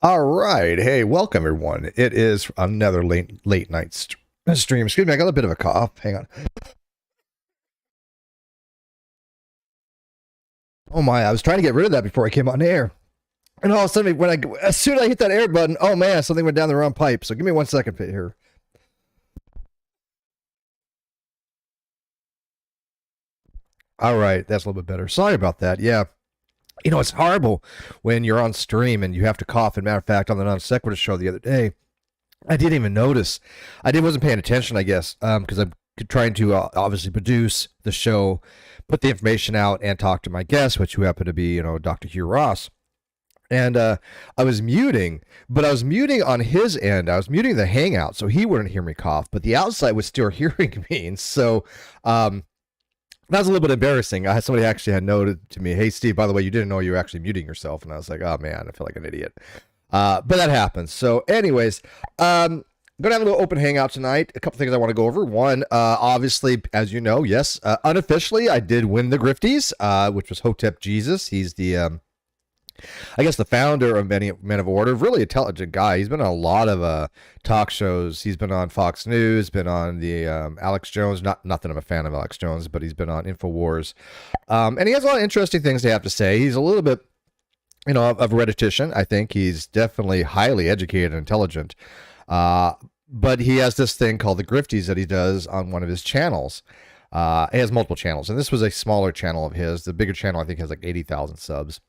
All right. Hey, welcome everyone. It is another late night stream. Excuse me, I got a bit of a cough. Hang on. Oh my, I was trying to get rid of that before I came on air. And all of a sudden, as soon as I hit that air button, oh man, something went down the wrong pipe. So give me 1 second here. All right, that's a little bit better. Sorry about that. Yeah. You know, it's horrible when you're on stream and you have to cough. As a matter of fact, on the Non Sequitur show the other day, I didn't even notice. Wasn't paying attention, I guess, because I'm trying to obviously produce the show, put the information out, and talk to my guests, which who happen to be, Dr. Hugh Ross. And I was muting, but I was muting on his end. I was muting the Hangout, so he wouldn't hear me cough, but the outside was still hearing me. And so that was a little bit embarrassing. Somebody actually had noted to me, "Hey, Steve, by the way, you didn't know you were actually muting yourself." And I was like, "Oh man, I feel like an idiot." But that happens. So anyways, going to have a little open hangout tonight. A couple things I want to go over. One, obviously, as you know, yes, unofficially, I did win the Grifties, which was Hotep Jesus. He's the, I guess, the founder of many Men of Order. Really intelligent guy. He's been on a lot of talk shows. He's been on Fox News, been on the Alex Jones. Not that I'm a fan of Alex Jones, but he's been on InfoWars. And he has a lot of interesting things to have to say. He's a little bit, of a rhetorician. I think he's definitely highly educated and intelligent. But he has this thing called the Grifties that he does on one of his channels. He has multiple channels, and this was a smaller channel of his. The bigger channel, I think, has like 80,000 subs.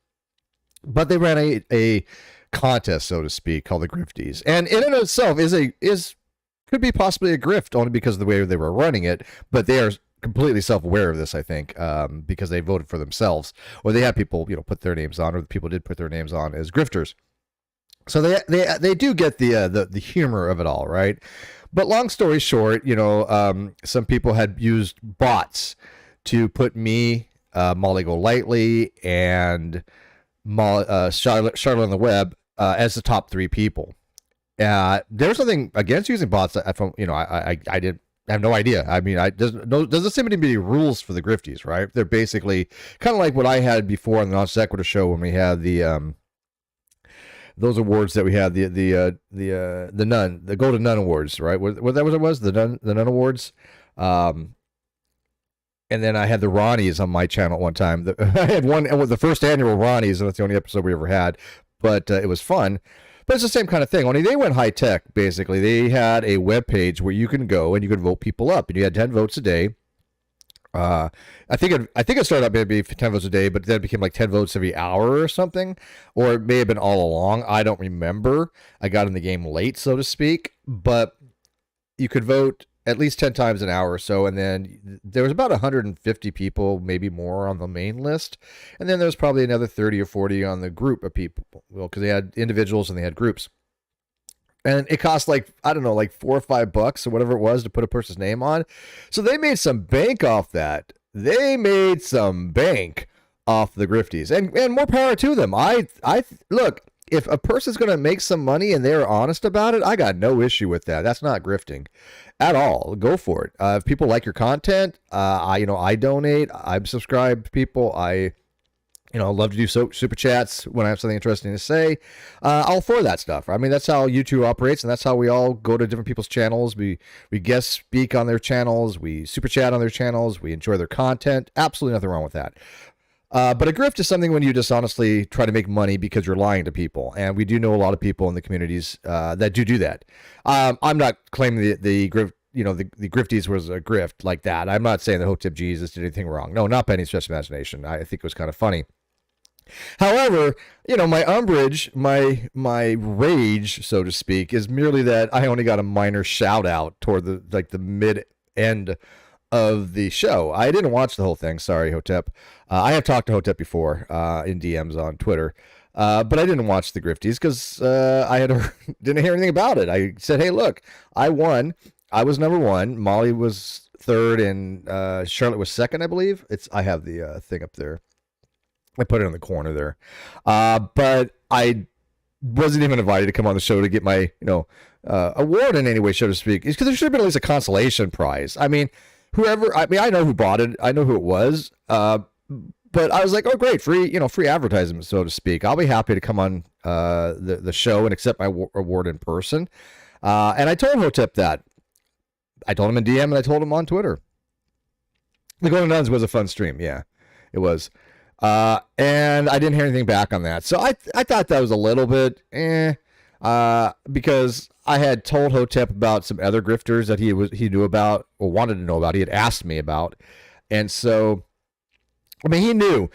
But they ran a contest, so to speak, called the Grifties, and in and of itself could be possibly a grift, only because of the way they were running it. But they are completely self-aware of this, I think, because they voted for themselves, or they had people, put their names on, or the people did put their names on as grifters. So they do get the humor of it all, right? But long story short, some people had used bots to put me, Molly Golightly, and Charlotte on the web as the top three people. There's nothing against using bots. I have no idea. I mean, doesn't seem to be any rules for the Grifties, right? They're basically kind of like what I had before on the Non Sequitur show when we had the those awards that we had, the Golden Nun Awards, right? What that was, the Nun Awards. And then I had the Ronnies on my channel at one time. I had one, the first annual Ronnies, and that's the only episode we ever had. But it was fun. But it's the same kind of thing. Only they went high tech, basically. They had a web page where you can go and you could vote people up. And you had 10 votes a day. I think it started out maybe 10 votes a day, but then it became like 10 votes every hour or something. Or it may have been all along. I don't remember. I got in the game late, so to speak. But you could vote at least 10 times an hour or so, and then there was about 150 people, maybe more, on the main list, and then there was probably another 30 or 40 on the group of people, because they had individuals and they had groups, and it cost like, I don't know, like $4 or $5 or whatever it was to put a person's name on. So they made some bank off that. They made some bank off the Grifties, and more power to them. I look, if a person's going to make some money and they're honest about it, I got no issue with that. That's not grifting at all. Go for it. If people like your content, I donate. I'm subscribed to people. I love to do super chats when I have something interesting to say. All for that stuff. I mean, that's how YouTube operates, and that's how we all go to different people's channels. We guest speak on their channels. We super chat on their channels. We enjoy their content. Absolutely nothing wrong with that. But a grift is something when you just honestly try to make money because you're lying to people. And we do know a lot of people in the communities that do that. I'm not claiming the grift, the Grifties was a grift like that. I'm not saying that Hotep Jesus did anything wrong. No, not by any stretch of imagination. I think it was kind of funny. However, my umbrage, my rage, so to speak, is merely that I only got a minor shout out toward the mid end of the show. I didn't watch the whole thing. Sorry, Hotep. I have talked to Hotep before in DMs on Twitter, but I didn't watch the Grifties because didn't hear anything about it. I said, hey, look, I won. I was number one. Molly was third, and Charlotte was second, I believe. I have the thing up there. I put it in the corner there. But I wasn't even invited to come on the show to get my award in any way, so to speak. It's because there should have been at least a consolation prize. I mean, I know who bought it. I know who it was. But But I was like, oh, great, free advertisement, so to speak. I'll be happy to come on the show and accept my award in person. And I told Hotep that. I told him in DM and I told him on Twitter. The Golden Nuns was a fun stream. Yeah, it was. And I didn't hear anything back on that. So I thought that was a little bit because I had told Hotep about some other grifters that he knew about or wanted to know about. He had asked me about. And so, I mean, he knew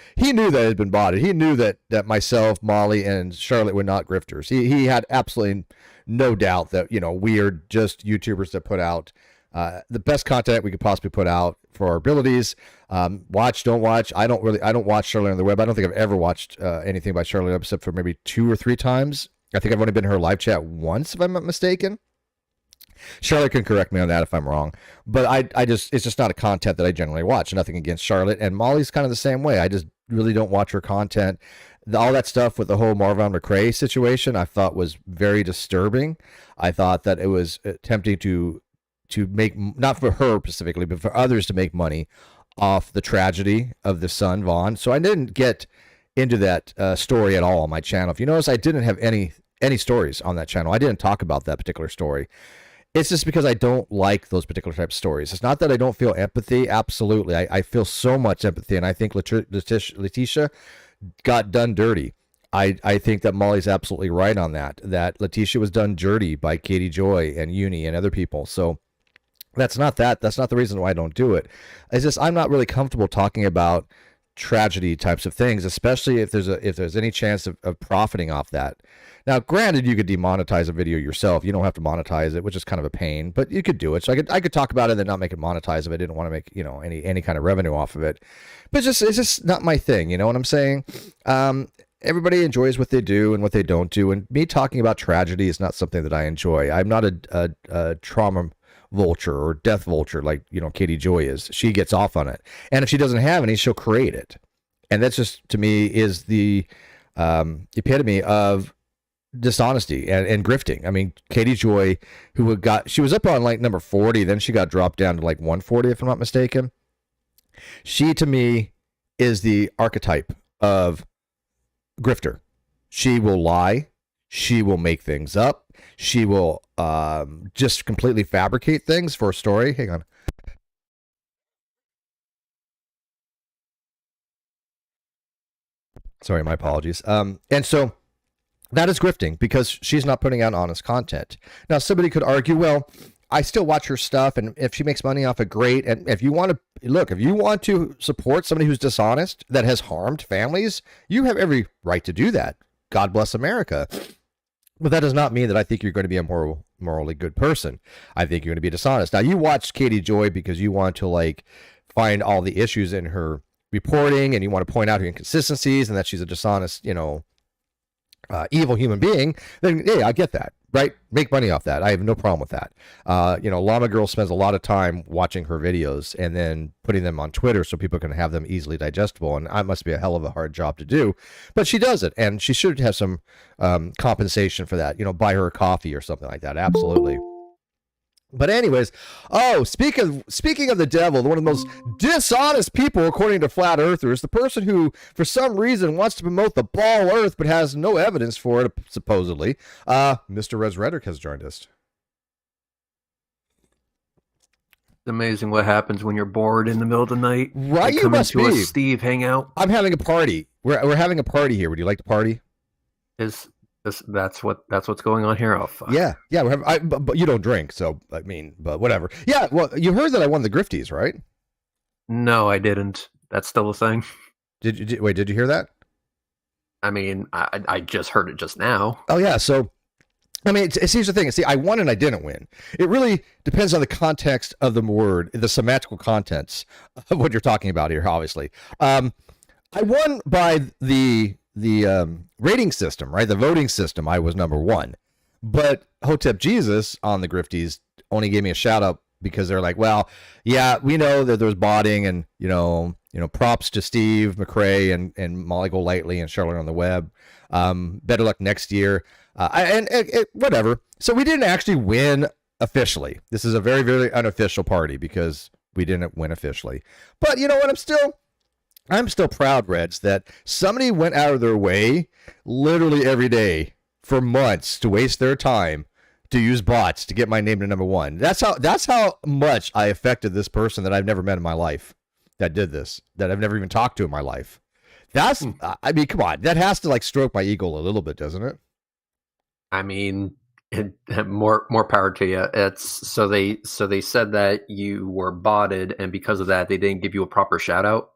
that it had been bought. He knew that myself, Molly, and Charlotte were not grifters. He had absolutely no doubt that, we are just YouTubers that put out the best content we could possibly put out for our abilities. Watch, don't watch. I don't watch Charlotte on the web. I don't think I've ever watched anything by Charlotte except for maybe 2 or 3 times. I think I've only been in her live chat once, if I'm not mistaken. Charlotte can correct me on that if I'm wrong, but it's just not a content that I generally watch. Nothing against Charlotte, and Molly's kind of the same way. I just really don't watch her content. All that stuff with the whole Marvin McRae situation, I thought was very disturbing. I thought that it was attempting to make, not for her specifically, but for others to make money off the tragedy of the son, Vaughn. So I didn't get into that story at all on my channel. If you notice, I didn't have any stories on that channel. I didn't talk about that particular story. It's just because I don't like those particular types of stories. It's not that I don't feel empathy. Absolutely. I feel so much empathy, and I think Letitia got done dirty. I think that Molly's absolutely right on that Letitia was done dirty by Katie Joy and Uni and other people. So that's not the reason why I don't do it. It's just I'm not really comfortable talking about tragedy types of things, especially if there's any chance of profiting off that. Now, granted, you could demonetize a video yourself. You don't have to monetize it, which is kind of a pain, but you could do it. So I could talk about it and then not make it monetize if I didn't want to make any kind of revenue off of it. But it's just not my thing. You know what I'm saying? Everybody enjoys what they do and what they don't do, and me talking about tragedy is not something that I enjoy. I'm not a trauma vulture or death vulture like Katie Joy is. She gets off on it, and if she doesn't have any, she'll create it, and that's just, to me, is the epitome of dishonesty and grifting. I mean, Katie Joy, she was up on like number 40, then she got dropped down to like 140 if I'm not mistaken. She, to me, is the archetype of grifter. She will lie, she will make things up, she will just completely fabricate things for a story. Hang on. Sorry, my apologies. And so that is grifting because she's not putting out honest content. Now, somebody could argue, well, I still watch her stuff, and if she makes money off it, great. And if you want to support somebody who's dishonest, that has harmed families, you have every right to do that. God bless America. But that does not mean that I think you're going to be a morally good person. I think you're going to be dishonest. Now, you watched Katie Joy because you want to find all the issues in her reporting, and you want to point out her inconsistencies and that she's a dishonest, evil human being. Then, yeah, I get that. Right? Make money off that. I have no problem with that. Llama Girl spends a lot of time watching her videos and then putting them on Twitter so people can have them easily digestible. And that must be a hell of a hard job to do. But she does it, and she should have some compensation for that. Buy her a coffee or something like that. Absolutely. But anyways, speaking of the devil, one of the most dishonest people, according to flat earthers, the person who, for some reason, wants to promote the ball earth but has no evidence for it, supposedly, Mr. Res Rhetoric has joined us. It's amazing what happens when you're bored in the middle of the night. Right, you must be. A Steve hangout. I'm having a party. We're having a party here. Would you like to party? That's what's going on here. Oh, fuck. Yeah. But you don't drink, so but whatever. Yeah. Well, you heard that I won the Grifties, right? No, I didn't. That's still a thing. Did you hear that? I mean, I just heard it just now. Oh yeah. So, I mean, it's here's the thing. See, I won and I didn't win. It really depends on the context of the word, the semantical contents of what you're talking about here. Obviously, I won by the rating system, right? The voting system. I was number 1, but Hotep Jesus on the Grifties only gave me a shout out because they're like, well, yeah, we know that there's botting, and props to Steve McRae and Molly Golightly and Charlotte on the web. Better luck next year. And whatever. So we didn't actually win officially. This is a very, very unofficial party because we didn't win officially. But you know what? I'm still proud, Reds, that somebody went out of their way literally every day for months to waste their time to use bots to get my name to number one. That's how much I affected this person that I've never met in my life that did this, that I've never even talked to in my life. That's I mean, come on, that has to like stroke my ego a little bit, doesn't it? I mean, more power to you. It's so they said that you were botted, and because of that, they didn't give you a proper shout out.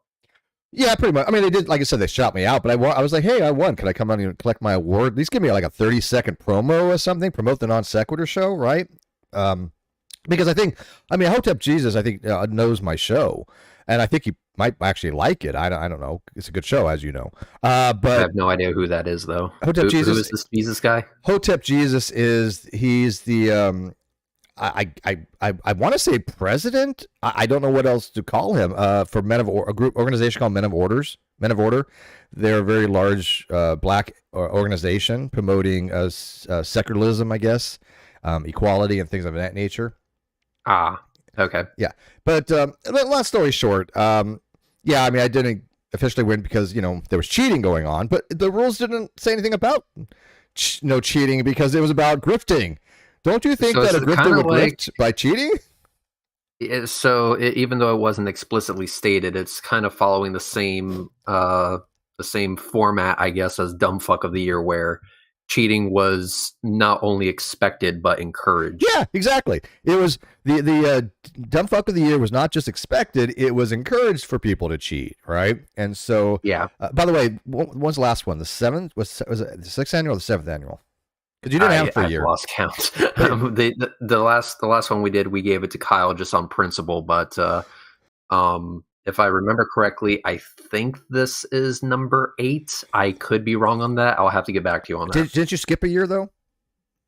Yeah, pretty much. I mean, they did, like I said, they shot me out, but I was like, hey, I won. Can I come out and collect my award? At least give me like a 30-second promo or something. Promote the non sequitur show, right? Because I mean, Hotep Jesus, I think knows my show, and I think he might actually like it. I don't know. It's a good show, as you know. I But have no idea who that is, though. Hotep Who Jesus, is this Jesus guy? Hotep Jesus he's the I want to say president. I don't know what else to call him. For a group organization called Men of Order. They're a very large black organization promoting secularism, I guess, equality and things of that nature. Ah, okay. Yeah, but long story short, yeah, I mean, I didn't officially win because there was cheating going on, but the rules didn't say anything about no cheating because it was about grifting. Don't you think So that a it's grifter kinda would like grift by cheating? Even though it wasn't explicitly stated, it's kind of following the same format, I guess, as Dumb Fuck of the Year, where cheating was not only expected but encouraged. Yeah, exactly. It was the dumb fuck of the year was not just expected; it was encouraged for people to cheat, right? And so, Yeah. by the way, when's the last one? The seventh was it the sixth annual or the seventh annual? Because you didn't have it for a I've year. lost count. The last one we did, we gave it to Kyle just on principle, but if I remember correctly, I think this is number 8. I could be wrong on that. I'll have to get back to you on that. Didn't you skip a year though?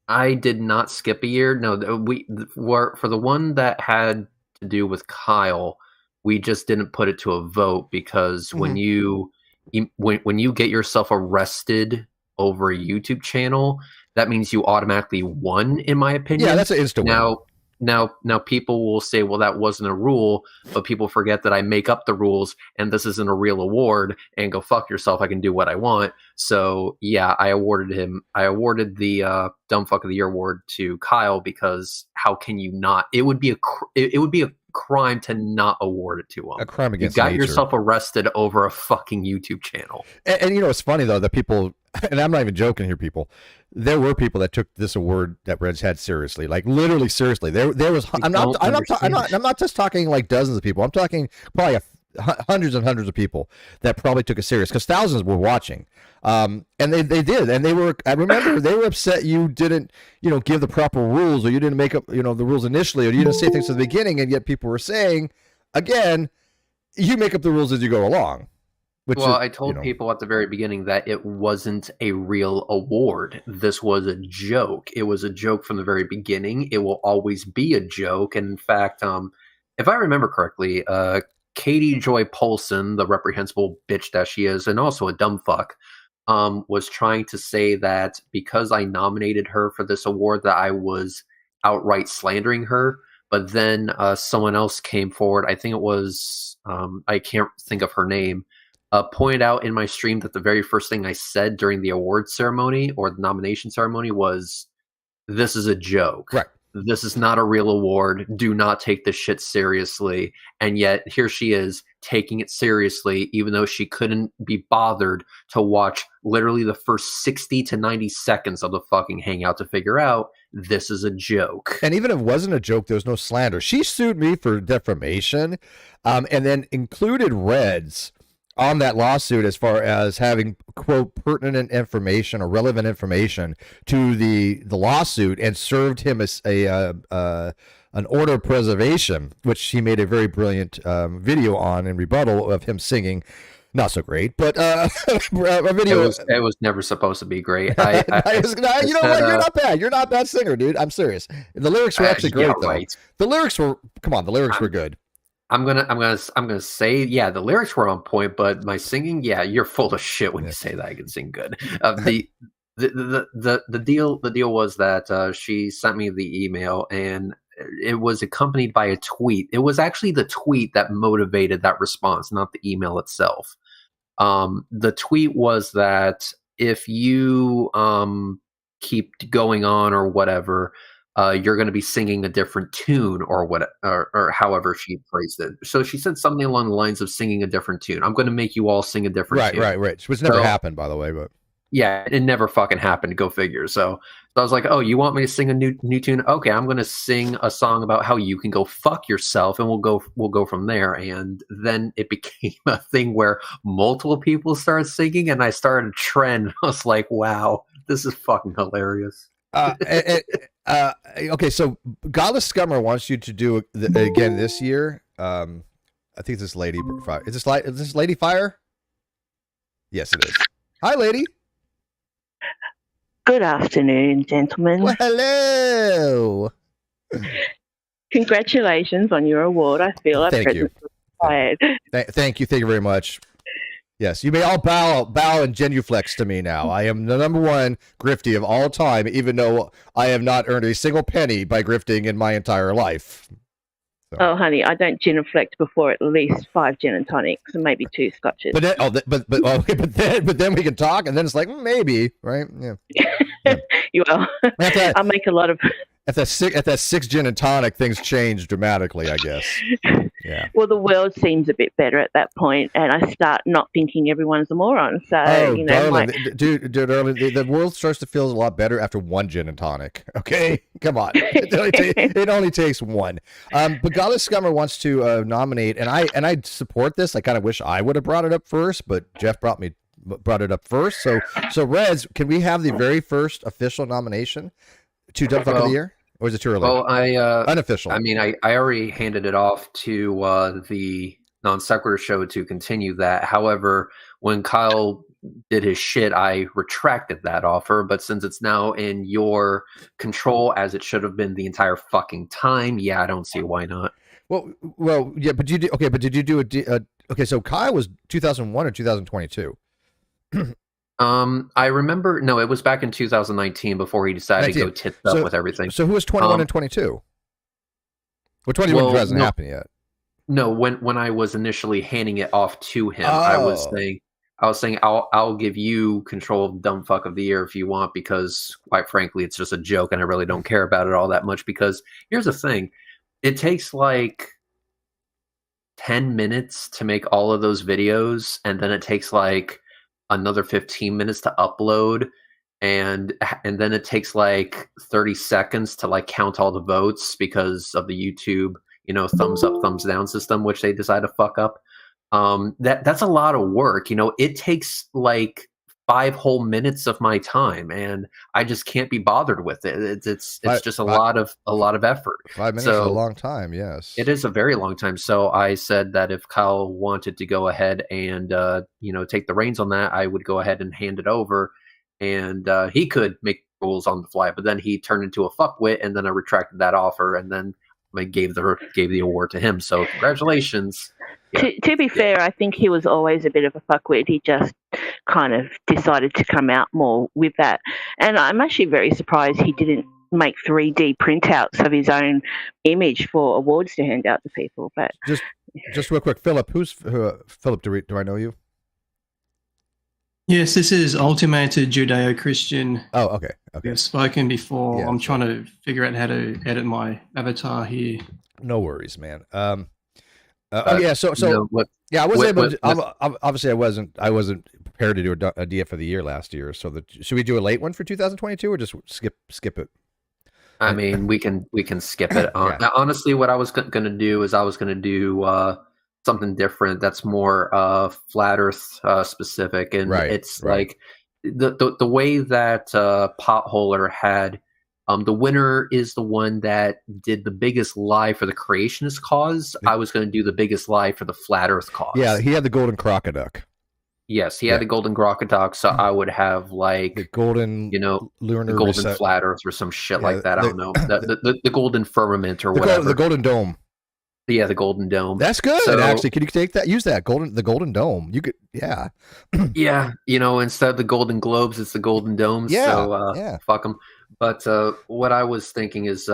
I did not skip a year. No, we were for the one that had to do with Kyle. We just didn't put it to a vote because when you get yourself arrested over a YouTube channel, that means you automatically won, in my opinion. Yeah, that's an instant win. Now people will say, well, that wasn't a rule, but people forget that I make up the rules and this isn't a real award, and go fuck yourself. I can do what I want. So yeah, I awarded the Dumb Fuck of the Year award to Kyle because how can you not? It would be a crime to not award it to him. A crime against You got nature. yourself arrested over a fucking YouTube channel. And it's funny though that people, and I'm not even joking here, people. There were people that took this award that Reds had seriously, like literally seriously. There was. I'm not just talking like dozens of people. I'm talking probably hundreds and hundreds of people that probably took it serious because thousands were watching. And they did, and they were. I remember they were upset you didn't give the proper rules, or you didn't make up the rules initially, or you didn't say things at the beginning, and yet people were saying again, you make up the rules as you go along. I told people at the very beginning that it wasn't a real award. This was a joke. It was a joke from the very beginning. It will always be a joke. And in fact, if I remember correctly, Katie Joy Polson, the reprehensible bitch that she is, and also a dumb fuck, was trying to say that because I nominated her for this award that I was outright slandering her. But then someone else came forward. I think it was, I can't think of her name, pointed out in my stream that the very first thing I said during the award ceremony or the nomination ceremony was, this is a joke. Right. This is not a real award. Do not take this shit seriously. And yet here she is taking it seriously, even though she couldn't be bothered to watch literally the first 60 to 90 seconds of the fucking hangout to figure out this is a joke. And even if it wasn't a joke, there was no slander. She sued me for defamation, and then included Reds on that lawsuit as far as having, quote, pertinent information or relevant information to the lawsuit, and served him as an order of preservation, which he made a very brilliant video on in rebuttal of him singing. Not so great, but a video. It was never supposed to be great. You know what? You're not bad. You're not a bad singer, dude. I'm serious. The lyrics were actually great, though. Right. The lyrics were were good. I'm gonna say, yeah, the lyrics were on point, but my singing, yeah, you're full of shit when you say that I can sing good. The deal was that she sent me the email, and it was accompanied by a tweet. It was actually the tweet that motivated that response, not the email itself. The tweet was that if you keep going on or whatever, you're going to be singing a different tune or however she phrased it. So she said something along the lines of singing a different tune. I'm going to make you all sing a different tune. Right. Which never happened, by the way, but yeah, it never fucking happened. Go figure. So I was like, oh, you want me to sing a new tune? Okay, I'm going to sing a song about how you can go fuck yourself, and we'll go from there. And then it became a thing where multiple people started singing, and I started a trend. I was like, wow, this is fucking hilarious. Okay, so Godless Scummer wants you to do again this year. I think it's this Lady Fire. Is this Lady Fire? Yes, it is. Hi, lady. Good afternoon, gentlemen. Well, hello. Congratulations on your award. I feel our presence was required. Thank you very much. Yes, you may all bow and genuflex to me now. I am the #1 grifty of all time, even though I have not earned a single penny by grifting in my entire life. So. Oh, honey, I don't genuflect before at least 5 gin and tonics and maybe 2 scotches. But then we can talk, and then it's like maybe, right? Yeah. I'll make a lot of. At that 6 gin and tonic, things change dramatically, I guess. Yeah. Well, the world seems a bit better at that point, and I start not thinking everyone's a moron. So, darling, dude, darling, the world starts to feel a lot better after 1 gin and tonic. Okay, come on, it only takes 1. But Godless Scummer wants to nominate, and I support this. I kind of wish I would have brought it up first, but Jeff brought it up first. So Reds, can we have the very first official nomination to Dumb Fuck of the Year? Or is it too early? Well, unofficial. I mean, I already handed it off to the Non Sequitur show to continue that. However, when Kyle did his shit, I retracted that offer. But since it's now in your control, as it should have been the entire fucking time, yeah, I don't see why not. Well, yeah, but you did okay. But did you do okay? So Kyle was 2001 or 2022. I remember. No, it was back in 2019 before he decided to go tits up with everything. So who was 21 and 22? Well, 21 hasn't happened yet. No, when I was initially handing it off to him, I was saying I'll give you control of Dumb Fuck of the Year if you want, because quite frankly, it's just a joke and I really don't care about it all that much. Because here's the thing, it takes like 10 minutes to make all of those videos, and then it takes like another 15 minutes to upload, and then it takes like 30 seconds to like count all the votes because of the YouTube, thumbs up, thumbs down system, which they decide to fuck up. That's a lot of work. It takes like 5 whole minutes of my time, and I just can't be bothered with it. It's just a lot of effort. 5 minutes is a long time. Yes, it is a very long time. So I said that if Kyle wanted to go ahead and take the reins on that, I would go ahead and hand it over, and he could make rules on the fly. But then he turned into a fuckwit, and then I retracted that offer, and then I gave the award to him. So congratulations. Yeah. To be fair, I think he was always a bit of a fuckwit. He just kind of decided to come out more with that. And I'm actually very surprised he didn't make 3D printouts of his own image for awards to hand out to people. But just real quick, Philip, Philip, do I know you? Yes, this is Ultimated Judeo-Christian. Oh, okay. I've spoken before. Yeah, I'm trying to figure out how to edit my avatar here. No worries, man. I wasn't prepared to do a DF of the year last year. So should we do a late one for 2022 or just skip it? I mean, we can skip it. Yeah. Honestly, what I was going to do is I was going to do something different that's more flat Earth specific, and it's like the way that Potholer had. The winner is the one that did the biggest lie for the creationist cause. I was going to do the biggest lie for the flat Earth cause. Yeah, he had the golden crocoduck. Yes, he had the golden crocoduck, so I would have like the golden, lunar, the golden flat Earth or some shit like that. I don't know, the golden firmament or whatever. The golden dome. Yeah, the golden dome. That's good. So, actually, can you take that? Use that the golden dome. You could, yeah. Yeah, instead of the golden globes, it's the golden domes. Yeah, so fuck them. But what I was thinking is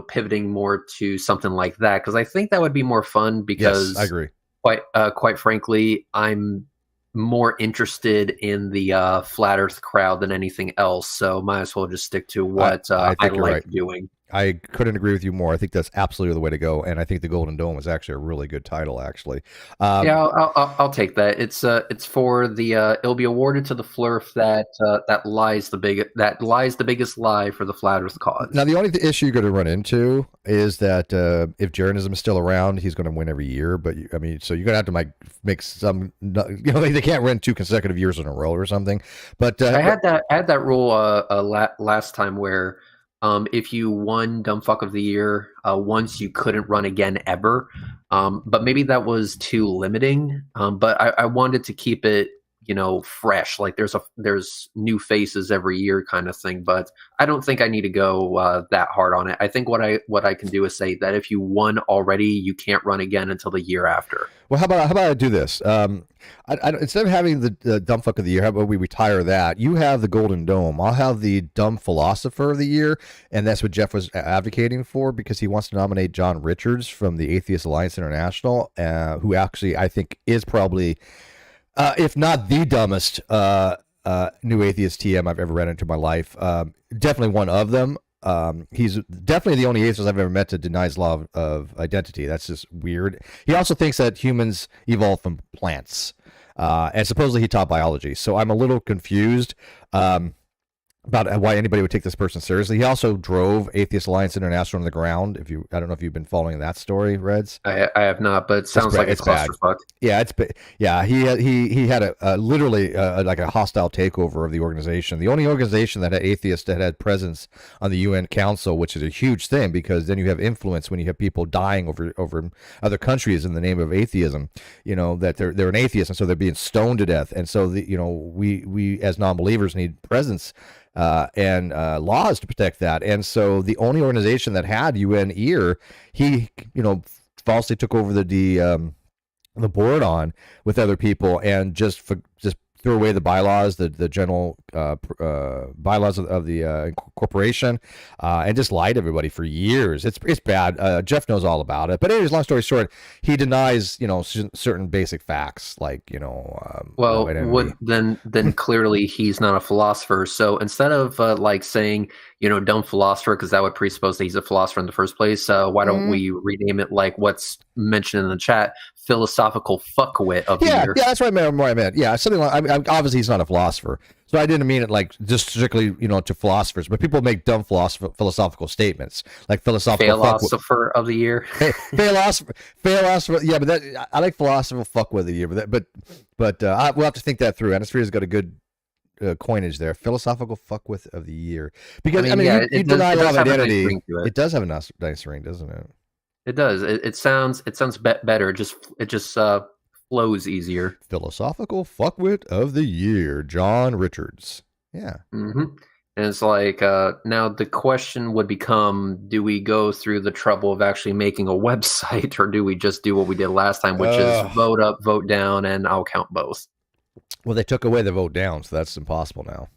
pivoting more to something like that, because I think that would be more fun. Because yes, I agree. Quite frankly, I'm more interested in the flat Earth crowd than anything else. So might as well just stick to what I like doing. I couldn't agree with you more. I think that's absolutely the way to go, and I think the Golden Dome is actually a really good title. Actually, yeah, I'll take that. It's for the it'll be awarded to the flurf that lies the biggest lie for the flat Earth cause. Now, the only issue you're going to run into is that if Jeranism is still around, he's going to win every year. But so you're going to have to make some. They can't win 2 consecutive years in a row or something. But I had that rule last time where. If you won Dumb Fuck of the Year once, you couldn't run again ever. But maybe that was too limiting. But I wanted to keep it, fresh. Like there's new faces every year kind of thing. But I don't think I need to go that hard on it. I think what I can do is say that if you won already, you can't run again until the year after. Well, how about I do this? Instead of having the Dumb Fuck of the Year, how about we retire that? You have the Golden Dome. I'll have the Dumb Philosopher of the Year, and that's what Jeff was advocating for, because he wants to nominate John Richards from the Atheist Alliance International, who actually I think is probably, if not the dumbest new atheist TM I've ever ran into in my life. Definitely one of them. He's definitely the only atheist I've ever met that denies law of identity. That's just weird. He also thinks that humans evolved from plants, and supposedly he taught biology. So I'm a little confused about why anybody would take this person seriously. He also drove Atheist Alliance International on the ground. I don't know if you've been following that story, Reds. I have not, but it sounds like it's clusterfuck. Yeah, he had literally like a hostile takeover of the organization. The only organization that had atheists that had presence on the UN Council, which is a huge thing, because then you have influence when you have people dying over other countries in the name of atheism. That they're an atheist, and so they're being stoned to death. And so we as non-believers need presence and laws to protect that. And so the only organization that had UN ear, he falsely took over the board on with other people, and just threw away the bylaws, the general bylaws of the corporation, and just lied to everybody for years. It's bad. Jeff knows all about it. But anyways, long story short, he denies certain basic facts, like then clearly he's not a philosopher. So instead of like saying dumb philosopher, because that would presuppose that he's a philosopher in the first place, why don't we rename it like what's mentioned in the chat, philosophical fuckwit of the year? Yeah, that's what I meant. Yeah, something like, obviously he's not a philosopher, so I didn't mean it like just strictly to philosophers, but people make dumb philosophical statements like philosopher of the year. philosopher. Yeah, but I like philosophical fuckwit of the year, but we'll have to think that through. Anisphere's got a good coinage there, philosophical fuckwit of the year, because you deny law of identity. It does have a nice ring, doesn't it? It does. It sounds better. It just flows easier. Philosophical fuckwit of the year, John Richards. Yeah. Mm-hmm. And it's like now the question would become: do we go through the trouble of actually making a website, or do we just do what we did last time, which is vote up, vote down, and I'll count both? Well, they took away the vote down, so that's impossible now.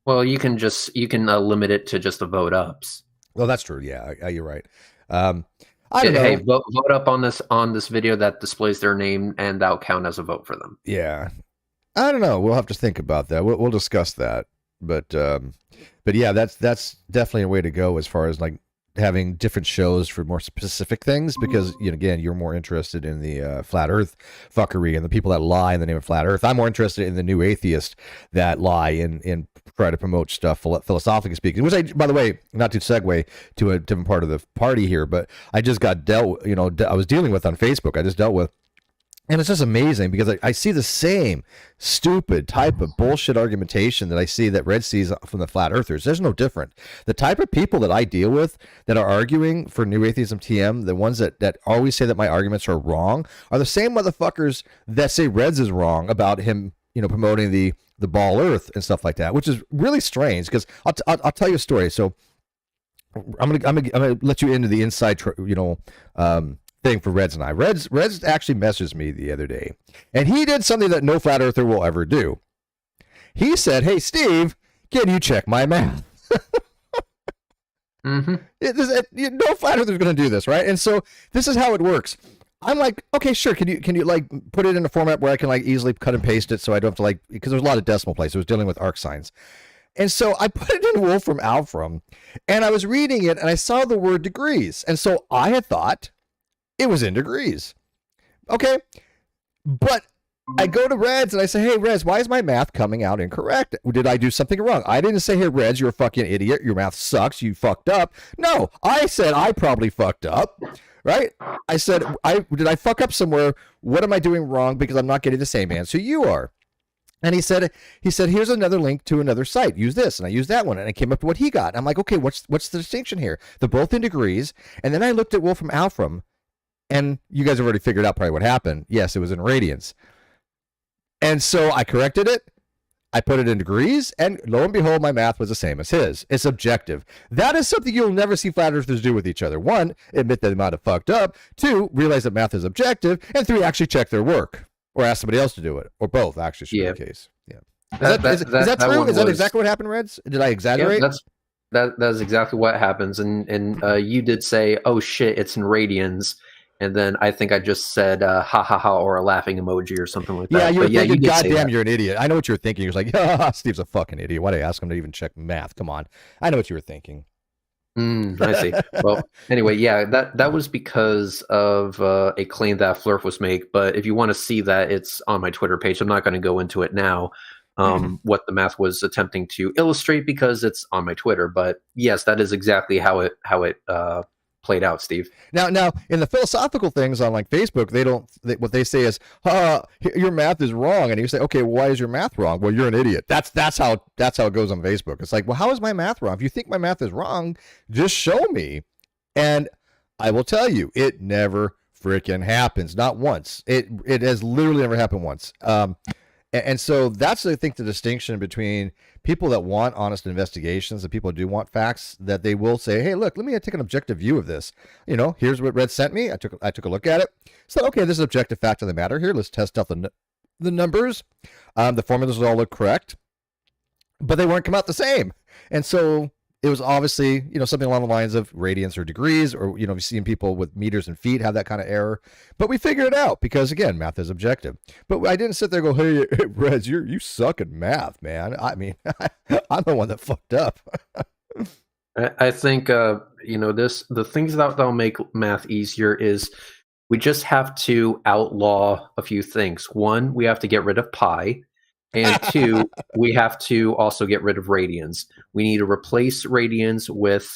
Well, you can limit it to just the vote ups. Well, that's true. Yeah, you're right. I don't know. Hey, vote up on this video that displays their name, and that'll count as a vote for them. Yeah, I don't know. We'll have to think about that. We'll discuss that. But yeah, that's definitely a way to go as far as like having different shows for more specific things, because again, you're more interested in the flat Earth fuckery and the people that lie in the name of flat Earth. I'm more interested in the new atheist that lie in try to promote stuff philosophically speaking. Which, by the way, not to segue to a different part of the party here, but I just got I was dealing with on Facebook. I just dealt with. And it's just amazing, because I see the same stupid type of bullshit argumentation that I see that Red sees from the flat earthers. There's no different. The type of people that I deal with that are arguing for New Atheism TM, the ones that always say that my arguments are wrong, are the same motherfuckers that say Reds is wrong about him, promoting the ball earth and stuff like that, which is really strange, because I'll tell you a story. So I'm gonna let you into the inside, thing for Reds and I. Reds actually messaged me the other day, and he did something that no flat earther will ever do. He said, "Hey, Steve, can you check my math?" Mm-hmm. No flat earther's going to do this, right? And so this is how it works. I'm like, okay, sure. Can you like put it in a format where I can like easily cut and paste it so I don't have to like, because there's a lot of decimal places. It was dealing with arc signs. And so I put it in Wolfram Alfram, and I was reading it, and I saw the word degrees. And so I had thought it was in degrees. Okay. But I go to Reds, and I say, hey, Reds, why is my math coming out incorrect? Did I do something wrong? I didn't say, hey, Reds, you're a fucking idiot. Your math sucks. You fucked up. No, I said I probably fucked up. Right? I said, did I fuck up somewhere? What am I doing wrong? Because I'm not getting the same answer you are. And he said, here's another link to another site. Use this. And I used that one. And I came up to what he got. I'm like, okay, what's the distinction here? They're both in degrees. And then I looked at Wolfram Alfram, and you guys have already figured out probably what happened. Yes, it was in radians. And so I corrected it. I put it in degrees, and lo and behold, my math was the same as his. It's objective. That is something you'll never see flat earthers do with each other. One, admit that they might have fucked up. Two, realize that math is objective. And three, actually check their work or ask somebody else to do it, or both, actually, should be the case. Yeah. Is that true? Is that exactly what happened, Reds? Did I exaggerate? Yeah, that's exactly what happens. And you did say, oh shit, it's in radians. And then I think I just said ha ha ha or a laughing emoji or something like that. Yeah, you're thinking, goddamn, you're an idiot. I know what you're thinking. You're like, Steve's a fucking idiot. Why'd I ask him to even check math? Come on. I know what you were thinking. I see. Well, anyway, yeah, that was because of a claim that Flurf was made. But if you want to see that, it's on my Twitter page. I'm not going to go into it now, what the math was attempting to illustrate, because it's on my Twitter. But yes, that is exactly how it played out, Steve. Now, in the philosophical things on like Facebook, what they say is, your math is wrong, and you say, okay, why is your math wrong? Well, you're an idiot. That's how it goes on Facebook. It's like, well, how is my math wrong? If you think my math is wrong, just show me, and I will tell you, it never freaking happens. Not once. It has literally never happened once. And so that's, I think, the distinction between people that want honest investigations and people who do want facts, that they will say, hey, look, let me take an objective view of this. Here's what Red sent me. I took a look at it. Said, okay, this is objective fact of the matter here. Let's test out the numbers. The formulas all look correct, but they weren't come out the same. And so it was obviously, something along the lines of radians or degrees, or, we've seen people with meters and feet have that kind of error, but we figured it out because, again, math is objective. But I didn't sit there and go, hey, Reds, you suck at math, man. I mean, I'm the one that fucked up. I think, the things that'll make math easier is we just have to outlaw a few things. One, we have to get rid of pi. And two, we have to also get rid of radians. We need to replace radians with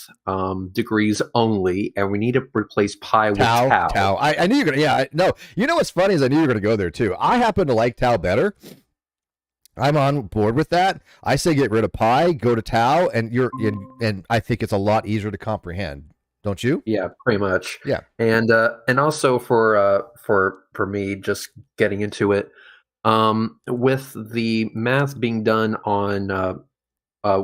degrees only, and we need to replace pi with tau. Tau. I knew you were going to, no. You know what's funny is I knew you were going to go there too. I happen to like tau better. I'm on board with that. I say get rid of pi, go to tau, and and I think it's a lot easier to comprehend. Don't you? Yeah, pretty much. Yeah. And also for me, just getting into it, with the math being done on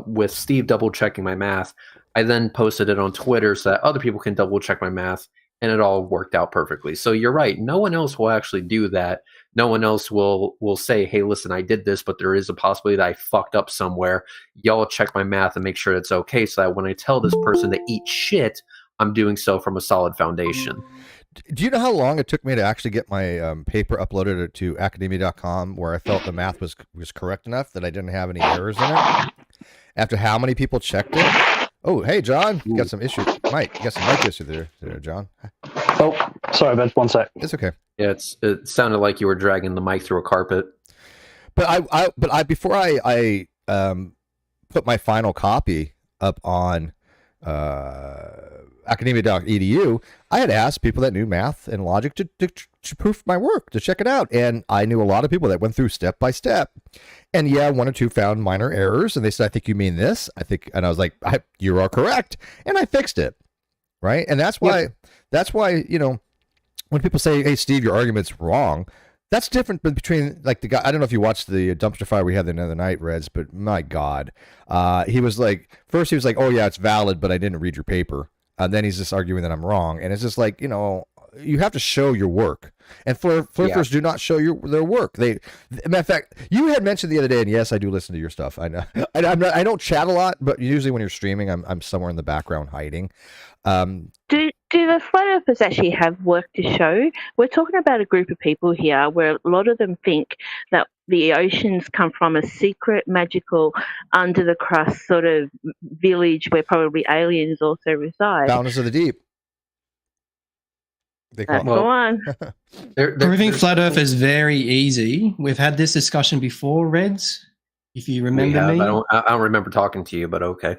with Steve double checking my math, I then posted it on Twitter so that other people can double check my math, and it all worked out perfectly. So you're right, no one else will actually do that. No one else will say, hey, listen, I did this, but there is a possibility that I fucked up somewhere. Y'all check my math and make sure it's okay, so that when I tell this person to eat shit, I'm doing so from a solid foundation. Do you know how long it took me to actually get my paper uploaded to academia.com, where I felt the math was correct enough that I didn't have any errors in it? After how many people checked it? Oh, hey, John, you got some issues. Mike, you got some mic issue there, John. Oh, sorry, Ben. 1 sec. It's okay. Yeah, it sounded like you were dragging the mic through a carpet. But before I put my final copy up on academia.edu, I had asked people that knew math and logic to proof my work, to check it out. And I knew a lot of people that went through step by step. And yeah, one or two found minor errors. And they said, I think you mean this. And I was like, you are correct. And I fixed it. Right. And that's why, when people say, hey, Steve, your argument's wrong, that's different between, like, the guy, I don't know if you watched the dumpster fire we had the other night, Reds, but my God. He was like, oh yeah, it's valid, but I didn't read your paper. And then he's just arguing that I'm wrong. And it's just like, you have to show your work, and flippers do not show their work. Matter of fact, you had mentioned the other day, and yes, I do listen to your stuff. I know I don't chat a lot, but usually when you're streaming, I'm somewhere in the background hiding. Do the flat earthers actually have work to show? We're talking about a group of people here where a lot of them think that the oceans come from a secret, magical, under the crust sort of village where probably aliens also reside. Fountains of the deep. That's the one. Proving flat Earth is very easy. We've had this discussion before, Reds. If you remember me, I don't remember talking to you, but okay.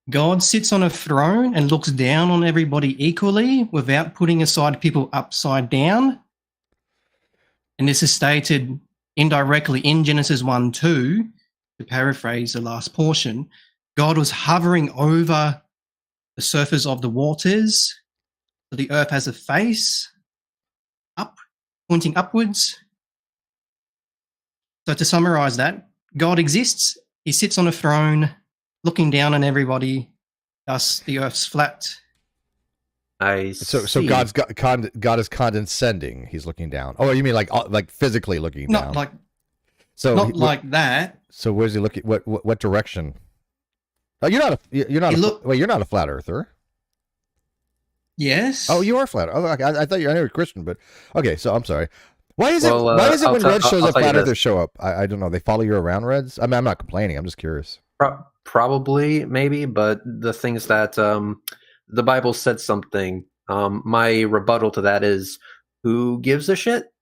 God sits on a throne and looks down on everybody equally without putting aside people upside down. And this is stated indirectly in Genesis 1:2, to paraphrase the last portion. God was hovering over the surface of the waters. So the earth has a face up, pointing upwards. So to summarize that, God exists. He sits on a throne, looking down on everybody. Thus, the earth's flat. So God is condescending. He's looking down. Oh, you mean like physically looking down? Not like that. So where's he looking? What direction? Oh, you're not a flat earther. Yes. Oh, you are flat. Oh, I thought I knew you were Christian, but okay. So I'm sorry. Why is it when Red shows up, flat earthers show up? I don't know. They follow you around, Reds. I mean, I'm not complaining. I'm just curious. Probably, maybe, but the thing is that the Bible said something. My rebuttal to that is, who gives a shit?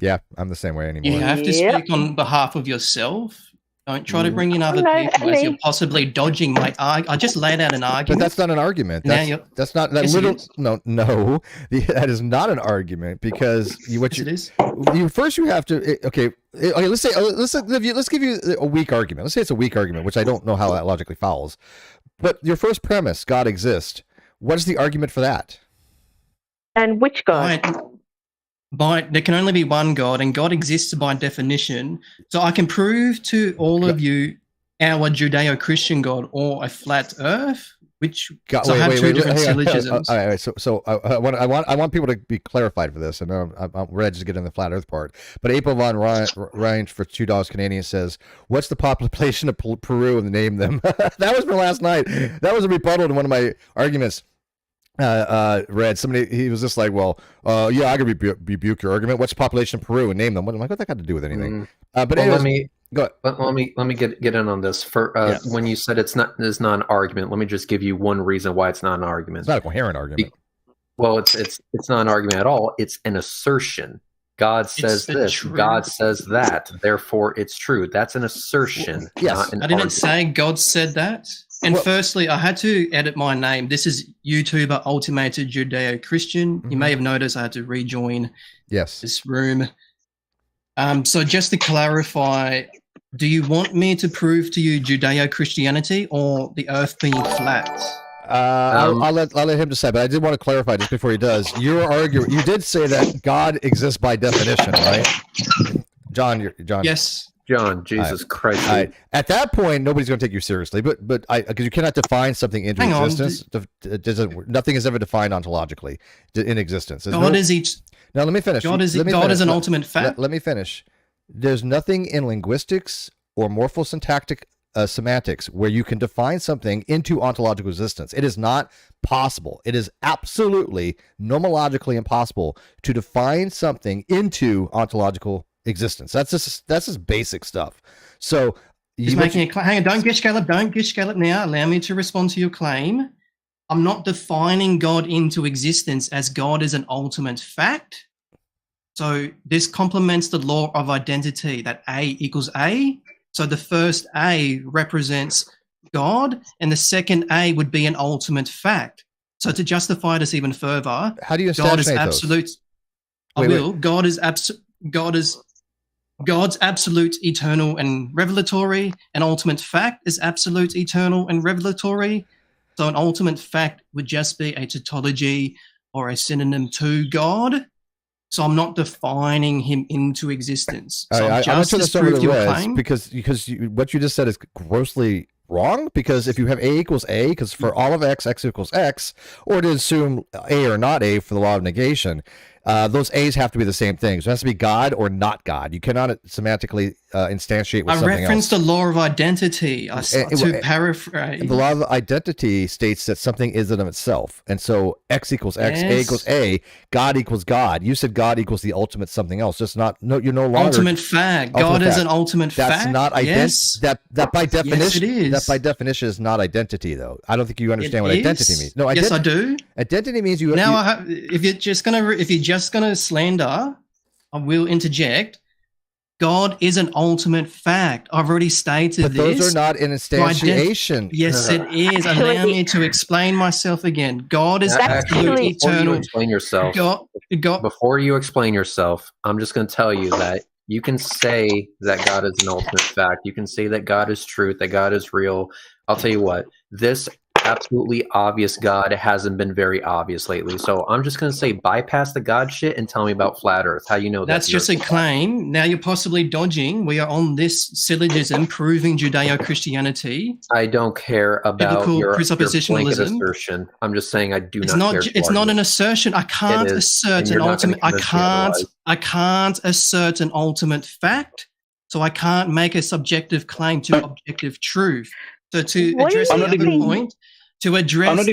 Yeah, I'm the same way anymore. You have to speak on behalf of yourself. Don't try to bring in other people as you're possibly dodging my argument. I just laid out an argument. But that's not an argument. That's not that little. No, that is not an argument because you first you have to. Okay. Let's give you a weak argument. Let's say it's a weak argument, which I don't know how that logically follows. But your first premise, God exists. What is the argument for that? And which God? There can only be one God, and God exists by definition. So I can prove to all of you our Judeo-Christian God or a flat Earth, which I have two different syllogisms. All right, so I want people to be clarified for this, and I'm ready to get in the flat Earth part. But April Von Ryan for $2 Canadian says, "What's the population of Peru and name them?" That was for last night. That was a rebuttal to one of my arguments. Red, he was just like, well, yeah, I could rebuke your argument. What's the population of Peru and name them? I'm like, what that got to do with anything? But anyways, go ahead. Let me get in on this. When you said it's not an argument, let me just give you one reason why it's not an argument. It's not a coherent argument. Well, it's not an argument at all. It's an assertion. God says this. God says that. Therefore, it's true. That's an assertion. Yes, I didn't say God said that. And firstly, I had to edit my name. This is YouTuber Ultimated Judeo-Christian. You may have noticed I had to rejoin this room. So just to clarify, do you want me to prove to you Judeo-Christianity or the earth being flat? I'll let him decide, but I did want to clarify just before he does. Your argument, you did say that God exists by definition, right? John. Yes. John, Jesus Christ. At that point, nobody's going to take you seriously, but because you cannot define something into existence. Nothing is ever defined ontologically in existence. God is each. Now, let me finish. God is an ultimate fact. Let me finish. There's nothing in linguistics or morphosyntactic semantics where you can define something into ontological existence. It is not possible. It is absolutely nomologically impossible to define something into ontological existence. That's just basic stuff. So he's making a claim. Hang on, don't get scale up now. Allow me to respond to your claim. I'm not defining God into existence as God is an ultimate fact. So this complements the law of identity that A equals A. So the first A represents God, and the second A would be an ultimate fact. So to justify this even further, how do you God is absolute? God's absolute, eternal, and revelatory. An ultimate fact is absolute, eternal, and revelatory. So an ultimate fact would just be a tautology or a synonym to God. So I'm not defining him into existence. So I just disproved your claim because what you just said is grossly wrong? Because if you have A equals A, because for all of X, X equals X, or to assume A or not A for the law of negation, those A's have to be the same thing. So it has to be God or not God. You cannot semantically instantiate with I something referenced else. the law of identity. To paraphrase. The law of identity states that something is in of itself. And so X equals X, A equals A, God equals God. You said God equals the ultimate something else. Just not, no, you're no longer. Ultimate fact. God is an ultimate fact. That's not identity. Yes. That by definition, Yes, it is. that by definition is not identity, though. I don't think you understand what It identity is. means. No, yes, I do. Identity means you. Now, if you're just gonna slander, I will interject. God is an ultimate fact. I've already stated but this. those are not in instantiation. Yes, it is. Allow me to explain myself again. God is absolute eternal. Before you explain yourself, before you explain yourself, I'm just going to tell you that you can say that God is an ultimate fact. You can say that God is truth, that God is real. I'll tell you what, this absolutely obvious God hasn't been very obvious lately. So I'm just going to say bypass the God shit and tell me about flat earth. How you know that's just a claim. Now you're possibly dodging. We are on this syllogism proving Judeo-Christianity. I don't care about your blanket assertion. I'm just saying I do not care. It's not an assertion. I can't assert an ultimate. I can't assert an ultimate fact. So I can't make a subjective claim to objective truth. So to address the other point, to address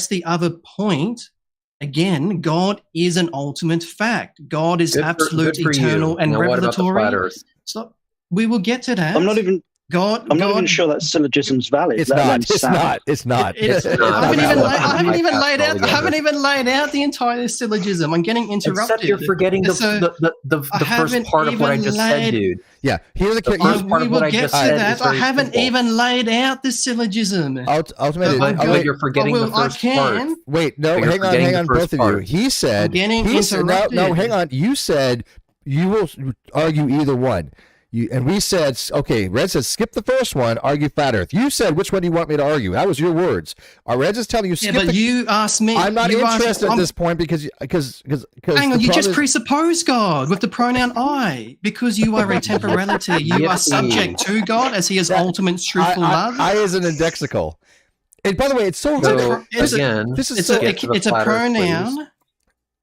the other point, again, God is an ultimate fact. God is absolute, eternal, and revelatory. So we will get to that. I'm not even sure that syllogism's valid. It's not. I haven't even laid out the entire syllogism. I'm getting interrupted. Except you're forgetting the first part of what I just said, dude. Yeah, here's the first part of what I just said. I haven't even laid out the syllogism. Ultimately, you're forgetting the first part. Wait, no, hang on, both of you. He said, no, hang on. You said you will argue either one. And we said, okay, Red says, skip the first one, argue flat earth. You said, which one do you want me to argue? That was your words. Red is telling you, skip you asked me. I'm not interested at this point because hang on, you just presuppose God with the pronoun I, because you are a temporality. You are subject to God as he is ultimate truthful love. I is an indexical. And by the way, it's so hard. It's a pronoun.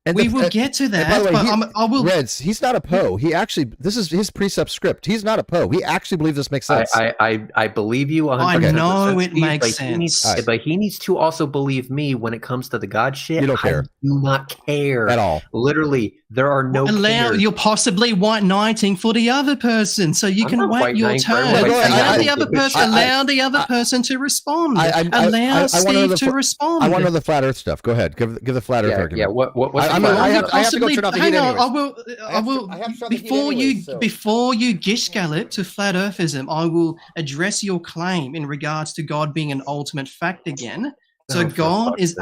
And we will get to that. By the way, Reds, he's not a Poe. He actually, this is his precept script. He's not a Poe. He actually believes this makes sense. I believe you 100%. I know it makes sense. But he needs to also believe me when it comes to the God shit. You don't care. I do not care. At all. Literally, there are no cares. You're possibly white knighting for the other person, so you can wait your turn. Allow the other person to respond. Allow Steve to respond. I want to know the flat earth stuff. Go ahead. Give the flat earth argument. Yeah, what's I have to go turn off the heat anyways. I will. Before you gish gallop to flat earthism, I will address your claim in regards to God being an ultimate fact again. So God is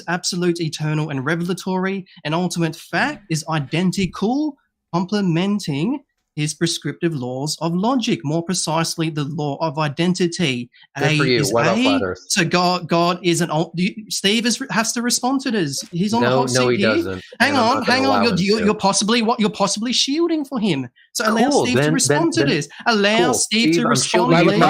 absolute, eternal, and revelatory. An ultimate fact is identical, complementing his prescriptive laws of logic, more precisely the law of identity. Good for you. What about Earth? So God is an Steve has to respond to this. He's on the hot seat. No, he doesn't. Hang on. You're possibly shielding for him. So allow Steve to respond to this. Allow Steve to respond, please.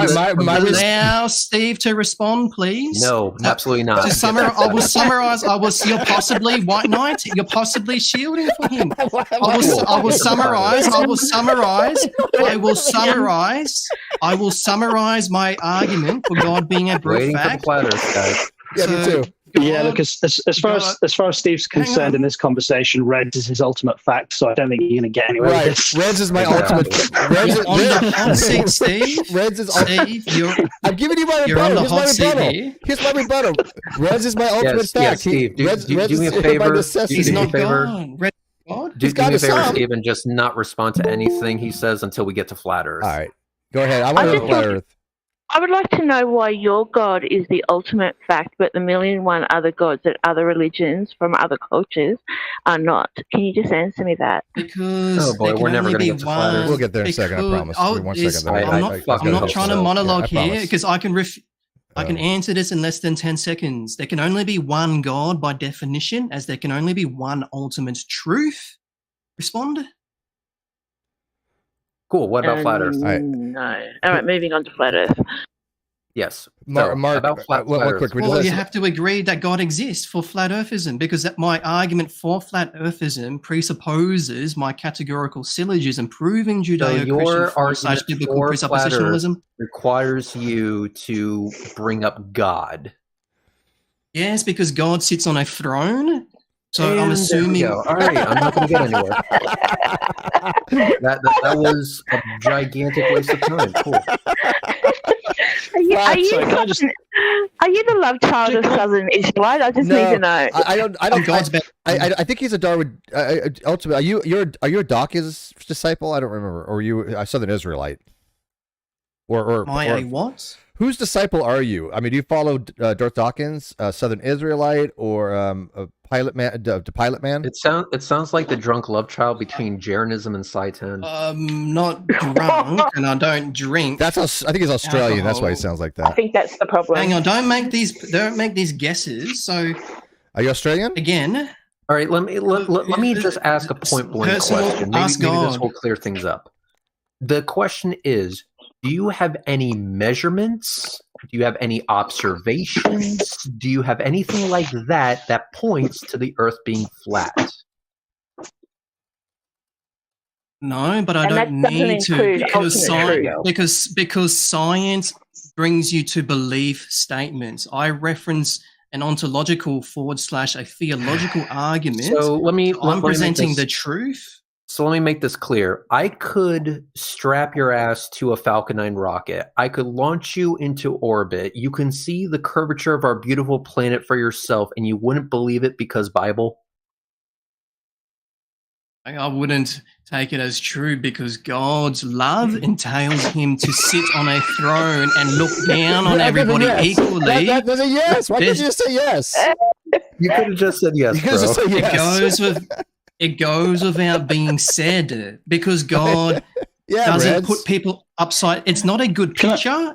Allow Steve to respond, please. No, absolutely not. I will summarize. You're possibly white knight. You're possibly shielding for him. I will summarize my argument for God being a brute fact. For the platters, guys. Yeah, me too. Yeah, look, as far as Steve's concerned in this conversation, Reds is his ultimate fact, so I don't think you're going to get anywhere with this. Reds is my ultimate. Reds on the hot seat, Steve. Reds is Steve, I'm giving you my rebuttal. Here's my rebuttal. Reds is my ultimate fact. Yeah, Steve, do me a favor. He's not gone. Do me a favor, Steve, and just not respond to anything he says until we get to flat Earth. All right, go ahead. I want to know flat Earth. I would like to know why your God is the ultimate fact, but the 1,000,001 other gods that other religions from other cultures are not. Can you just answer me that? Because we're never going to get to flat Earth. We'll get there in a second, I promise. I'm not trying to monologue here because I can answer this in less than 10 seconds. There can only be one God by definition, as there can only be one ultimate truth. Respond. Cool. What about flat Earth? No. All right, moving on to flat Earth. Yes. Mark, about flat Earth. Well, you have to agree that God exists for flat Earthism, because my argument for flat Earthism presupposes my categorical syllogism proving Judeo-Christian / biblical presuppositionalism requires you to bring up God. Yes, because God sits on a throne. So I'm assuming. All right, I'm not going to get anywhere. that was a gigantic waste of time. Cool. Are you the love child of Southern Israelite? I just need to know. I don't. I think he's a Darwin. Ultimately, are you a Dawkins disciple? I don't remember. Or are you a Southern Israelite? Or what? Whose disciple are you? I mean, do you follow Darth Dawkins, Southern Israelite, or a Pilot Man? It sounds like the drunk love child between Jeranism and Satan. Not drunk, and I don't drink. I think he's Australian. Alcohol. That's why he sounds like that. I think that's the problem. Hang on, don't make these guesses. So, are you Australian? Again. All right, let me just ask a point blank question. Maybe this will clear things up. The question is, do you have any measurements? Do you have any observations? Do you have anything like that points to the Earth being flat? No, but I don't need to, because science brings you to belief statements. I reference an ontological / a theological argument. So I'm presenting the truth. So let me make this clear. I could strap your ass to a Falcon 9 rocket. I could launch you into orbit. You can see the curvature of our beautiful planet for yourself, and you wouldn't believe it because Bible? I wouldn't take it as true, because God's love entails him to sit on a throne and look down on everybody equally. That's a yes. Why did you just say yes? You could have just said yes, bro. Just say yes. It goes without being said, because God doesn't put people upside. It's not a good picture.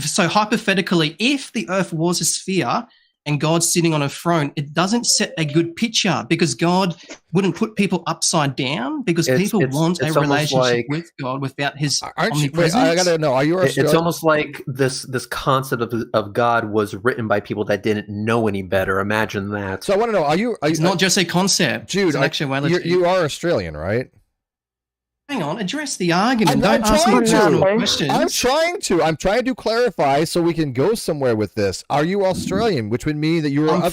So hypothetically, if the Earth was a sphere and God's sitting on a throne, it doesn't set a good picture, because God wouldn't put people upside down, because people want a relationship with God without his omnipresence. I gotta know, are you Australian? It's almost like this concept of God was written by people that didn't know any better. Imagine that. So I want to know, are you it's not just a concept, Jude, it's an actuality. You are Australian, right? Hang on, address the argument. Don't ask me personal questions. I'm trying to clarify so we can go somewhere with this. Are you Australian? Which would mean that you are.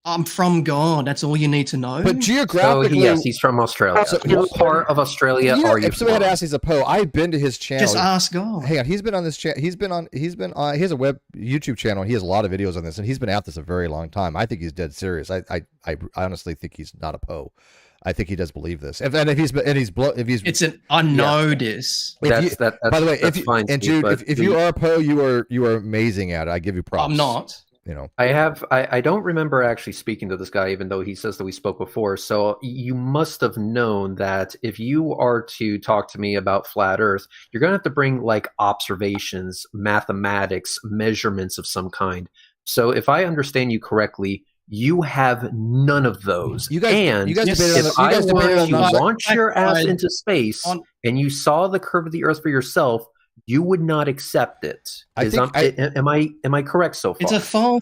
I'm from God. That's all you need to know. But geographically, yes, he's from Australia. What part of Australia are you? If somebody had asked, he's a Poe. I've been to his channel. Just ask God. Hang on, he's been on this channel. He has a web YouTube channel. He has a lot of videos on this, and he's been at this a very long time. I think he's dead serious. I honestly think he's not a Poe. I think he does believe this. It's an unnoticed. By the way, if you are a Poe, you are amazing at it. I give you props. I'm not. I don't remember actually speaking to this guy, even though he says that we spoke before. So you must have known that if you are to talk to me about flat Earth, you're going to have to bring like observations, mathematics, measurements of some kind. So if I understand you correctly, you have none of those. If I were to launch your ass into space and you saw the curve of the Earth for yourself, you would not accept it. Am I correct so far?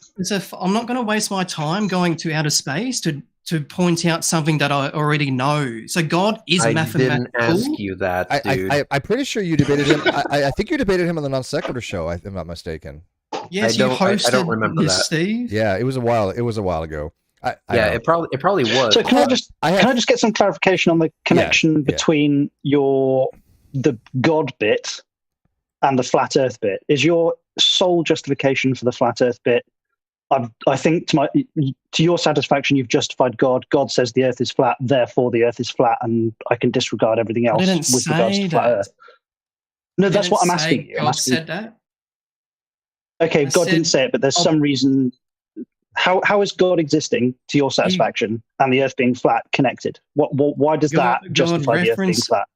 I'm not going to waste my time going to outer space to point out something that I already know. So God is mathematical. I didn't ask you that, dude. I'm pretty sure you debated him. I think you debated him on the Non Sequitur show, if I'm not mistaken. Yes, you hosted I don't remember that, Steve. Yeah, it was a while ago. It probably was. So can I just get some clarification on the connection between the God bit and the flat Earth bit? Is your sole justification for the flat Earth bit? I think to your satisfaction, you've justified God. God says the Earth is flat, therefore the Earth is flat, and I can disregard everything else with regards to flat Earth. No, that's what I'm asking you. God said that. Okay, God didn't say it, but there's some reason. How is God existing to your satisfaction and the Earth being flat connected? Why does that justify the Earth being flat?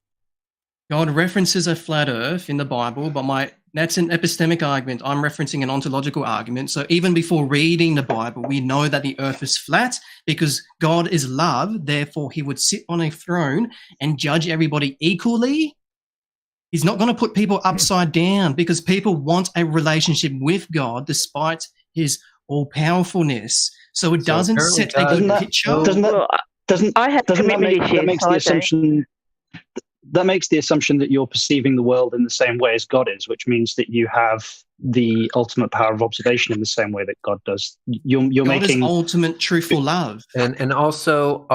God references a flat Earth in the Bible, but that's an epistemic argument. I'm referencing an ontological argument. So even before reading the Bible, we know that the Earth is flat because God is love. Therefore, he would sit on a throne and judge everybody equally. He's not going to put people upside down because people want a relationship with God despite his all-powerfulness. So it doesn't set a good picture. I have community that makes the assumption that makes the assumption that you're perceiving the world in the same way as God is, which means that you have the ultimate power of observation in the same way that God does. You're God making is ultimate truthful love. And also,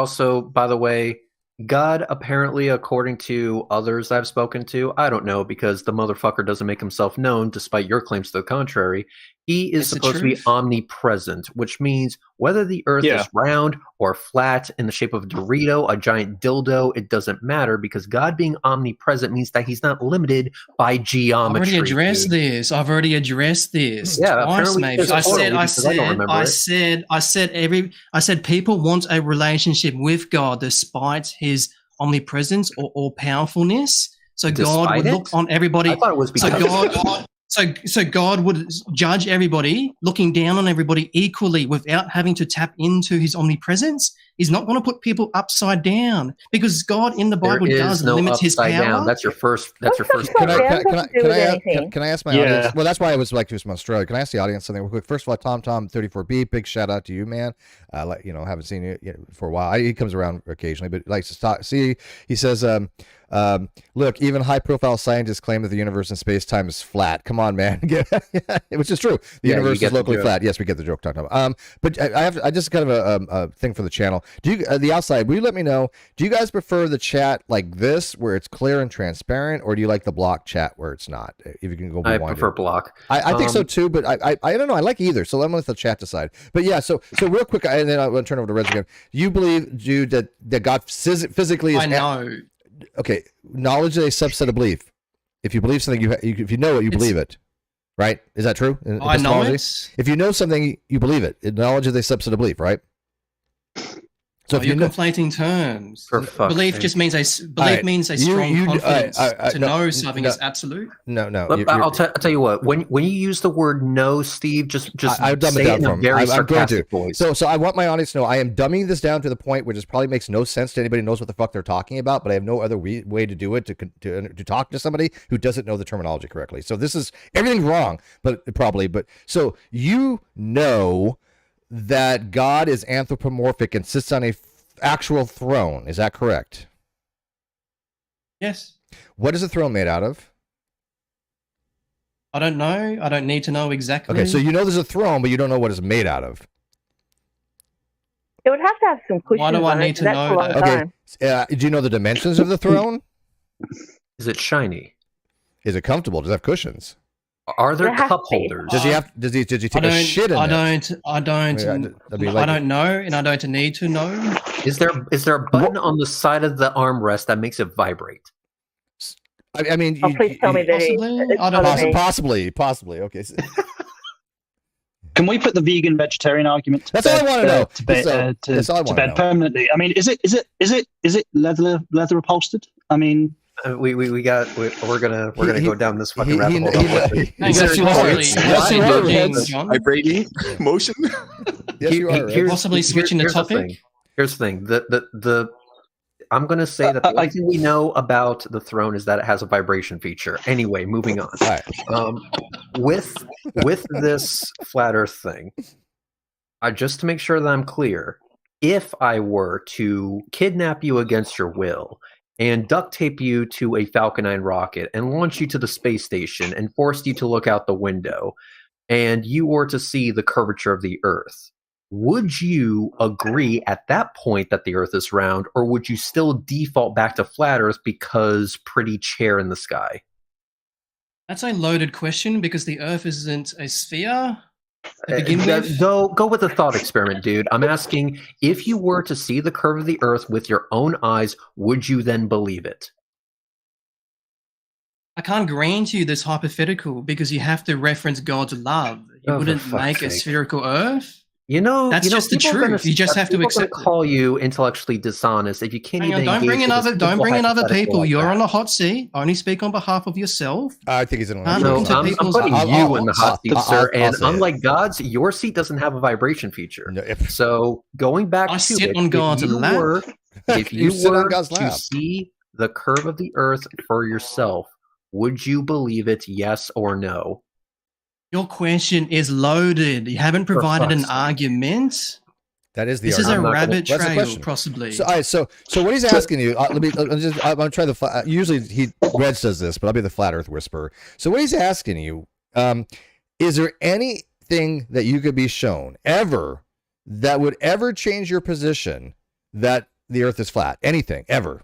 by the way, God apparently, according to others I've spoken to, I don't know because the motherfucker doesn't make himself known despite your claims to the contrary. He is supposed to be omnipresent, which means whether the earth is round or flat in the shape of a Dorito, a giant dildo, it doesn't matter because God being omnipresent means that he's not limited by geometry. I've already addressed this. Yeah, twice, maybe. I said people want a relationship with God despite his omnipresence or all powerfulness. So God would look on everybody. I thought it was because So God would judge everybody, looking down on everybody equally without having to tap into his omnipresence. He's not going to put people upside down because God in the Bible does limit his power. Down. That's your first. Can I ask my audience? Well, that's why I was like from Australia. Can I ask the audience something real quick? First of all, Tom34B, big shout out to you, man. Haven't seen you for a while. He comes around occasionally, but likes to talk. See, he says, look, even high-profile scientists claim that the universe and space-time is flat. Come on, man. Which is true. The universe is locally flat. Yes, we get the joke talking about. But I just kind of a thing for the channel. Do you, the outside, will you let me know, do you guys prefer the chat like this, where it's clear and transparent, or do you like the block chat where it's not? If you can go I prefer block. I think so too, but I don't know. I like either, so let me let the chat decide. But yeah, so real quick, and then I'll turn over to Reds again. You believe, Jude, that God physically is... I know. Okay, knowledge is a subset of belief. If you believe something, if you know it, you believe it. Right? Is that true? I know it. If you know something, you believe it. Knowledge is a subset of belief, right? So if you're conflating terms. Belief just means means a strong confidence to know something is absolute. No. I'll tell you what. When you use the word "no," Steve, just say it in a very sarcastic voice. So I want my audience to know I am dumbing this down to the point where this probably makes no sense to anybody who knows what the fuck they're talking about. But I have no other way to do it to talk to somebody who doesn't know the terminology correctly. So this is everything wrong, but so you know that God is anthropomorphic and sits on a actual throne. Is that correct? Yes. What is the throne made out of? I don't know. I don't need to know exactly. Okay, so you know there's a throne, but you don't know what it's made out of. It would have to have some cushions. Why do I need to know that? Okay. Do you know the dimensions of the throne? Is it shiny? Is it comfortable? Does it have cushions? Are there cup holders? Does he take a shit in I don't know, and I don't need to know. Is there a button on the side of the armrest that makes it vibrate? I mean, please tell me that possibly. Okay. Can we put the vegan vegetarian argument to That's all I want to know. To bed permanently? I mean, is it leather upholstered? I mean, we're gonna go down this fucking rabbit hole. Vibrating motion. Yes, you are. Possibly switching the topic. Here's the thing. I'm gonna say that the only thing we know about the throne is that it has a vibration feature. Anyway, moving on. All right. With this flat Earth thing, just to make sure that I'm clear, if I were to kidnap you against your will and duct tape you to a Falcon 9 rocket and launch you to the space station and force you to look out the window, and you were to see the curvature of the Earth, would you agree at that point that the Earth is round, or would you still default back to flat Earth because pretty chair in the sky? That's a loaded question because the Earth isn't a sphere to begin with. Go with a thought experiment, dude. I'm asking, if you were to see the curve of the Earth with your own eyes, would you then believe it? I can't grant you this hypothetical because you have to reference God's love. You wouldn't make a spherical Earth. That's just the truth. You just have to accept it. Call you intellectually dishonest if you can't even. Don't bring in other people. You're on the hot seat. Only speak on behalf of yourself. I think he's in. I'm putting you in the hot seat, sir. And unlike God's, your seat doesn't have a vibration feature. No, so going back to sit on God's lap. If you were to see the curve of the Earth for yourself, Would you believe it, yes or no? Your question is loaded. You haven't provided an argument. That is the This is a argument. rabbit That's the trail, question. possibly. So, all right, so what he's asking you, I'm gonna try the. Usually, Red says this, but I'll be the flat Earth whisperer. So, what he's asking you, is there anything that you could be shown ever that would ever change your position that the Earth is flat? Anything ever?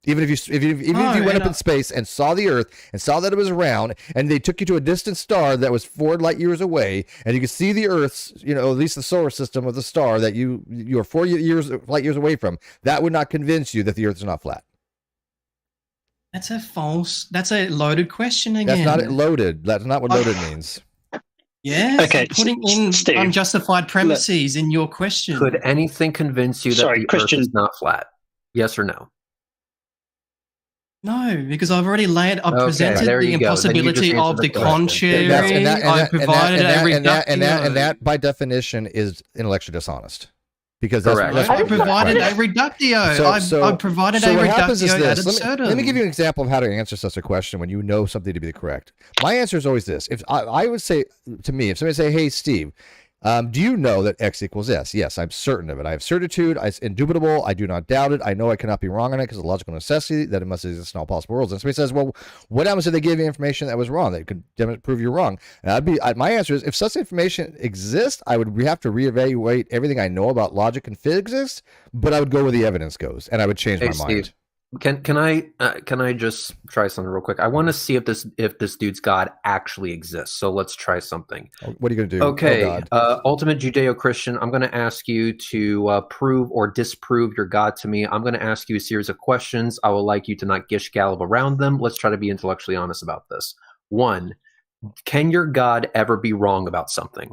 Even if you went up in space and saw the Earth and saw that it was round, and they took you to a distant star that was 4 light years away, and you could see the Earth's, at least the solar system of the star that you're 4 light years away from, that would not convince you that the Earth is not flat. That's a loaded question again. That's not loaded. That's not what loaded means. Yes. Okay, Putting in Steve, unjustified premises in your question. Could anything convince you that the Christian, Earth is not flat? Yes or no? No, because I've already presented there the you go. impossibility of the contrary. I provided a reductio. And that, by definition, is intellectually dishonest. Because I provided a reductio. I provided a reductio ad absurdum. Let me give you an example of how to answer such a question when you know something to be correct. My answer is always this. If I would say to me, if somebody say, "Hey, Steve, do you know that X equals S?" Yes, I'm certain of it. I have certitude. It's indubitable. I do not doubt it. I know I cannot be wrong on it because of logical necessity that it must exist in all possible worlds. And somebody says, "Well, what happens if they give you information that was wrong that could prove you're wrong?" And my answer is, if such information exists, I would have to reevaluate everything I know about logic and physics, but I would go where the evidence goes, and I would change my mind. Can I just try something real quick? I want to see if this dude's God actually exists. So let's try something. What are you going to do? Okay, ultimate Judeo-Christian, I'm going to ask you to prove or disprove your God to me. I'm going to ask you a series of questions. I would like you to not gish-gallop around them. Let's try to be intellectually honest about this. 1, can your God ever be wrong about something?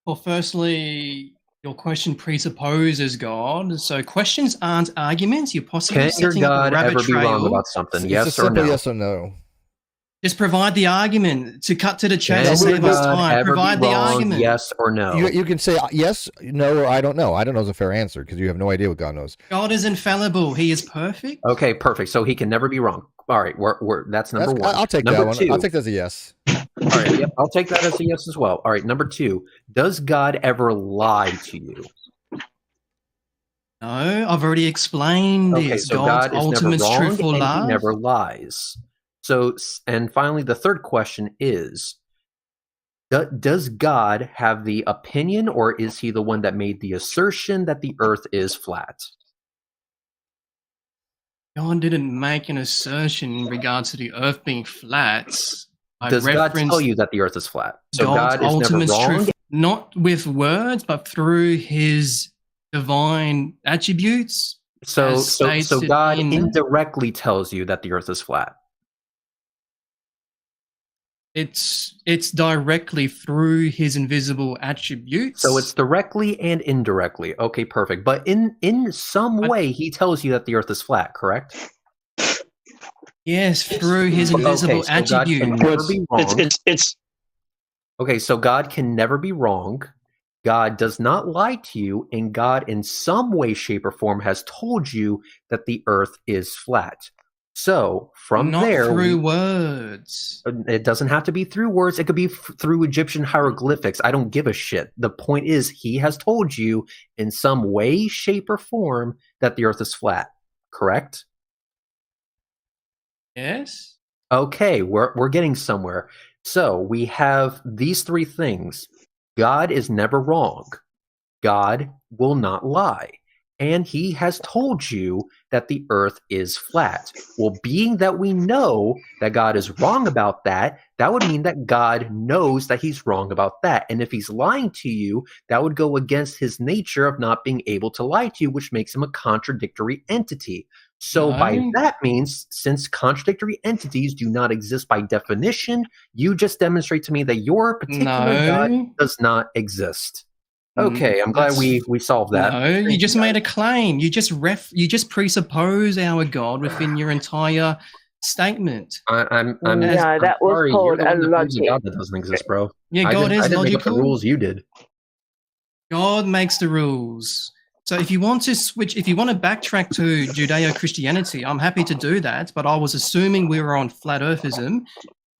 Well, firstly, your question presupposes God. So questions aren't arguments. You're possibly can your God ever be wrong about something? Yes or no? Yes or no. Just provide the argument. To cut to the chase, save us time. Provide the argument. Yes or no? You can say yes, no, or I don't know. I don't know is a fair answer because you have no idea what God knows. God is infallible. He is perfect. Okay, perfect. So he can never be wrong. All right, that's number 1. I'll take number that one. 2, I'll take that as a yes. All right, yep, I'll take that as a yes as well. All right, number 2, does God ever lie to you? No, I've already explained this. Okay, so God's God is ultimate never wrong truthful and love. he never lies. So, and finally, the third question is, does God have the opinion, or is he the one that made the assertion that the Earth is flat? God didn't make an assertion in regards to the Earth being flat. Does God tell you that the Earth is flat? So God's God is never wrong? Truth, not with words, but through his divine attributes. So God indirectly tells you that the Earth is flat. It's directly through his invisible attributes. So it's directly and indirectly. Okay, perfect. But in some way, he tells you that the Earth is flat, correct? Yes, through his invisible attributes. Okay, so God can never be wrong. God does not lie to you, and God in some way, shape, or form has told you that the Earth is flat. So from there, through words. It doesn't have to be through words. It could be through Egyptian hieroglyphics. I don't give a shit. The point is, he has told you in some way, shape, or form that the Earth is flat. Correct? Yes. Okay, we're getting somewhere. So we have these 3 things. God is never wrong. God will not lie. And he has told you that the Earth is flat. Well, being that we know that God is wrong about that, that would mean that God knows that he's wrong about that. And if he's lying to you, that would go against his nature of not being able to lie to you, which makes him a contradictory entity. So by that means, since contradictory entities do not exist by definition, you just demonstrate to me that your particular God does not exist. Okay, I'm glad we solved that. No, you just made a claim. You just presuppose our God within your entire statement. That was called a logic. God that doesn't exist, bro. Yeah, God is logical. I didn't make up the rules. You did. God makes the rules. So if you want to switch, if you want to backtrack to Judeo-Christianity, I'm happy to do that. But I was assuming we were on flat earthism,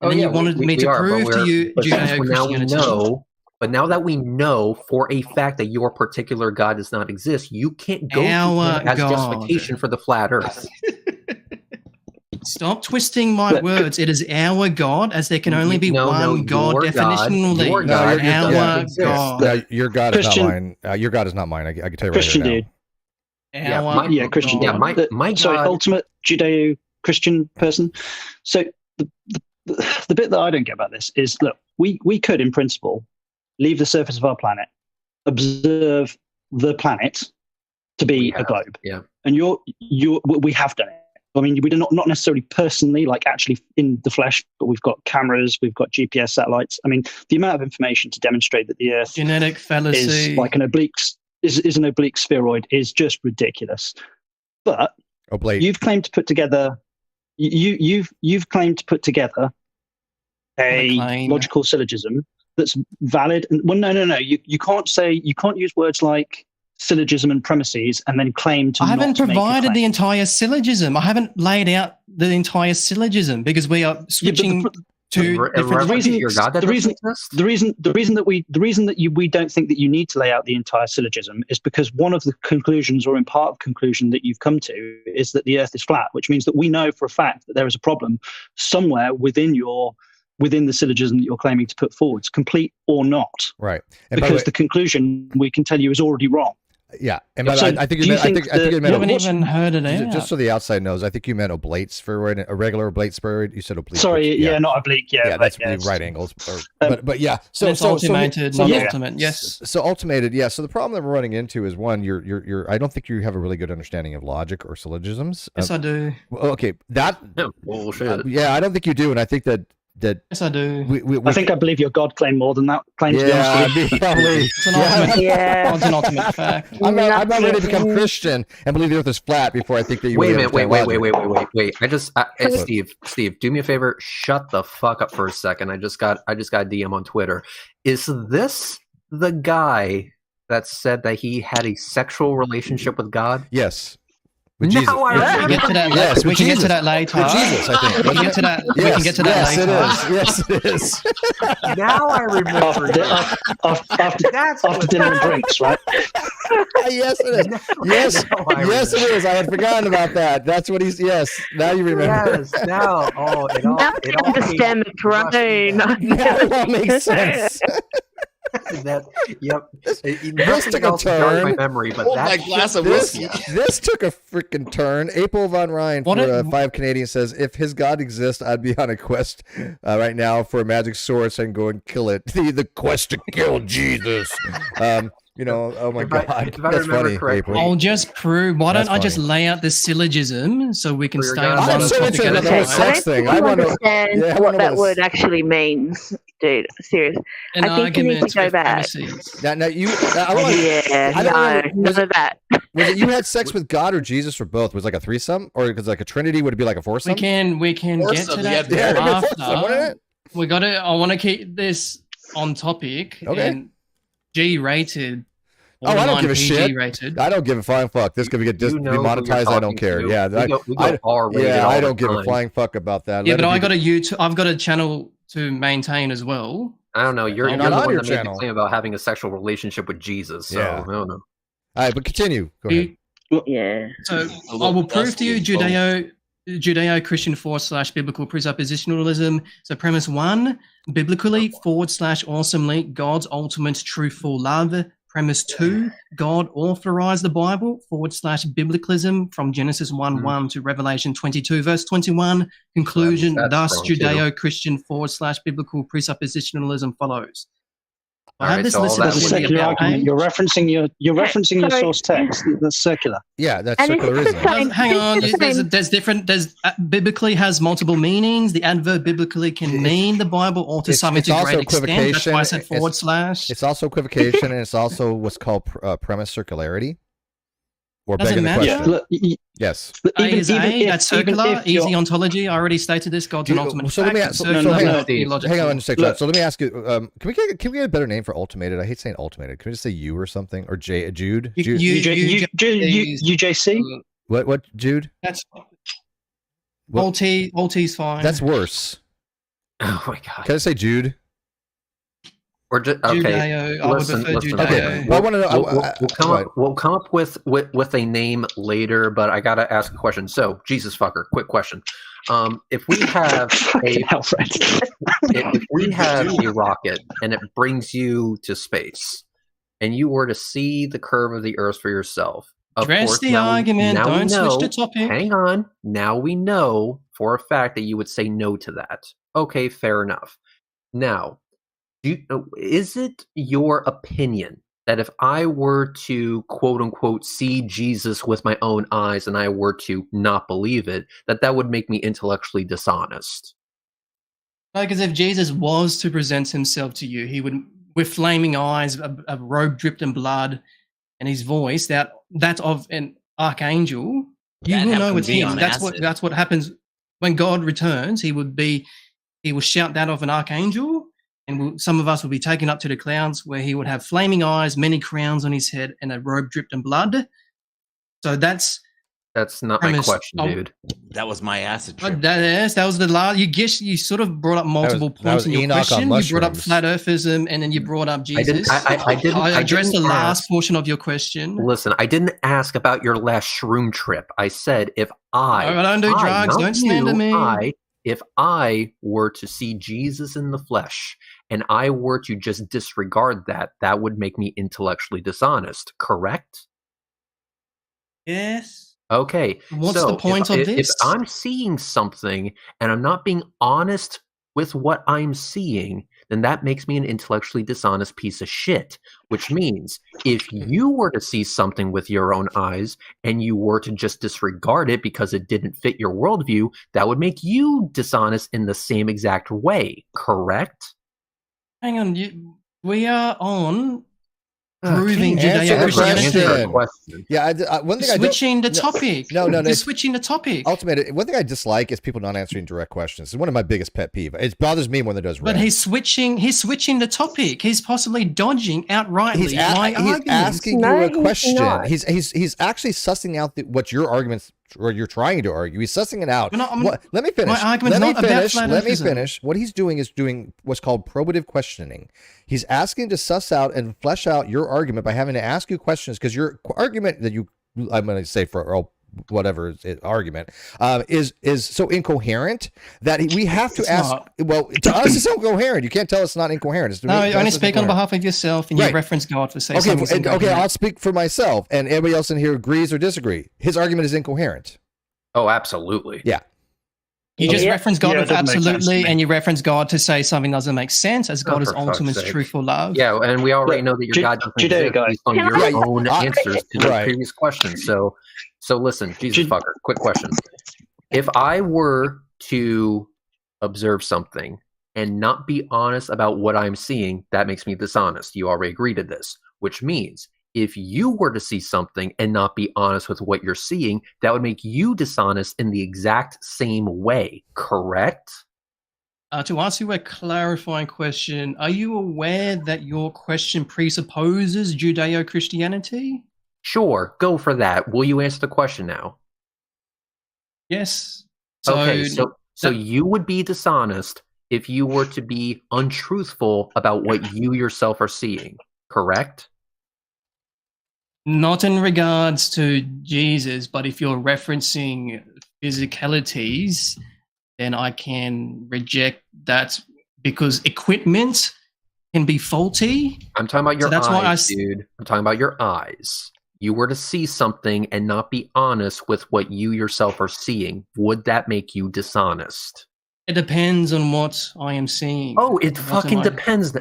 and then you wanted me to prove to you Judeo-Christianity. But now that we know for a fact that your particular God does not exist, you can't go to him as justification for the flat Earth. Stop twisting my words. It is our God, as there can only be one God definitionally. Your God. Our God. Your God Christian, is not mine. Your God is not mine. I can tell you Christian right dude. Our Christian God. dude. My God. Sorry, ultimate Judeo-Christian person. So the bit that I don't get about this is, look, we could, in principle, leave the surface of our planet, observe the planet to be a globe. Yeah. And we have done it. I mean, we do not necessarily personally, like actually in the flesh, but we've got cameras, we've got GPS satellites. I mean, the amount of information to demonstrate that the Earth Genetic fallacy is like an oblique spheroid is just ridiculous. But you've claimed to put together you've claimed to put together a logical syllogism that's valid. And well, no. You can't use words like syllogism and premises and then claim to. I haven't provided the entire syllogism. I haven't laid out the entire syllogism because we are switching to different reasons. The reason that we don't think that you need to lay out the entire syllogism is because one of the conclusions, or in part of conclusion that you've come to, is that the Earth is flat, which means that we know for a fact that there is a problem somewhere within the syllogism that you're claiming to put forwards, complete or not. Right. And because the conclusion we can tell you is already wrong. Yeah, and by I think you meant. You haven't even heard it out. Just so the outside knows, I think you meant oblate spheroid, a regular oblate spheroid. You said oblique. Sorry, not oblique. Yeah, that's right angles. But yeah, so ultimated, non-ultimate. Yes. So ultimated. Yeah. So the problem that we're running into is one, you're. I don't think you have a really good understanding of logic or syllogisms. Yes, I do. Well, okay, that. Bullshit. Yeah, I don't think you do, and I think that. Yes, I do. I think I believe your God claimed more than that claim. To be honest with you. Probably. It's an ultimate fact. I'm not ready to become Christian and believe the Earth is flat before I think that you. Wait a minute. Wait. Steve, do me a favor. Shut the fuck up for a second. I just got a DM on Twitter. Is this the guy that said that he had a sexual relationship with God? Yes. With Jesus. We can get to that. Yes, we can get to that later. With Jesus, I think. We can get to that. We can get to that later. Yes, it is. Now I remember. After dinner and drinks, right? Yes, it is. Yes, it is. I had forgotten about that. That's what he's. Yes, now you remember. Yes, now. Oh, it all. I understand the throne. Now it all makes sense. This took a turn. My memory, but my glass of whiskey. This took a freaking turn. April Von Ryan for 5 Canadian says, if his God exists, I'd be on a quest right now for a magic sword so I can go and kill it. The quest to kill Jesus. Oh my God. That's funny, April. I'll just prove. Why don't I just lay out the syllogism so we can stay on one topic at a time? I don't understand what that word actually means, dude. Serious. I think you need to go back. None of that. Was it you had sex with God or Jesus or both? Was it like a threesome, or because like a trinity would it be like a foursome? We can get to that after. We got to. I want to keep this on topic. Okay. And G-rated. I don't give a shit. Rated. I don't give a flying fuck. This could get demonetized. I don't care. Yeah, I don't give a flying fuck about that. Yeah, but I got a YouTube. I've got a channel to maintain as well. I don't know. You're the one that made me claim about having a sexual relationship with Jesus. So I don't know. All right, but continue. Go ahead. Yeah. So I will prove to you Judeo-Christian / biblical presuppositionalism. So premise 1, biblically / awesomely, God's ultimate truthful love. Premise 2, God authorized the Bible / biblicalism from Genesis 1:1 to Revelation 22 verse 21. Conclusion, thus Judeo-Christian / biblical presuppositionalism follows. I have this listed as a secular argument. You're referencing your source text. That's circular. Yeah, that's secularism. Hang on. There's different. Biblically has multiple meanings. The adverb biblically can mean the Bible or to some great extent. That's why I said /. It's also equivocation, and it's also what's called premise circularity. Or Doesn't begging the matter. question. Look, Yes. A is A, that's circular, easy ontology. I already stated this. God's an ultimate So let me fact. ask. Circular, So hang not on. theological. Hang on a second. Look. So let me ask you. Can we get a better name for ultimated? I hate saying ultimated. Can we just say you or something or Jude? Jude. UJC. What? Jude? That's What? Ulti's fine. That's worse. Oh my god. Can I say Jude? Or just, okay. Judeo. I would prefer Judeo. Okay. Well, I want to know. We'll come up with a name later, but I gotta ask a question. So, Jesus fucker, quick question. If we have if we have a rocket and it brings you to space, and you were to see the curve of the Earth for yourself, Address the argument. Don't switch the topic. Hang on. Now we know for a fact that you would say no to that. Okay, fair enough. Now, is it your opinion that if I were to, quote unquote, see Jesus with my own eyes and I were to not believe it, that would make me intellectually dishonest? No, because if Jesus was to present himself to you, he would, with flaming eyes, a robe dripped in blood, and his voice, that's of an archangel, you will know it's him. That's what happens when God returns. He will shout that of an archangel, and some of us will be taken up to the clouds, where he would have flaming eyes, many crowns on his head, and a robe dripped in blood. So that's not my question, dude. That was my acid trip. That was the last. You sort of brought up multiple points in your question. You brought up flat earthism, and then you brought up Jesus. I addressed the last portion of your question. Listen, I didn't ask about your last shroom trip. I said if I don't do drugs. Don't slander me. If I were to see Jesus in the flesh and I were to just disregard that would make me intellectually dishonest, correct? Yes. Okay. What's the point of this? If I'm seeing something and I'm not being honest with what I'm seeing, then that makes me an intellectually dishonest piece of shit. Which means if you were to see something with your own eyes and you were to just disregard it because it didn't fit your worldview, that would make you dishonest in the same exact way, correct? Hang on, we are on proving Judeo-Christianity. Yeah, one thing switching the topic. No. You're switching the topic. Ultimately, one thing I dislike is people not answering direct questions. It's one of my biggest pet peeves. It bothers me when it does. But he's switching the topic. He's possibly dodging outrightly he's asking you a question. He's actually sussing out what your arguments or you're trying to argue. He's sussing it out. Let me finish. My argument's not about flat Let me finish. What he's doing is doing what's called probative questioning. He's asking to suss out and flesh out your argument by having to ask you questions, because your argument that I'm going to say for whatever argument is so incoherent that we have to ask. Well, to us it's incoherent. You can't tell us not incoherent. You only speak on behalf of yourself, and you reference God for saying something. Okay, I'll speak for myself, and everybody else in here agrees or disagree. His argument is incoherent. Oh, absolutely. Yeah. You just reference God with absolutely, and you reference God to say something doesn't make sense, as God is ultimate truthful love. Yeah, and we already know that your God doesn't exist based on your own answers to the previous questions. So listen, Jesus fucker, quick question. If I were to observe something and not be honest about what I'm seeing, that makes me dishonest. You already agreed to this, which means if you were to see something and not be honest with what you're seeing, that would make you dishonest in the exact same way, correct? To ask you a clarifying question, are you aware that your question presupposes Judeo-Christianity? Sure, go for that. Will you answer the question now? Yes. So you would be dishonest if you were to be untruthful about what you yourself are seeing, correct? Not in regards to Jesus, but if you're referencing physicalities, then I can reject that, because equipment can be faulty. I'm talking about your eyes, dude. I'm talking about your eyes. You were to see something and not be honest with what you yourself are seeing. Would that make you dishonest? It depends on what I am seeing. Oh, it fucking depends.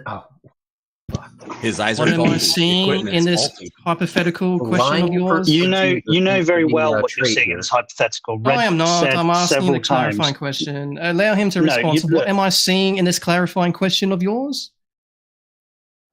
His eyes what are am I seeing in this hypothetical question of yours? You know very well what you're seeing in this hypothetical. No, I am not. I'm asking the clarifying question. Allow him to respond. What am I seeing in this clarifying question of yours?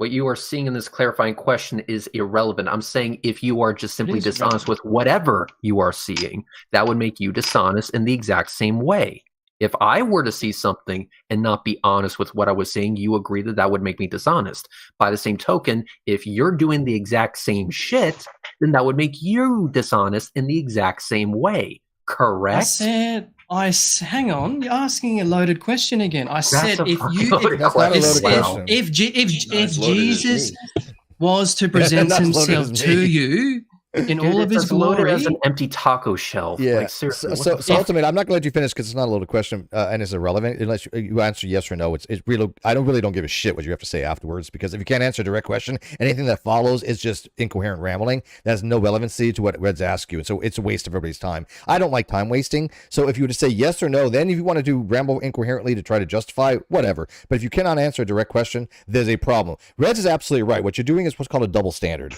What you are seeing in this clarifying question is irrelevant. I'm saying if you are just simply dishonest with whatever you are seeing, that would make you dishonest in the exact same way. If I were to see something and not be honest with what I was seeing, you agree that that would make me dishonest. By the same token, if you're doing the exact same shit, then that would make you dishonest in the exact same way. Correct? Hang on, you're asking a loaded question again. I said That's not a loaded question. If Jesus was to present himself to you in all of his glory, as an empty taco shell. Yeah. Like, seriously, so ultimately, I'm not going to let you finish because it's not a loaded question and it's irrelevant unless you answer yes or no. It's really, I don't give a shit what you have to say afterwards, because if you can't answer a direct question, anything that follows is just incoherent rambling that has no relevancy to what Red's asked you, and so it's a waste of everybody's time. I don't like time wasting. So if you were to say yes or no, then if you want to do ramble incoherently to try to justify whatever, but if you cannot answer a direct question, there's a problem. Reds is absolutely right. What you're doing is what's called a double standard.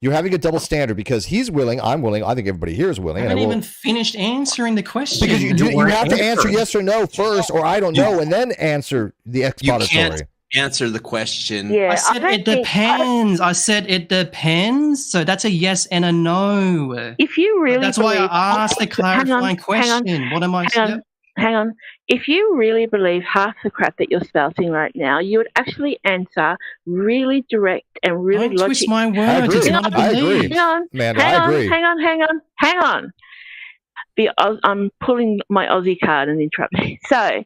You're having a double standard because he's willing, I'm willing, I think everybody here is willing. I haven't even finished answering the question. Because you have to answer yes or no first, or I don't know, and then answer the expository. You can't answer the question. Yeah, I said it depends. I said it depends. So that's a yes and a no. If you really That's why I asked the clarifying question. What am I saying? Hang on. If you really believe half the crap that you're spouting right now, you would actually answer really direct and really logical. Don't twist my words. It's not a belief. Hang on. Amanda, I agree. Hang on. I'm pulling my Aussie card and interrupting. So,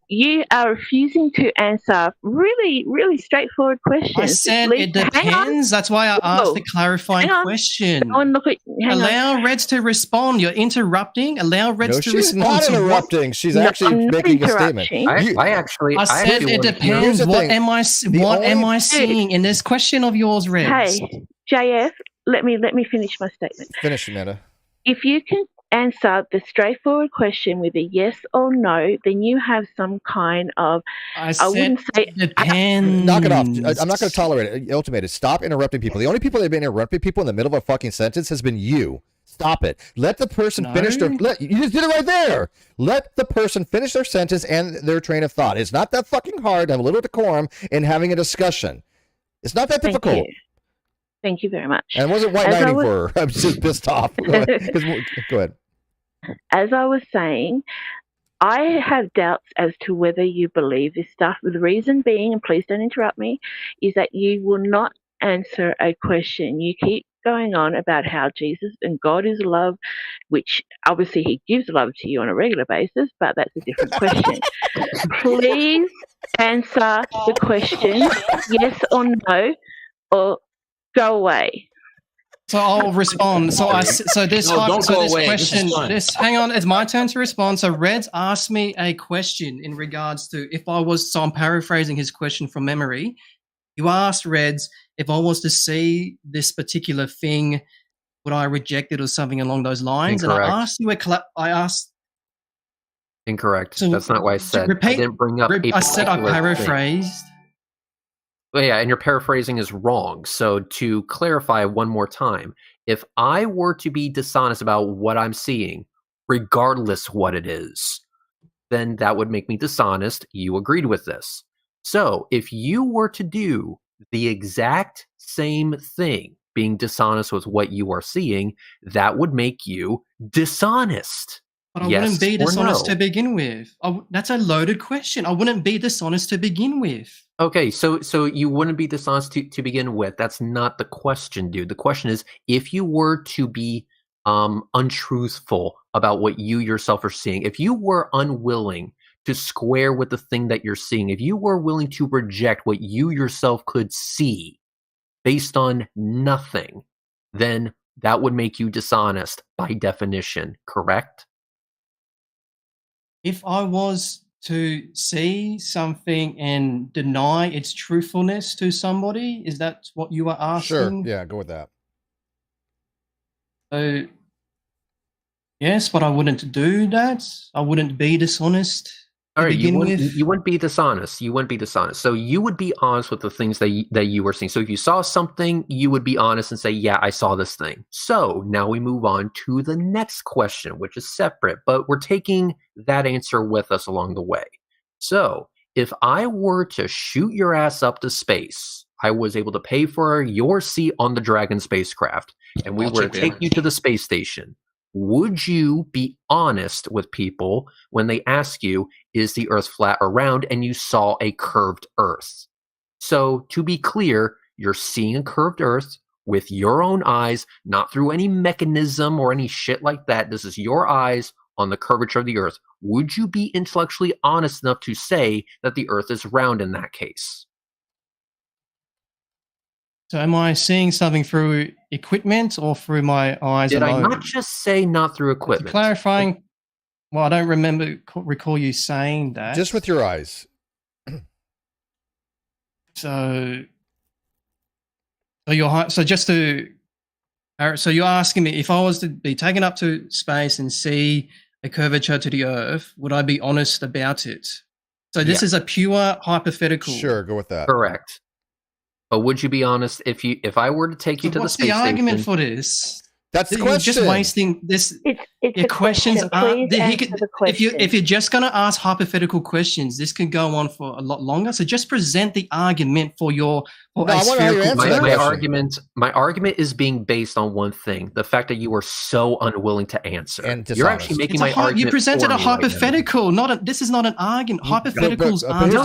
you are refusing to answer really, really straightforward questions. I said it depends. That's why I asked the clarifying question. Allow Reds to respond. You're interrupting. Allow Reds to respond. She's not interrupting. She's actually making a statement. I said it depends. What am I seeing in this question of yours, Reds? Hey, JF, let me finish my statement. Finish, Amanda. If you can answer the straightforward question with a yes or no, then you have some kind of. I wouldn't say depends. Knock it off. I'm not going to tolerate it. Ultimatum. Stop interrupting people. The only people that have been interrupting people in the middle of a fucking sentence has been you. Stop it. Let the person finish their. You just did it right there. Let the person finish their sentence and their train of thought. It's not that fucking hard to have a little decorum in having a discussion. It's not that difficult. Thank you very much. And it wasn't white knighting for her. I'm just pissed off. Go ahead. As I was saying, I have doubts as to whether you believe this stuff. The reason being, and please don't interrupt me, is that you will not answer a question. You keep going on about how Jesus and God is love, which obviously he gives love to you on a regular basis, but that's a different question. Please answer the question, yes or no, or go away. So I'll respond. This question. Hang on. It's my turn to respond. So Reds asked me a question in regards to if I was. So I'm paraphrasing his question from memory. You asked Reds if I was to see this particular thing, would I reject it or something along those lines? Incorrect. And I asked you Incorrect. So that's not what I said. I didn't bring up. I said I paraphrased. Well, yeah, and your paraphrasing is wrong. So to clarify one more time, if I were to be dishonest about what I'm seeing, regardless what it is, then that would make me dishonest. You agreed with this. So if you were to do the exact same thing, being dishonest with what you are seeing, that would make you dishonest. But I wouldn't be dishonest to begin with. That's a loaded question. I wouldn't be dishonest to begin with. Okay, so you wouldn't be dishonest to begin with. That's not the question, dude. The question is, if you were to be untruthful about what you yourself are seeing, if you were unwilling to square with the thing that you're seeing, if you were willing to reject what you yourself could see based on nothing, then that would make you dishonest by definition, correct? If I was to see something and deny its truthfulness to somebody, is that what you are asking? Sure, yeah, go with that. So, yes, but I wouldn't do that. I wouldn't be dishonest. All right, you wouldn't be dishonest. You wouldn't be dishonest. So you would be honest with the things that you were seeing. So if you saw something, you would be honest and say, yeah, I saw this thing. So now we move on to the next question, which is separate, but we're taking that answer with us along the way. So if I were to shoot your ass up to space, I was able to pay for your seat on the Dragon spacecraft, and we were to take you to the space station, would you be honest with people when they ask you, is the Earth flat or round, and you saw a curved Earth? So, to be clear, you're seeing a curved Earth with your own eyes, not through any mechanism or any shit like that. This is your eyes on the curvature of the Earth. Would you be intellectually honest enough to say that the Earth is round in that case? So am I seeing something through equipment or through my eyes Did alone? I not just say not through equipment? Clarifying, well, I don't recall you saying that. Just with your eyes. So you're asking me if I was to be taken up to space and see a curvature to the Earth, would I be honest about it? So this is a pure hypothetical. Sure, go with that. Correct. But would you be honest if I were to take you to the space station? What's the argument for this? That's the You're question. just wasting this. It's your a questions question. are Please answer the question. if you're just going to ask hypothetical questions, this could go on for a lot longer. So just present the argument for your I want to hear your answer. My argument is being based on one thing: the fact that you are so unwilling to answer. And you're actually making my argument. You presented a hypothetical. This is not an argument. Hypotheticals aren't.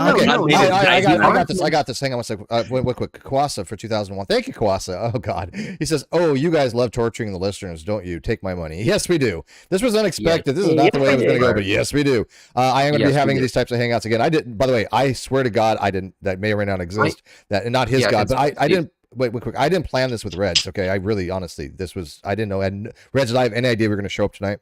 I got this. Hang on one second. Real quick. Kwasa for 2001. Thank you, Kwasa. Oh God. He says, "Oh, you guys love torturing the listeners, don't you? Take my money." Yes, we do. This was unexpected. This is not the way it was going to go, but yes, we do. I am going to be having these types of hangouts again. I didn't. By the way, I swear to God, I didn't. That may or may not exist. And not his God, but I didn't. Wait, quick. I didn't plan this with Reds. Okay, I really, honestly, I didn't know. And Reds, did I have any idea we were going to show up tonight?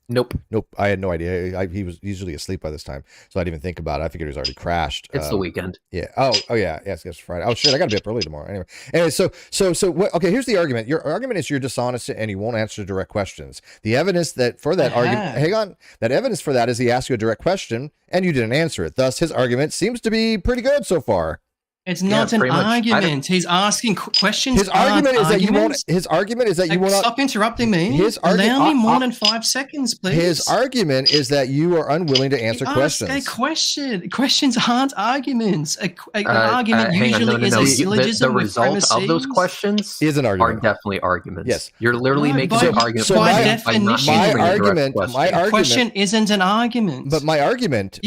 Nope. I had no idea. He was usually asleep by this time, so I didn't even think about it. I figured he was already crashed. It's the weekend. Yeah. Oh yeah. Yes, Friday. Oh shit, I got to be up early tomorrow. Anyway. So what? Okay, here's the argument. Your argument is you're dishonest and you won't answer direct questions. The evidence for that argument. Hang on. That evidence for that is he asked you a direct question and you didn't answer it. Thus, his argument seems to be pretty good so far. It's not an argument. He's asking questions. His argument is that you won't. His argument is that you will not. Stop interrupting me. Allow me more than 5 seconds, please. His argument is that you are unwilling to answer questions. Ask a question. Questions aren't arguments. An argument usually is a syllogism. The result of those questions is an argument. Are definitely arguments. Yes, you're literally making an argument. So by definition, my question isn't an argument. But my argument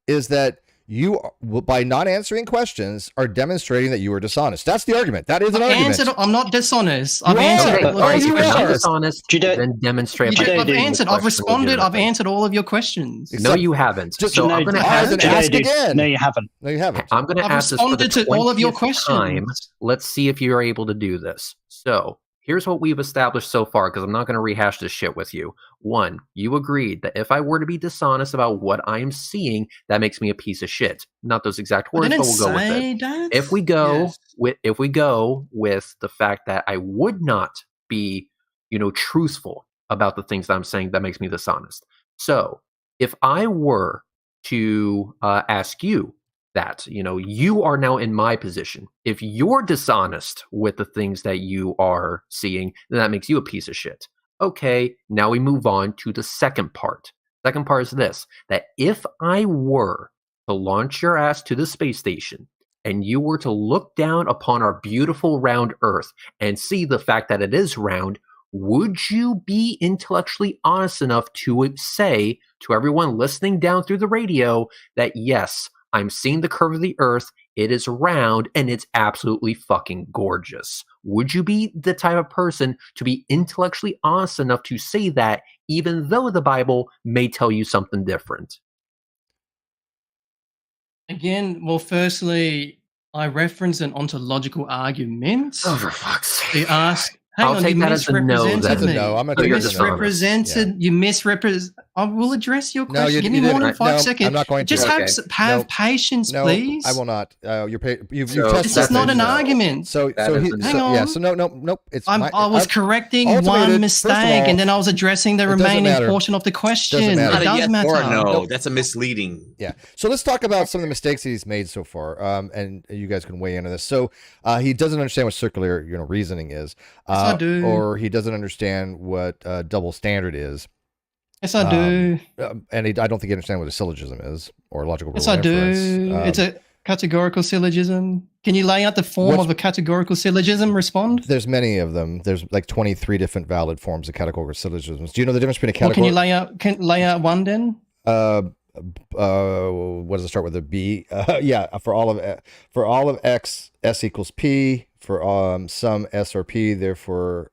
is that you, by not answering questions, are demonstrating that you are dishonest. That's the argument. That is an argument. I'm not dishonest. I've answered. You are dishonest. Then demonstrate. I've answered. I've responded. I've answered all of your questions. No, you haven't. So I'm going to ask again. No, you haven't. I'm going to ask this for the 20th all of your questions. Time. Let's see if you're able to do this. So here's what we've established so far, because I'm not going to rehash this shit with you. 1, you agreed that if I were to be dishonest about what I'm seeing, that makes me a piece of shit. Not those exact words, but we'll go with it. That? If we go with the fact that I would not be, truthful about the things that I'm saying, that makes me dishonest. So if I were to ask you that, you are now in my position. If you're dishonest with the things that you are seeing, then that makes you a piece of shit. Okay, now we move on to the second part. Second part is this, that if I were to launch your ass to the space station and you were to look down upon our beautiful round Earth and see the fact that it is round, would you be intellectually honest enough to say to everyone listening down through the radio that yes, I'm seeing the curve of the Earth, it is round, and it's absolutely fucking gorgeous? Would you be the type of person to be intellectually honest enough to say that, even though the Bible may tell you something different? Again, well, firstly, I reference an ontological argument. Oh, for fuck's sake. I'll take that as a no. That's a no. I'm going to take misrepresented. You misrepresent. I will address your question. Give me more than 5 seconds. I'm not going to. Just have patience, please. I will not. This is not an argument. Hang on. Yeah. So nope. I was correcting one mistake, and then I was addressing the remaining portion of the question. It does matter. Or no, that's a misleading. Yeah. So let's talk about some of the mistakes that he's made so far, and you guys can weigh into this. So he doesn't understand what circular reasoning is. Yes, I do. Or he doesn't understand what double standard is. Yes, I do. And I don't think he understands what a syllogism is or logical rule. Yes, I do. categorical syllogism? Can you lay out the form of a categorical syllogism? Respond. There's many of them. There's like 23 different valid forms of categorical syllogisms. Do you know the difference between a categorical? Well, can you lay out one then? What does it start with? A B? Yeah, for all of X, S equals P. For some S or P, therefore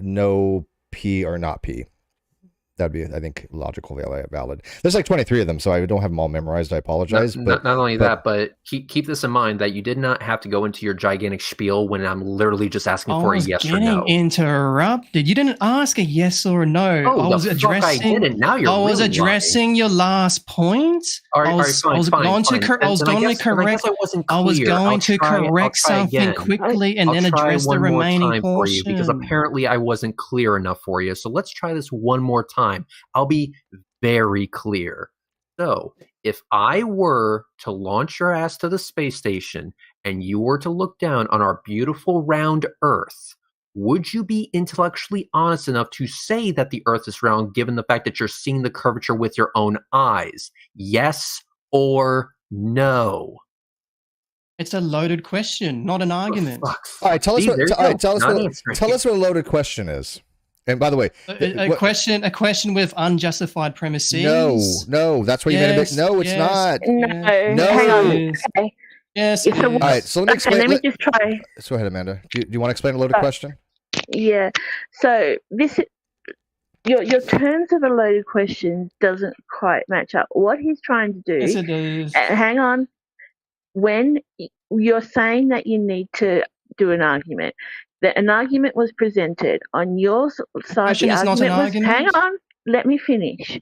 no P or not P. That'd be, I think, logical, valid. There's like 23 of them, so I don't have them all memorized. I apologize. Not only that, but keep this in mind that you did not have to go into your gigantic spiel when I'm literally just asking for a yes or no. Interrupted. You didn't ask a yes or a no. Oh, I was addressing. Now you're I was addressing your last point. I was going to correct something quickly and then address the remaining portion. Because apparently I wasn't clear enough for you. So let's try this one more time. I'll be very clear. So, if I were to launch your ass to the space station and you were to look down on our beautiful round Earth, would you be intellectually honest enough to say that the Earth is round given the fact that you're seeing the curvature with your own eyes? Yes or no? It's a loaded question, not an argument. All right, tell us what a loaded question is. And by the way, a question with unjustified premises. No, that's what you made a bit. No, it's not. No. Hang on. Okay. Yes. All right, so let me explain. Let me just try. Go ahead, Amanda. Do you want to explain a loaded question? Yeah. So this, your terms of a loaded question doesn't quite match up. What he's trying to do. Yes, it is. Hang on. When you're saying that you need to do an argument. That an argument was presented on your side. The argument hang on, let me finish.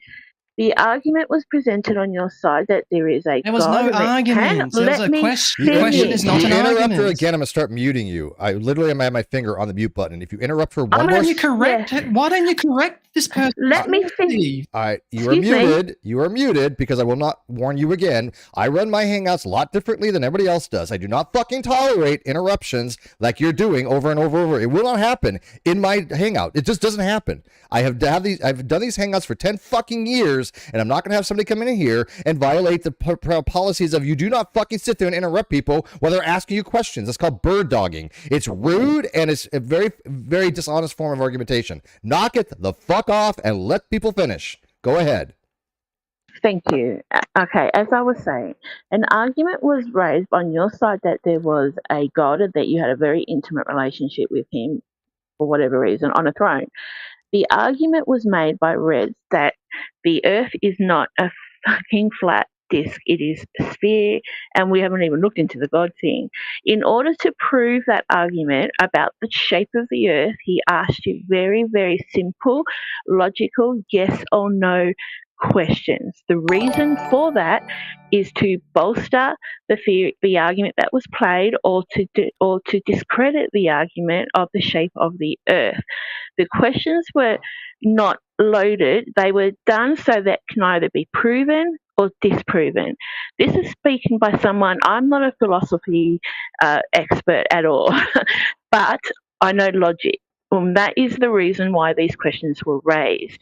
The argument was presented on your side that there is a. There was no argument. There was a question. The question is not an argument. Interrupt her again, I'm gonna start muting you. I literally am at my finger on the mute button. If you interrupt her one more, why don't you correct this person? Let me finish. All right, you are muted. You are muted because I will not warn you again. I run my Hangouts a lot differently than everybody else does. I do not fucking tolerate interruptions like you're doing over and over and over. It will not happen in my Hangout. It just doesn't happen. I've done these Hangouts for 10 fucking years. And I'm not going to have somebody come in here and violate the policies of you do not fucking sit there and interrupt people while they're asking you questions. It's called bird dogging. It's rude and it's a very, very dishonest form of argumentation. Knock it the fuck off and let people finish. Go ahead. Thank you. Okay, as I was saying, an argument was raised on your side that there was a god and that you had a very intimate relationship with him for whatever reason on a throne. The argument was made by Reds that the Earth is not a fucking flat disk, it is a sphere, and we haven't even looked into the God thing. In order to prove that argument about the shape of the Earth, he asked you very, very simple, logical, yes or no questions. The reason for that is to bolster the argument that was played or to discredit the argument of the shape of the Earth. The questions were not loaded. They were done so that can either be proven or disproven. This is speaking by someone, I'm not a philosophy expert at all, but I know logic. That is the reason why these questions were raised.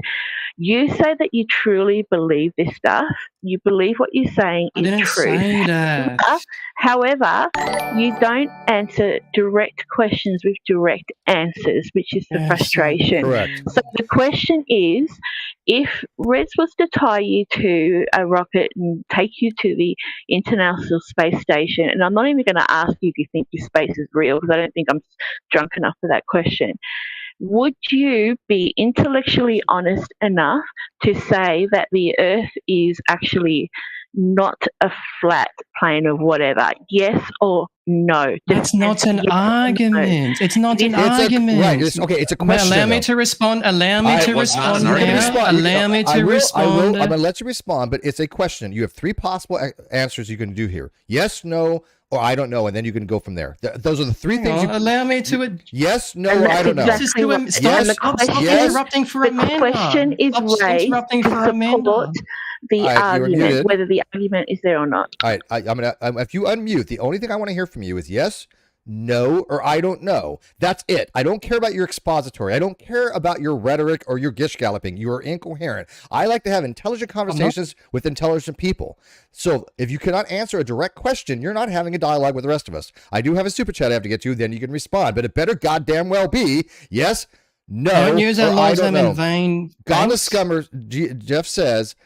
You say that you truly believe this stuff. You believe what you're saying is true. I didn't say that. However, you don't answer direct questions with direct answers, which is the frustration. Correct. So the question is, if Reds was to tie you to a rocket and take you to the International Space Station, and I'm not even going to ask you if you think your space is real, because I don't think I'm drunk enough for that question. Would you be intellectually honest enough to say that the Earth is actually not a flat plane of whatever? Yes or no? That's not an argument. It's not an argument. Right. It's a question. Allow me to respond. Allow me to respond. Allow me to respond. I'm going to let you respond, but it's a question. You have three possible answers you can do here. Yes, no, or I don't know, and then you can go from there. Those are the three things. Allow me to. Yes, no, or I don't know. Stop interrupting for Amanda. The question is raised to support the argument, whether the argument is there or not. All right, I'm gonna. If you unmute, the only thing I want to hear from you is yes, no or I don't know. That's it. I don't care about your expository. I don't care about your rhetoric or your gish galloping. You are incoherent. I like to have intelligent conversations with intelligent people. So if you cannot answer a direct question, you're not having a dialogue with the rest of us. I do have a super chat I have to get to, then you can respond. But it better goddamn well be yes, no, don't use our I don't know. in vain. Ghana Scummer, Jeff says,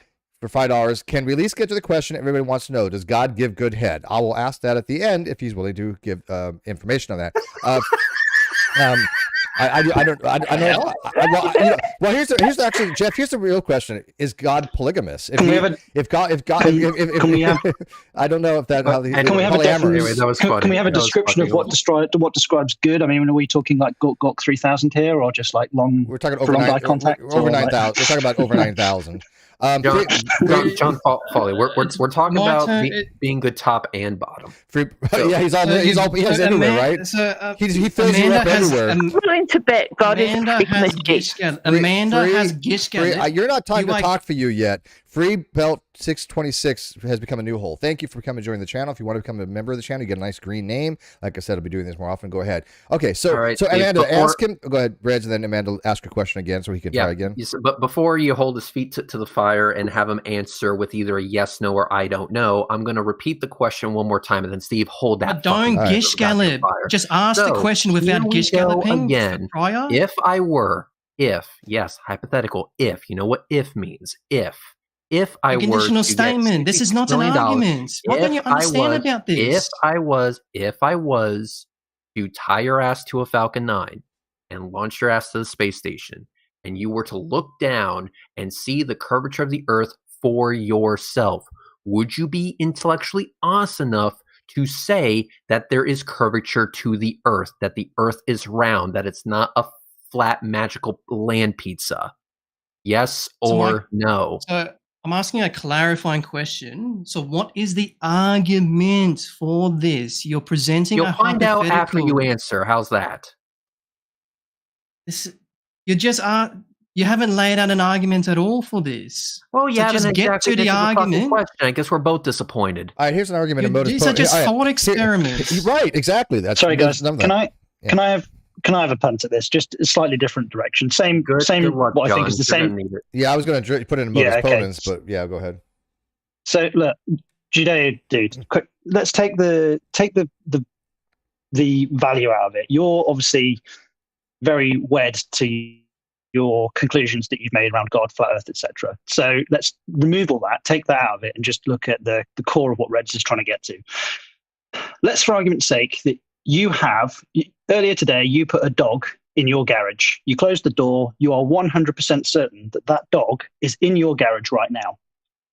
for $5, can we at least get to the question everybody wants to know? Does God give good head? I will ask that at the end if he's willing to give information on that. I know. Well, here's actually, Jeff. Here's the real question: is God polygamous? I don't know if that. Can we have a description of what describes good? I mean, are we talking like Gok 3000 here, or just like long? We're talking over eye contact. Over 9,000. We're talking about over 9,000. John Foley, we're talking about being good top and bottom. Yeah, he's everywhere, right? He fills you up everywhere. I'm willing to bet God is Amanda has gish. You're not time to talk for you yet. Free Belt 626 has become a new hole. Thank you for coming and joining the channel. If you want to become a member of the channel, you get a nice green name. Like I said, I'll be doing this more often. Go ahead. Okay, so Amanda, ask him. Go ahead, Reg, and then Amanda, ask a question again so he can try again. Yes, but before you hold his feet to the fire and have him answer with either a yes, no, or I don't know, I'm going to repeat the question one more time, and then Steve, hold that. Don't gish gallop. Just ask the question without gish galloping. Again, if hypothetical. If you know what if means. If I were conditional statement, this is not an argument. What don't you understand about this? If I was to tie your ass to a Falcon 9 and launch your ass to the space station, and you were to look down and see the curvature of the Earth for yourself, would you be intellectually honest enough to say that there is curvature to the Earth, that the Earth is round, that it's not a flat magical land pizza? Yes or no? So I'm asking a clarifying question. So what is the argument for this? You're presenting You'll find out after you answer. How's that? You haven't laid out an argument at all for this. Well, yeah, so just get to the argument. I guess we're both disappointed. All right, here's an argument of motive. These are just thought experiments. Right, exactly. Sorry, guys. Can I have a punt at this? Just a slightly different direction. Same. What I think is the same. Yeah, I was going to put it in motive opponents, but yeah, go ahead. So look, Judeo, dude, quick. Let's take the value out of it. You're obviously very wed to your conclusions that you've made around God, flat Earth, etc. So let's remove all that, take that out of it, and just look at the core of what Reds is trying to get to. Let's, for argument's sake, that you have earlier today you put a dog in your garage. You closed the door. You are 100% certain that that dog is in your garage right now.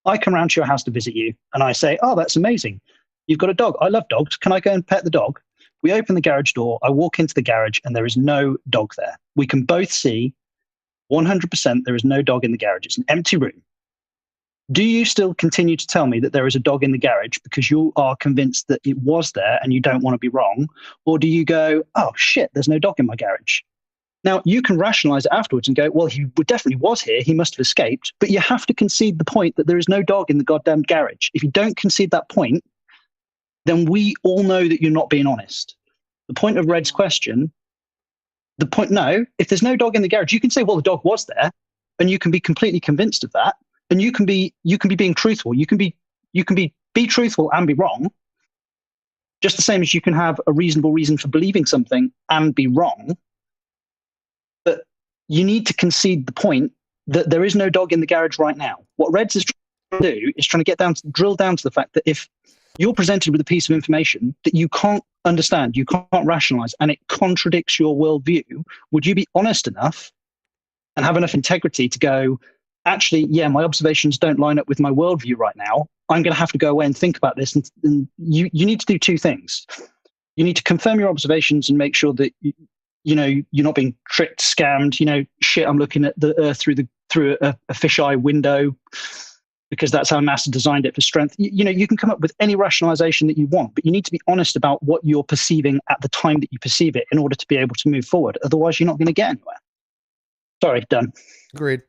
I come round to your house to visit you, and I say, "Oh, that's amazing. You've got a dog. I love dogs. Can I go and pet the dog?" We open the garage door. I walk into the garage, and there is no dog there. We can both see 100% there is no dog in the garage. It's an empty room. Do you still continue to tell me that there is a dog in the garage because you are convinced that it was there and you don't want to be wrong? Or do you go, "Oh, shit, there's no dog in my garage"? Now, you can rationalize it afterwards and go, "Well, he definitely was here. He must have escaped." But you have to concede the point that there is no dog in the goddamn garage. If you don't concede that point, then we all know that you're not being honest. The point of Red's question, if there's no dog in the garage, you can say, "Well, the dog was there," and you can be completely convinced of that. And you can be being truthful. You can be truthful and be wrong, just the same as you can have a reasonable reason for believing something and be wrong. But you need to concede the point that there is no dog in the garage right now. What Reds is trying to do is trying to drill down to the fact that if you're presented with a piece of information that you can't understand, you can't rationalize, and it contradicts your worldview, would you be honest enough and have enough integrity to go, "Actually, yeah, my observations don't line up with my worldview right now. I'm going to have to go away and think about this." And you need to do two things. You need to confirm your observations and make sure that you're not being tricked, scammed. Shit, I'm looking at the Earth through a fisheye window because that's how NASA designed it for strength. You can come up with any rationalization that you want, but you need to be honest about what you're perceiving at the time that you perceive it in order to be able to move forward. Otherwise, you're not going to get anywhere. Sorry, done. Agreed.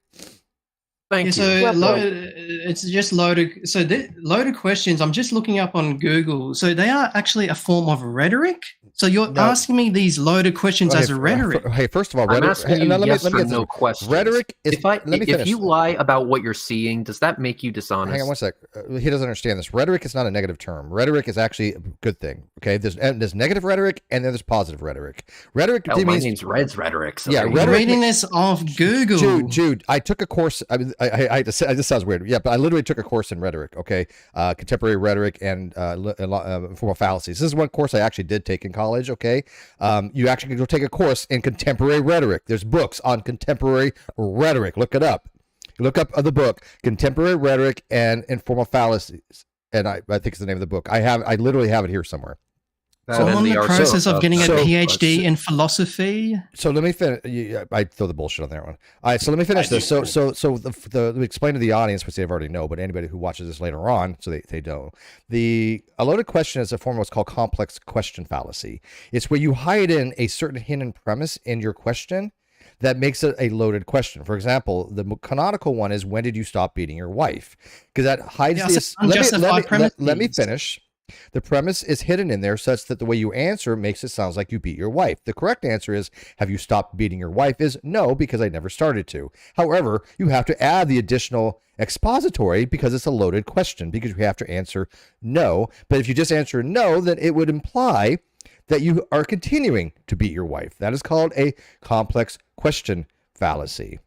Thank you. So it's just loaded. So loaded questions. I'm just looking up on Google. So they are actually a form of rhetoric. So you're No. asking me these loaded questions as a rhetoric. Hey, first of all, I'm rhetoric. asking you yes or no questions. Rhetoric is. If you lie about what you're seeing, does that make you dishonest? Hang on one sec. He doesn't understand this. Rhetoric is not a negative term. Rhetoric is actually a good thing. Okay, there's negative rhetoric and then there's positive rhetoric. Rhetoric my means name's Red's rhetoric. So yeah, You're reading this off Google. Jude, I took a course. This sounds weird. Yeah, but I literally took a course in rhetoric. Okay, contemporary rhetoric and formal fallacies. This is one course I actually did take in college. Okay, you actually can go take a course in contemporary rhetoric. There's books on contemporary rhetoric. Look it up. Look up the book, Contemporary Rhetoric and Informal Fallacies. And I think it's the name of the book. I literally have it here somewhere. So I'm in the process of getting a PhD in philosophy. So let me finish. I throw the bullshit on that one. All right, so let me finish this. So let me explain to the audience, which they already know, but anybody who watches this later on, so they don't. A loaded question is a form of what's called complex question fallacy. It's where you hide in a certain hidden premise in your question that makes it a loaded question. For example, the canonical one is, when did you stop beating your wife? Because that hides this. Let me finish. The premise is hidden in there such that the way you answer makes it sound like you beat your wife. The correct answer is, have you stopped beating your wife? Is no, because I never started to. However, you have to add the additional expository because it's a loaded question, because you have to answer no. But if you just answer no, then it would imply that you are continuing to beat your wife. That is called a complex question fallacy.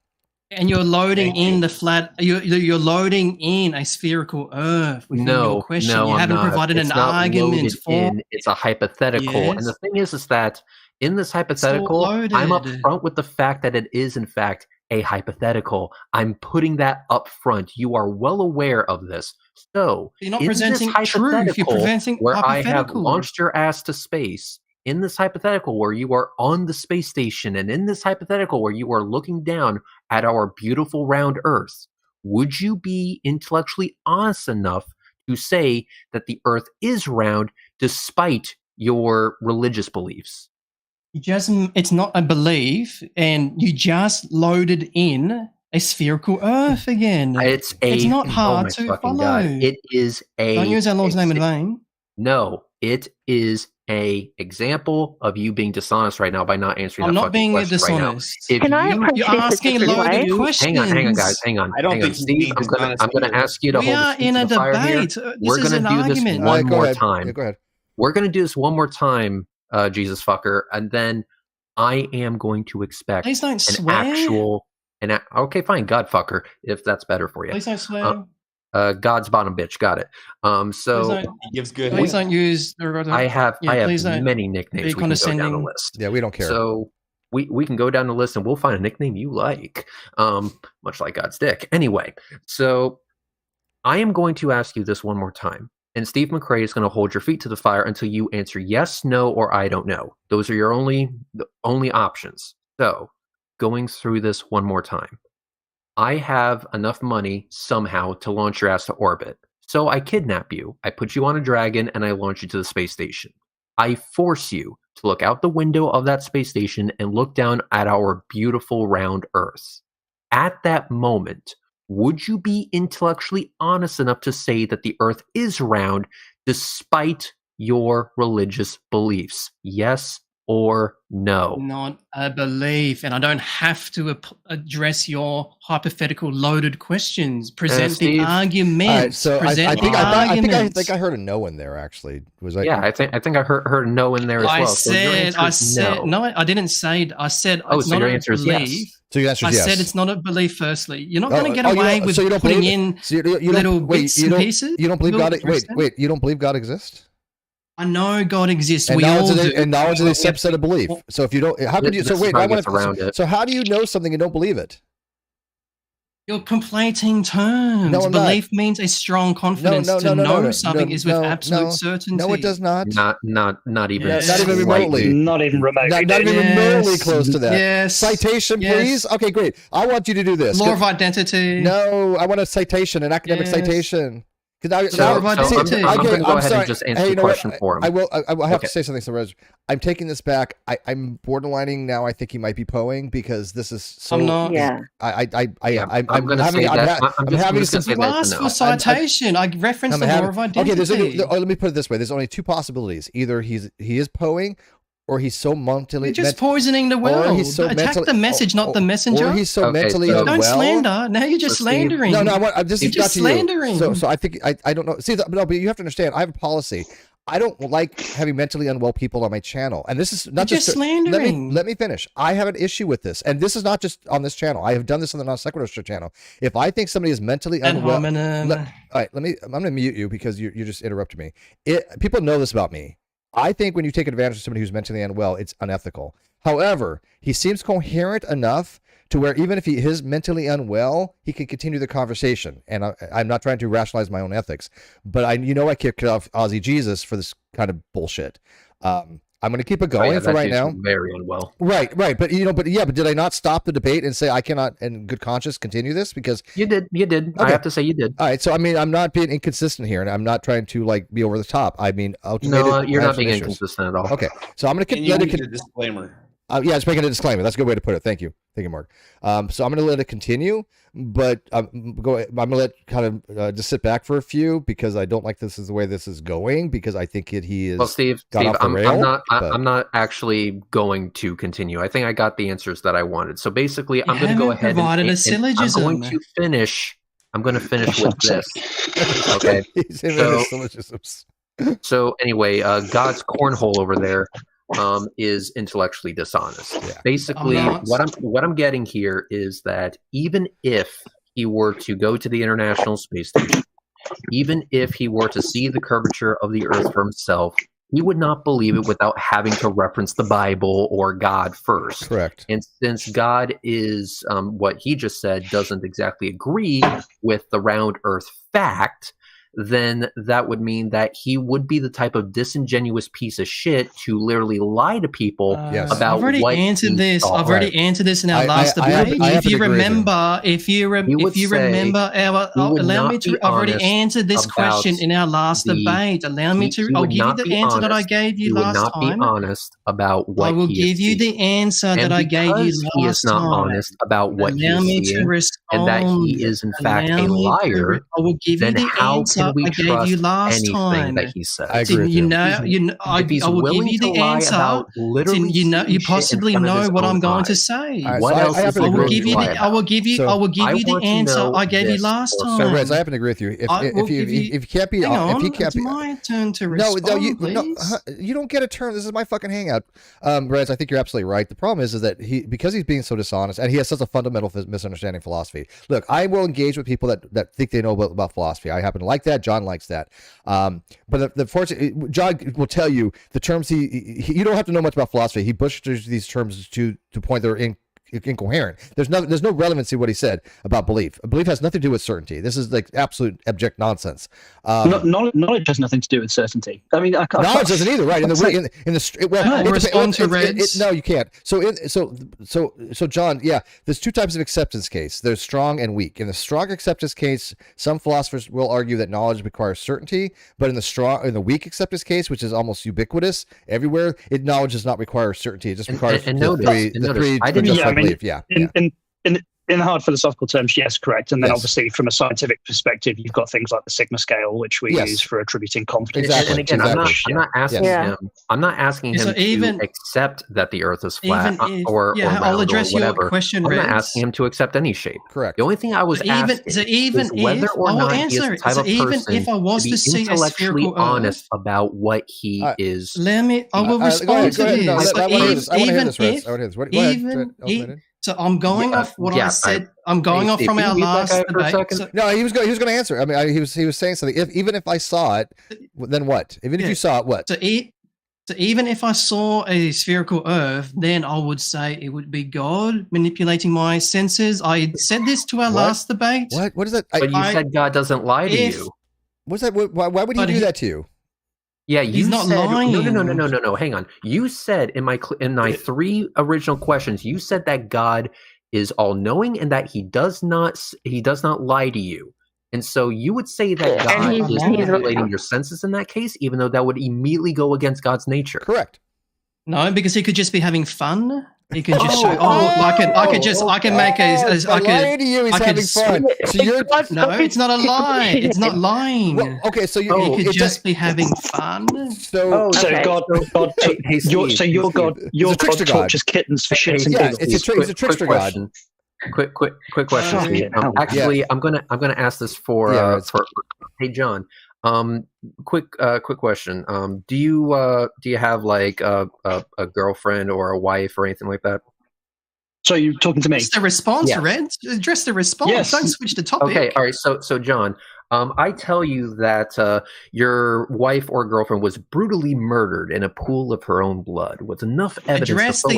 And you're loading in the flat. You're loading in a spherical Earth within your question. You haven't provided an argument for. It's a hypothetical, and the thing is that in this hypothetical, I'm up front with the fact that it is in fact a hypothetical. I'm putting that up front. You are well aware of this. So you're not presenting truth. You're presenting where I have launched your ass to space. In this hypothetical where you are on the space station, and in this hypothetical where you are looking down at our beautiful round Earth, would you be intellectually honest enough to say that the Earth is round despite your religious beliefs? It's not a belief, and you just loaded in a spherical Earth again. It's not hard to follow. God. It is a. Don't use our Lord's name in vain. No, it is a example of you being dishonest right now by not answering. I'm not being dishonest. Right Can I approach you're asking loaded questions? Hang on, guys. Hang on. I don't think Steve, I'm going to ask you to hold the in a debate. We're going to do this one more time. Yeah, go ahead. We're going to do this one more time, Jesus fucker, and then I am going to expect Please don't an swear. actual. Okay, fine, God fucker, if that's better for you. Please don't swear. God's bottom bitch, got it. So he gives good. Please don't use. I have many nicknames. We can go down the list. Yeah, we don't care. So we can go down the list and we'll find a nickname you like, much like God's dick. Anyway, so I am going to ask you this one more time, and Steve McCrae is going to hold your feet to the fire until you answer yes, no, or I don't know. Those are your only options. So going through this one more time. I have enough money somehow to launch your ass to orbit. So I kidnap you, I put you on a dragon, and I launch you to the space station. I force you to look out the window of that space station and look down at our beautiful round Earth. At that moment, would you be intellectually honest enough to say that the Earth is round despite your religious beliefs? Yes or no? Not a belief, and I don't have to address your hypothetical loaded questions. Present the arguments. So I think I heard a no in there. Actually, Yeah, I think I heard a no in there as well. I said no. I didn't say. I said it's so not your a answer is belief. yes. So your answer is yes. I said it's not a belief. Firstly, you're not going to get away with putting in little bits and pieces. You don't believe God? Wait. You don't believe God exists? I know God exists. And we all do. And knowledge is a subset of belief. So if you don't, how could you? So wait, so how do you know something and don't believe it? You're conflating terms. No, belief means a strong confidence to know something is with absolute certainty. No, it does not. Not even. Yes. Not even remotely. Not even remotely. Not even remotely close to that. Yes. Citation, please. Okay, great. I want you to do this. Law of identity. No, I want a citation, an academic citation. I'm going to go ahead and just answer the question for him. I will have to say something. So I'm taking this back. I'm borderlining now. I think he might be poeing because this is so. I'm not. Yeah. I'm having some. You asked for citation. I referenced the law of identity. Okay, let me put it this way. There's only two possibilities. Either he is poeing, or he's so mentally. You're just poisoning the world. Or he's so Attack the message, not the messenger. Or he's so mentally unwell. Don't slander. Now you're just slandering. No, this is just slandering. So I think I don't know. See, no, but you have to understand. I have a policy. I don't like having mentally unwell people on my channel, and this is not just slandering. Let me finish. I have an issue with this, and this is not just on this channel. I have done this on the non sequitur channel. If I think somebody is mentally unwell, all right, I'm going to mute you because you just interrupted me. People know this about me. I think when you take advantage of somebody who's mentally unwell, it's unethical. However, he seems coherent enough to where even if he is mentally unwell, he can continue the conversation. And I'm not trying to rationalize my own ethics, but I kicked off Aussie Jesus for this kind of bullshit. I'm going to keep it going for right now. Very unwell. Right. But did I not stop the debate and say I cannot, in good conscience, continue this? Because you did. Okay. I have to say you did. All right. So I'm not being inconsistent here, and I'm not trying to be over the top. No, you're not being inconsistent at all. Okay. So I'm going to let a disclaimer. Just making a disclaimer. That's a good way to put it. Thank you, Mark. So I'm going to let it continue, but I'm going to let kind of just sit back for a few because I don't like this is the way this is going because I think he is. Well, Steve, I'm not actually going to continue. I think I got the answers that I wanted. So basically, I'm going to go ahead I'm going to finish with this. Okay. So anyway, God's cornhole over there. Is intellectually dishonest. Yeah. Basically, what I'm getting here is that even if he were to go to the International Space Station, even if he were to see the curvature of the Earth for himself, he would not believe it without having to reference the Bible or God first. Correct. And since God is what he just said doesn't exactly agree with the round Earth fact, then that would mean that he would be the type of disingenuous piece of shit to literally lie to people about I've already what answered this. I've already answered this in our last debate. If you remember, I've already answered this question in our last debate. Allow me to. I'll give you the answer that I gave you last time. He would not be honest about what I will give you the answer that I gave you last time. He is not honest about what he is seeing, and that he is in fact a liar. I will give you the answer can we I gave you last time that he said? I agree with you. I will give you the answer. You possibly know what I'm going to say. What else? I will give you the answer I gave you last time. So, Rez, I happen to agree with you. If you can't be, it's my turn to respond. You don't get a turn. This is my fucking hangout. Rez, I think you're absolutely right. The problem is that because he's being so dishonest and he has such a fundamental misunderstanding of philosophy. Look, I will engage with people that think they know about philosophy. I happen to like that. John likes that. But the fortune, John will tell you the terms you don't have to know much about philosophy. He butchers these terms to point they're incoherent. There's no relevancy to what he said about belief. Belief has nothing to do with certainty. This is like absolute abject nonsense. Knowledge has nothing to do with certainty. I mean, knowledge doesn't either, right? Respond to Reds. No, you can't. So John, yeah, there's two types of acceptance case. There's strong and weak. In the strong acceptance case, some philosophers will argue that knowledge requires certainty, but in the weak acceptance case, which is almost ubiquitous everywhere, knowledge does not require certainty. It just requires In hard philosophical terms, yes, correct. And then obviously from a scientific perspective, you've got things like the sigma scale, which we use for attributing confidence. Exactly. And again, I'm not asking him to accept that the Earth is flat or round I'll address or whatever. Your question, I'm not asking him to accept any shape. Correct. The only thing I was asking is whether or not he is the type of person to be intellectually honest about what he is. I will respond to this. So I'm going off what I said. I'm going off from our last debate. No, he was going to answer. I mean, he was saying something. Even if I saw it, then what? Even if you saw it, what? So even if I saw a spherical Earth, then I would say it would be God manipulating my senses. I said this to our last debate. What is that? But you said God doesn't lie to you. What's that? Why would he do that to you? Yeah, he's not lying. No. Hang on. You said in my three original questions, you said that God is all-knowing and that he does not lie to you. And so you would say that God is manipulating your senses in that case, even though that would immediately go against God's nature. Correct. No, because he could just be having fun. He can just show. I can make lying to you, he's having fun. So you're no, it's not a lie. It's not lying. well, okay. So you he could just be having fun. So okay. God, your God tortures kittens for shits and giggles. It's a trickster god. Quick question. Steve. Actually, I'm gonna ask this for hey John. Quick question. Do you have like a girlfriend or a wife or anything like that? So you're talking to me? Address the response, Yes. Red. Address the response. Yes. Don't switch the topic. Okay, all right. So John, I tell you that your wife or girlfriend was brutally murdered in a pool of her own blood. Was enough evidence Address to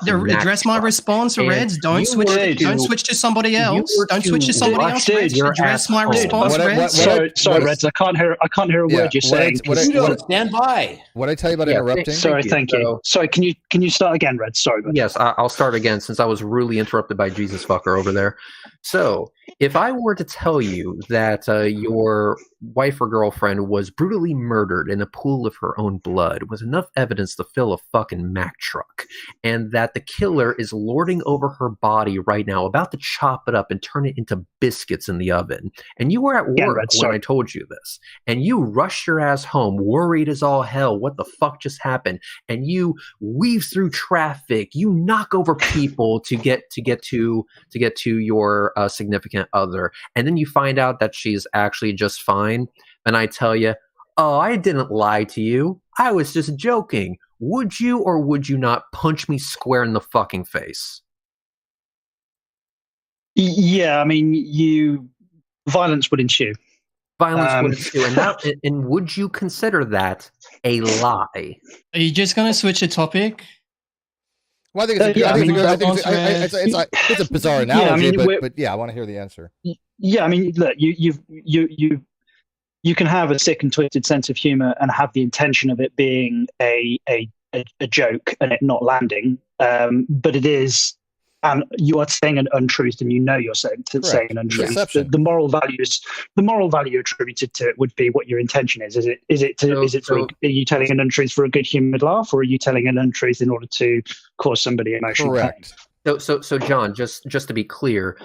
fill address my response, And Reds. Don't switch to somebody else. Don't switch to somebody else, Reds. Address my response, Reds. Sorry, Reds. I can't hear a word you're saying. Stand by. What I tell you about interrupting? Sorry, thank you. Sorry, can you start again, Reds? Sorry. Yes, I'll start again since I was really interrupted by Jesus fucker over there. So, if I were to tell you that your wife or girlfriend was brutally murdered in a pool of her own blood was enough evidence to fill a fucking Mack truck, and that the killer is lording over her body right now, about to chop it up and turn it into biscuits in the oven, and you were at work when I told you this, and you rushed your ass home, worried as all hell, what the fuck just happened, and you weave through traffic, you knock over people to get to your significant other, and then you find out that she's actually just fine, and I tell you, oh, I didn't lie to you, I was just joking. Would you or would you not punch me square in the fucking face? Yeah, I mean, violence would ensue. Violence would ensue, and would you consider that a lie? Are you just going to switch the topic? Well, I think it's a bizarre analogy, but yeah, I want to hear the answer. Yeah, I mean, look, you can have a sick and twisted sense of humor and have the intention of it being a joke and it not landing, but it is, and you are saying an untruth, and you know you're saying an untruth. The moral value attributed to it would be what your intention is. Are you telling an untruth for a good humored laugh, or are you telling an untruth in order to cause somebody emotional pain? So John, just to be clear,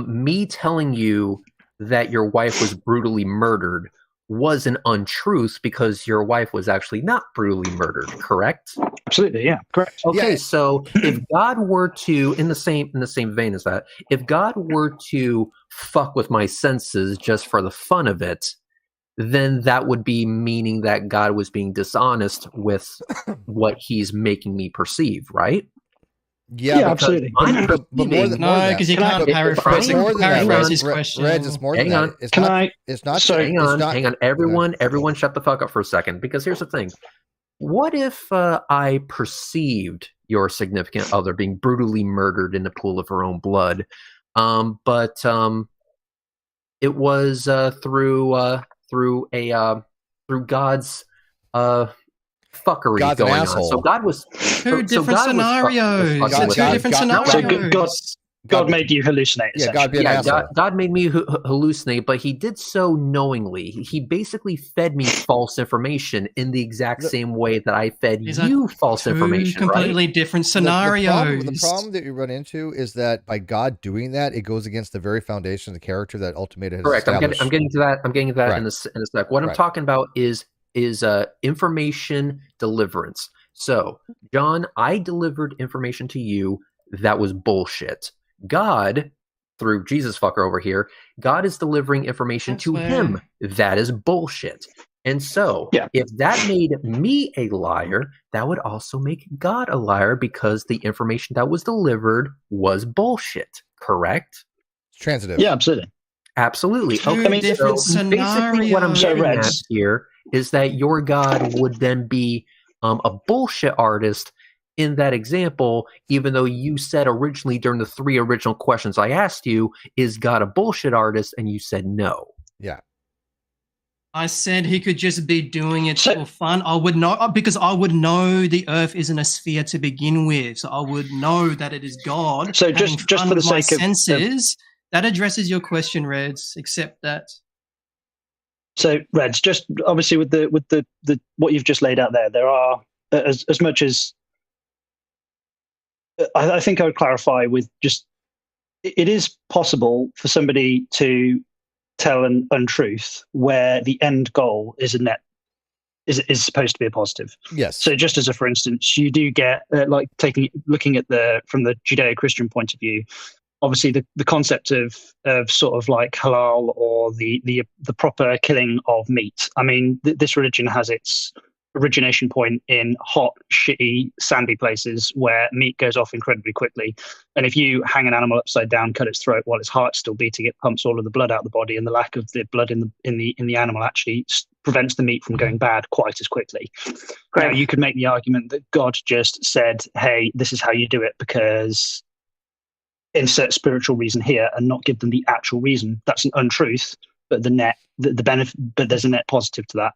me telling you that your wife was brutally murdered was an untruth because your wife was actually not brutally murdered, correct? Absolutely, yeah, correct. Okay, so if God were to, in the same vein as that, if God were to fuck with my senses just for the fun of it, then that would be meaning that God was being dishonest with what he's making me perceive, right? Yeah, absolutely. But more than because you can't paraphrase his question. Reds, it's more than that. It's not. Hang on. Everyone shut the fuck up for a second, because here's the thing. What if I perceived your significant other being brutally murdered in a pool of her own blood, but it was through God's fuckery God's going an on. asshole. So God was two different scenarios. God made you hallucinate. Yeah, God be an asshole. God made me hallucinate, but he did so knowingly. He basically fed me false information in the exact same way that I fed you false information. Completely different scenarios. The problem that you run into is that by God doing that, it goes against the very foundation of the character that Ultimate has established. I'm getting to that. In a sec. What I'm talking about is information deliverance. So, John, I delivered information to you that was bullshit. God, through Jesus fucker over here, God is delivering information to him that is bullshit. And so, if that made me a liar, that would also make God a liar, because the information that was delivered was bullshit, correct? Transitive. Yeah, absolutely. Absolutely. Different scenarios. Basically what I'm getting at here is that your God would then be a bullshit artist in that example, even though you said originally during the 3 original questions I asked you, is God a bullshit artist? And you said no. Yeah. I said he could just be doing it for fun. I would not, because I would know the Earth isn't a sphere to begin with. So I would know that it is God. So just for the sake of senses, that addresses your question, Reds. Accept that. So, Reds, just obviously with the what you've just laid out there are as much as I think I would clarify with just it is possible for somebody to tell an untruth where the end goal is a net is supposed to be a positive. Yes. So just as a for instance, you do get like looking at from the Judeo-Christian point of view. Obviously, the concept of sort of like halal or the proper killing of meat. I mean, this religion has its origination point in hot, shitty, sandy places where meat goes off incredibly quickly. And if you hang an animal upside down, cut its throat while its heart's still beating, it pumps all of the blood out of the body, and the lack of the blood in the animal actually prevents the meat from going bad quite as quickly. Now, you could make the argument that God just said, "Hey, this is how you do it," because insert spiritual reason here, and not give them the actual reason. That's an untruth, but the benefit, but there's a net positive to that.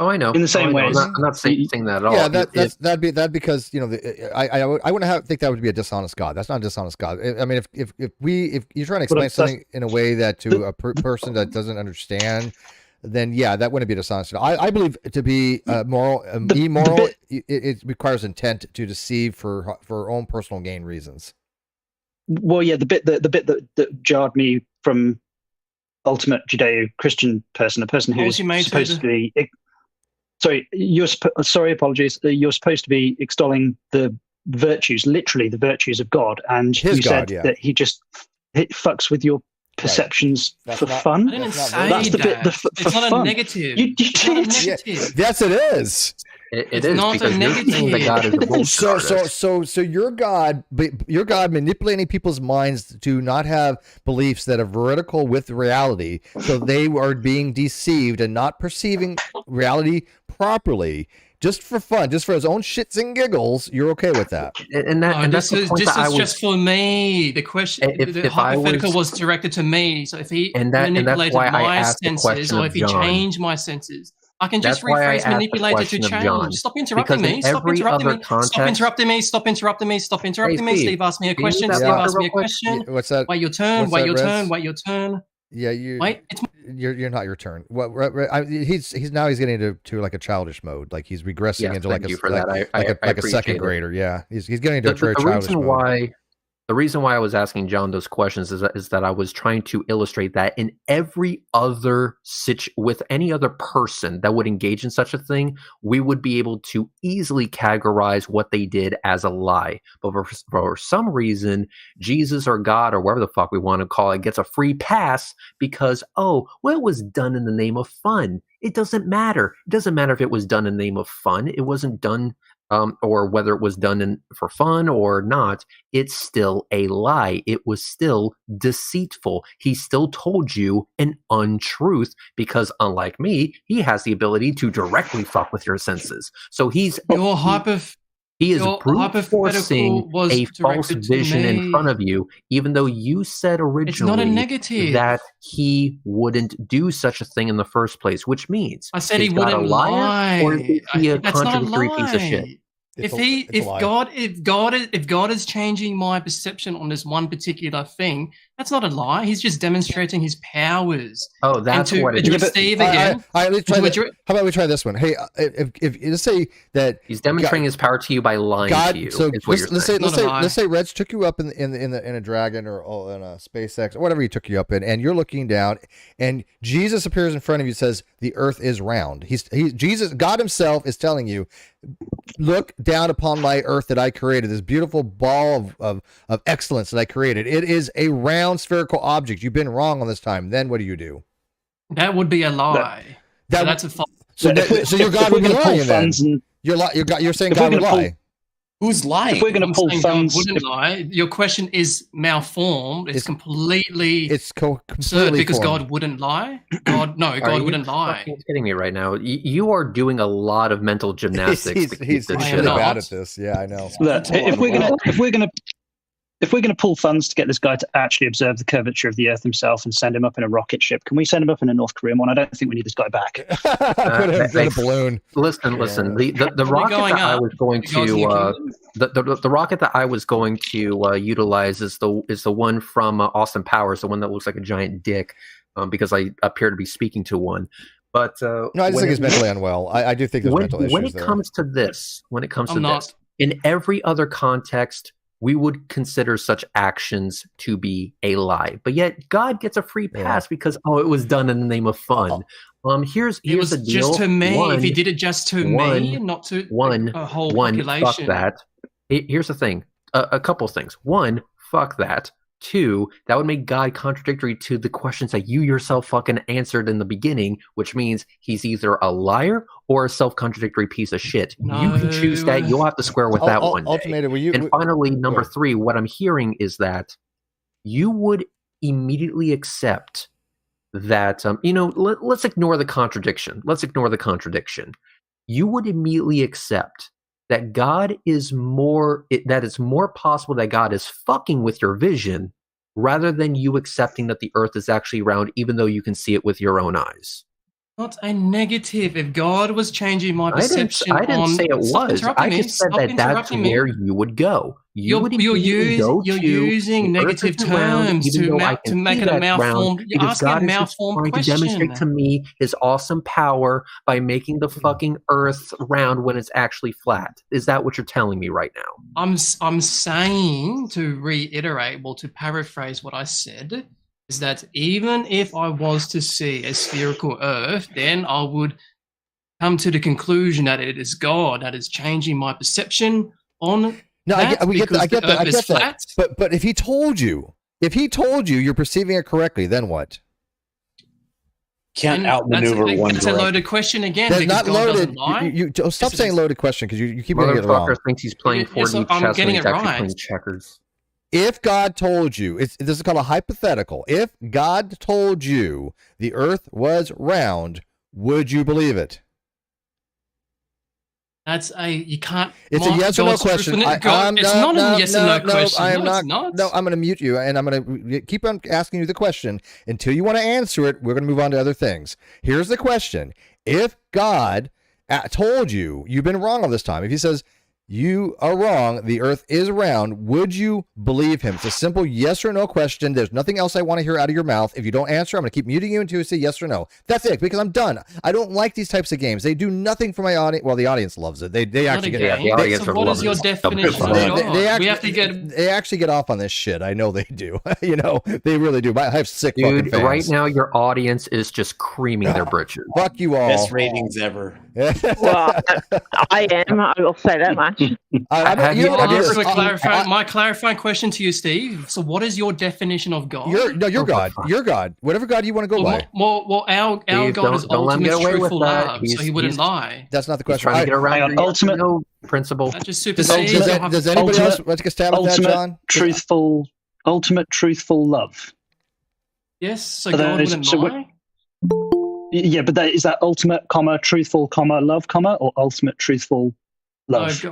Oh, I know. In the same way, I'm not saying that at all. Yeah, that'd because I wouldn't think that would be a dishonest God. That's not a dishonest God. I mean, if you're trying to explain something in a way that to a person that doesn't understand, then yeah, that wouldn't be dishonest. I believe to be immoral. It requires intent to deceive for own personal gain reasons. Well, yeah, the bit that jarred me from ultimate Judeo-Christian person, a person who's supposed to be. Apologies. You're supposed to be extolling the virtues, literally the virtues of God, and you said that he just fucks with your perceptions for fun. I didn't say that's the that. bit. It's not a negative. It's not a negative. Yes, it is. It is not because you're saying that God is a bullshit. So your God manipulating people's minds to not have beliefs that are vertical with reality, so they are being deceived and not perceiving reality properly, just for fun, just for his own shits and giggles. You're okay with that? This is just for me. The question, the hypothetical was directed to me. So if he manipulated my senses, or if he changed my senses, I can just rephrase manipulated to change. Stop interrupting me. Stop interrupting me. Stop interrupting me. Steve asked me a question. What's that? Wait your turn. Wait your turn. Yeah, you're not your turn. He's getting into like a childish mode. Like he's regressing into like a second grader. Yeah, he's getting into a very childish mode. The reason why I was asking John those questions is that I was trying to illustrate that in every other with any other person that would engage in such a thing, we would be able to easily categorize what they did as a lie. But for some reason, Jesus or God or whatever the fuck we want to call it gets a free pass because, it was done in the name of fun. It doesn't matter. It doesn't matter if it was done in the name of fun. It wasn't done or whether it was done for fun or not, it's still a lie. It was still deceitful. He still told you an untruth because, unlike me, he has the ability to directly fuck with your senses. So he is brute forcing a false vision in front of you, even though you said originally that he wouldn't do such a thing in the first place, which means I said he wouldn't lie. Or is he a contradictory piece of shit? If God is changing my perception on this one particular thing, that's not a lie. He's just demonstrating his powers. Oh, that's what it is. Steve again. How about we try this one? Hey, if let's say that he's demonstrating his power to you by lying to you. So let's say Reg took you up in a dragon or in a SpaceX or whatever he took you up in, and you're looking down, and Jesus appears in front of you, says the Earth is round. Jesus, God Himself, is telling you, look down upon my earth that I created, this beautiful ball of excellence that I created. It is a round spherical object. You've been wrong on this time. Then what do? That would be a lie. That's a false. So your God would be lying then. You're saying God would lie. Who's lying? If we're going to pull funds, God wouldn't lie. Your question is malformed. It's completely absurd because God wouldn't lie. God wouldn't lie. You're kidding me right now. You are doing a lot of mental gymnastics. He's really bad at this. Yeah, I know. Look, if we're going to pull funds to get this guy to actually observe the curvature of the Earth himself and send him up in a rocket ship, can we send him up in a North Korean one? I don't think we need this guy back. Put a balloon. Listen. The rocket that I was going to the rocket that I was going to utilize is the one from Austin Powers, the one that looks like a giant dick, because I appear to be speaking to one. But no, I just think he's mentally unwell. I do think there's mental issues when it comes to this, in every other context, we would consider such actions to be a lie. But yet God gets a free pass because it was done in the name of fun. Here's it was the deal. just to me. If he did it just to me, not to a whole population. Fuck that. Here's the thing. A couple things. One, fuck that. Two, that would make God contradictory to the questions that you yourself fucking answered in the beginning, which means he's either a liar or a self-contradictory piece of shit. No. You can choose that. You'll have to square with that one day. Ultimatum, And finally, number three, what I'm hearing is that you would immediately accept that, let's ignore the contradiction. You would immediately accept that that it's more possible that God is fucking with your vision rather than you accepting that the earth is actually round, even though you can see it with your own eyes. Not a negative. If God was changing my perception, I didn't say it was. I just said that's where you would go. You're using negative terms to make it a malformed. You're asking a malformed question. To demonstrate to me his awesome power by making the fucking earth round when it's actually flat. Is that what you're telling me right now? I'm saying, to reiterate, to paraphrase what I said, is that even if I was to see a spherical earth, then I would come to the conclusion that it is God that is changing my perception on. No, I get that. But if he told you you're perceiving it correctly, then what? Can't outmaneuver one. That's a loaded question again. That's not loaded. Stop saying loaded question because you keep getting it wrong. Motherfucker thinks he's playing 4D chess when he's actually playing checkers. If God told you, this is called a hypothetical. If God told you the earth was round, would you believe it? You can't. It's a yes or no question. It's not a yes or no question. I am not. No, I'm going to mute you, and I'm going to keep on asking you the question until you want to answer it. We're going to move on to other things. Here's the question: if God told you you've been wrong all this time, if he says you are wrong, the earth is round, would you believe him? It's a simple yes or no question. There's nothing else I want to hear out of your mouth. If you don't answer, I'm going to keep muting you until you say yes or no. That's it, because I'm done. I don't like these types of games. They do nothing for my audience. Well, the audience loves it. They actually get it. So what is your definition of God? They actually get off on this shit. I know they do. They really do. I have sick fucking fans. Right now your audience is just creaming their britches. Fuck you all. Best ratings ever. Well, I am. I will say that much. My clarifying question to you, Steve. So, what is your definition of God? You're God. You're God. Whatever God you want to go by. Well, our God is ultimate truthful love, so he wouldn't lie. That's not the question. Trying to get around your ultimate principle. That just supersedes. Does anybody else want to take a stab at that, John? Ultimate truthful love. Yes. So God wouldn't lie. Yeah, but is that ultimate, truthful, love, or ultimate truthful love?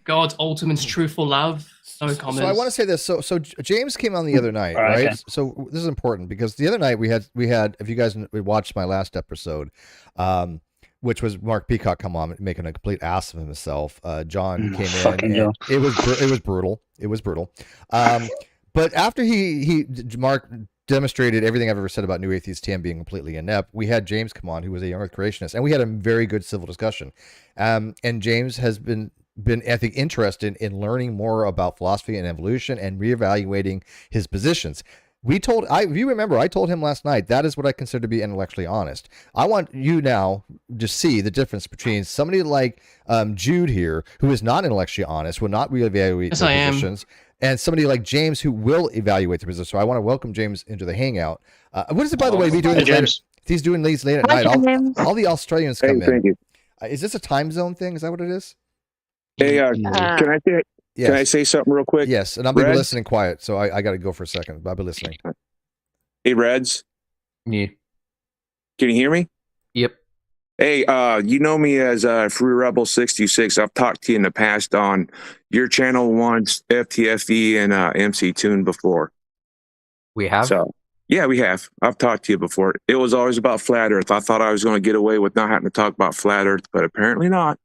God's ultimate truthful love. No comments. So I want to say this. So James came on the other night, right? Okay. So this is important because the other night we had if you guys watched my last episode, which was Mark Peacock come on making a complete ass of himself. John came in. And it was brutal. It was brutal. But after Mark demonstrated everything I've ever said about New Atheist TM being completely inept, we had James come on, who was a young earth creationist, and we had a very good civil discussion. And James has been I think interested in learning more about philosophy and evolution and reevaluating his positions. If you remember, I told him last night that is what I consider to be intellectually honest. I want you now to see the difference between somebody like Jude here, who is not intellectually honest, will not reevaluate their positions, and somebody like James who will evaluate the position. So I want to welcome James into the hangout. What is it, by the way, be doing this later? He's doing these late at night. All the Australians come in. Thank you. Is this a time zone thing? Is that what it is? Hey, can I say something real quick? Yes, and I'll be listening quiet, so I got to go for a second, but I'll be listening. Hey, Reds. Yeah. Can you hear me? Yep. Hey, you know me as Free Rebel 66. I've talked to you in the past on your channel once, FTFE and MC Tune before. We have? So, yeah, we have. I've talked to you before. It was always about Flat Earth. I thought I was going to get away with not having to talk about Flat Earth, but apparently not.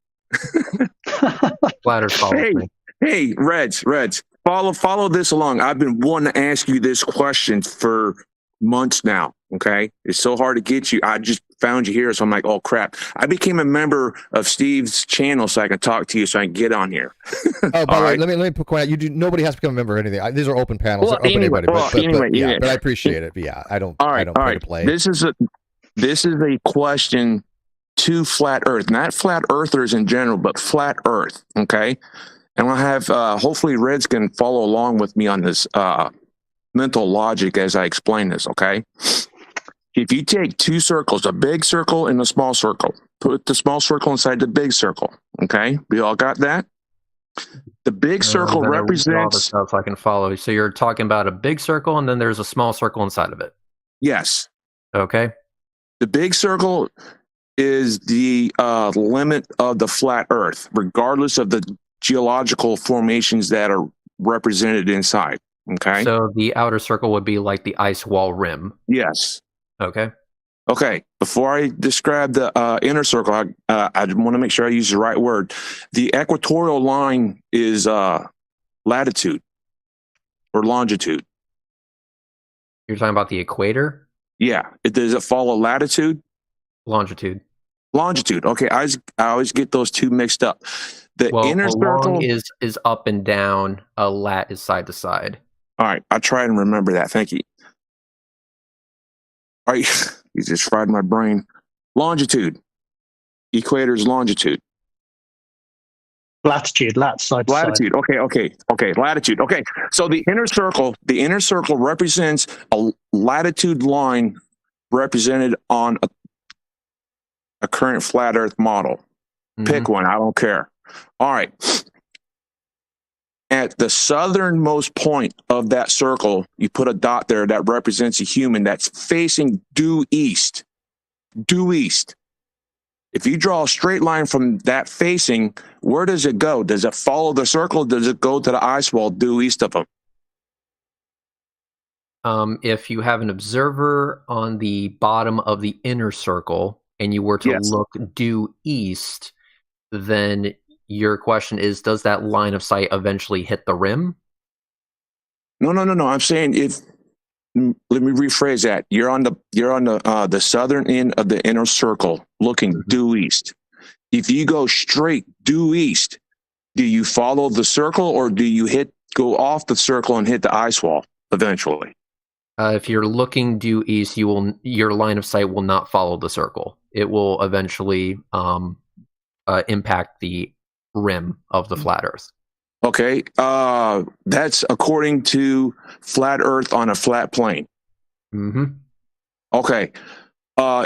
Flat Earth follows me. Hey, Reds, follow this along. I've been wanting to ask you this question for months now. Okay, it's so hard to get you. I just found you here, so I'm like, oh crap! I became a member of Steve's channel so I can talk to you, so I can get on here. Oh, by the way, let me point out. Nobody has to become a member or anything. These are open panels. Well, They're open anyway, to anybody. yeah, but I appreciate it. But yeah, I don't. All right, I don't play to play. This is a question to flat Earth, not flat earthers in general, but flat Earth. Okay, and I'll have hopefully Reds can follow along with me on this mental logic as I explain this. Okay. If you take two circles, a big circle and a small circle, put the small circle inside the big circle. Okay, we all got that? The big circle represents... So I can follow. So you're talking about a big circle and then there's a small circle inside of it. Yes. Okay. The big circle is the limit of the flat Earth, regardless of the geological formations that are represented inside. Okay. So the outer circle would be like the ice wall rim. Yes. Okay. Okay. Before I describe the inner circle, I want to make sure I use the right word. The equatorial line is latitude or longitude. You're talking about the equator? Yeah. Does it follow latitude? Longitude. Longitude. Okay. I always get those two mixed up. The inner circle is up and down. A lat is side to side. All right. I'll try and remember that. Thank you. All right. You just fried my brain. Longitude. Equator is longitude. Latitude, side to latitude. side. Okay. Latitude. Okay. So the inner circle represents a latitude line represented on a current flat Earth model. Mm-hmm. Pick one. I don't care. All right. At the southernmost point of that circle, you put a dot there that represents a human that's facing due east. Due east. If you draw a straight line from that facing, where does it go? Does it follow the circle? Does it go to the ice wall due east of them? If you have an observer on the bottom of the inner circle and you were to look due east, then your question is, does that line of sight eventually hit the rim? No. I'm saying let me rephrase that. You're on the southern end of the inner circle looking due east. If you go straight due east, do you follow the circle or do you go off the circle and hit the ice wall eventually? If you're looking due east, your line of sight will not follow the circle. It will eventually impact the rim of the flat Earth. Okay, that's according to flat Earth on a flat plane. Mm-hmm. Okay,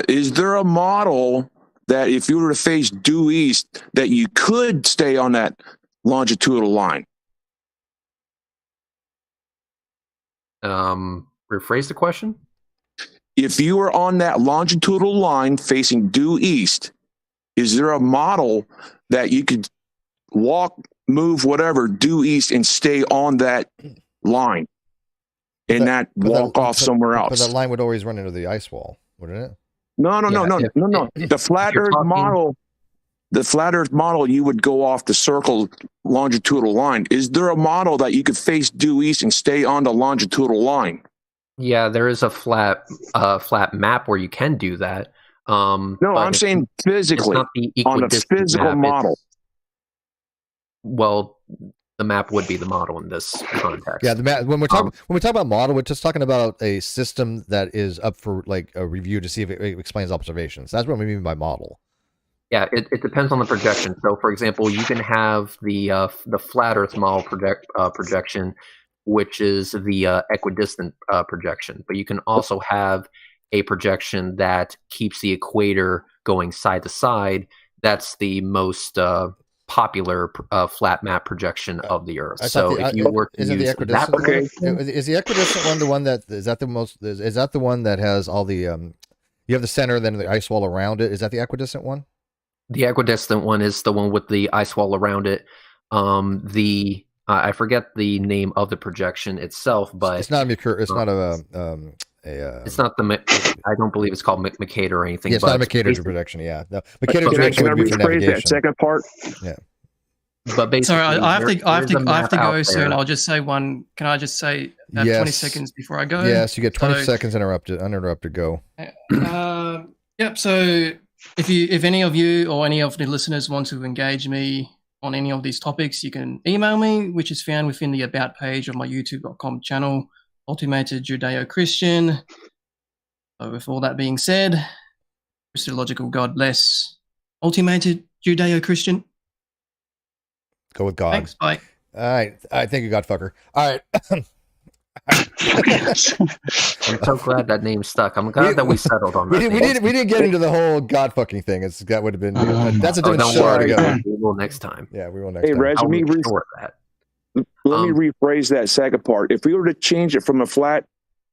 is there a model that if you were to face due east that you could stay on that longitudinal line? Rephrase the question. If you were on that longitudinal line facing due east, is there a model that you could walk, move, whatever, due east and stay on that line and not walk off somewhere else? But that line would always run into the ice wall, wouldn't it? No. The flat Earth model, you would go off the circle longitudinal line. Is there a model that you could face due east and stay on the longitudinal line? Yeah, there is a flat map where you can do that. No, I'm saying physically on a physical model. Well, the map would be the model in this context. Yeah, the map. When we talk about model, we're just talking about a system that is up for like a review to see if it explains observations. That's what we mean by model. Yeah, it depends on the projection. So, for example, you can have the flat Earth model projection, which is the equidistant projection, but you can also have a projection that keeps the equator going side to side. That's the most popular flat map projection of the Earth. So if you were to use that projection, is the equidistant one the one that is that the most? Is that the one that has all the you have the center, then the ice wall around it? Is that the equidistant one? The equidistant one is the one with the ice wall around it. I forget the name of the projection itself, but it's not it's not it's not the. I don't believe it's called Mercator or anything. Yeah, it's not a Mercator projection. Yeah, no, Mercator projection would be for navigation. That second part. Yeah. But basically, sorry, I have to go there. soon. I'll just say one. Can I just say 20 seconds before I go? Yes, you get 20 seconds uninterrupted. Go. Yep. So if any of you or any of the listeners want to engage me on any of these topics, you can email me, which is found within the About page of my YouTube.com channel, Ultimated Judeo-Christian. So with all that being said, Christological God bless. Ultimated Judeo-Christian. Go with God. Thanks. Bye. All right. I think you got fucker. All right. I'm so glad that name stuck. I'm glad that we settled on that. We didn't get into the whole God fucking thing. That would have been that's a different show to go. We will next time. Yeah, we will next time. Hey, Reg, let me rephrase that second part. If we were to change it from a flat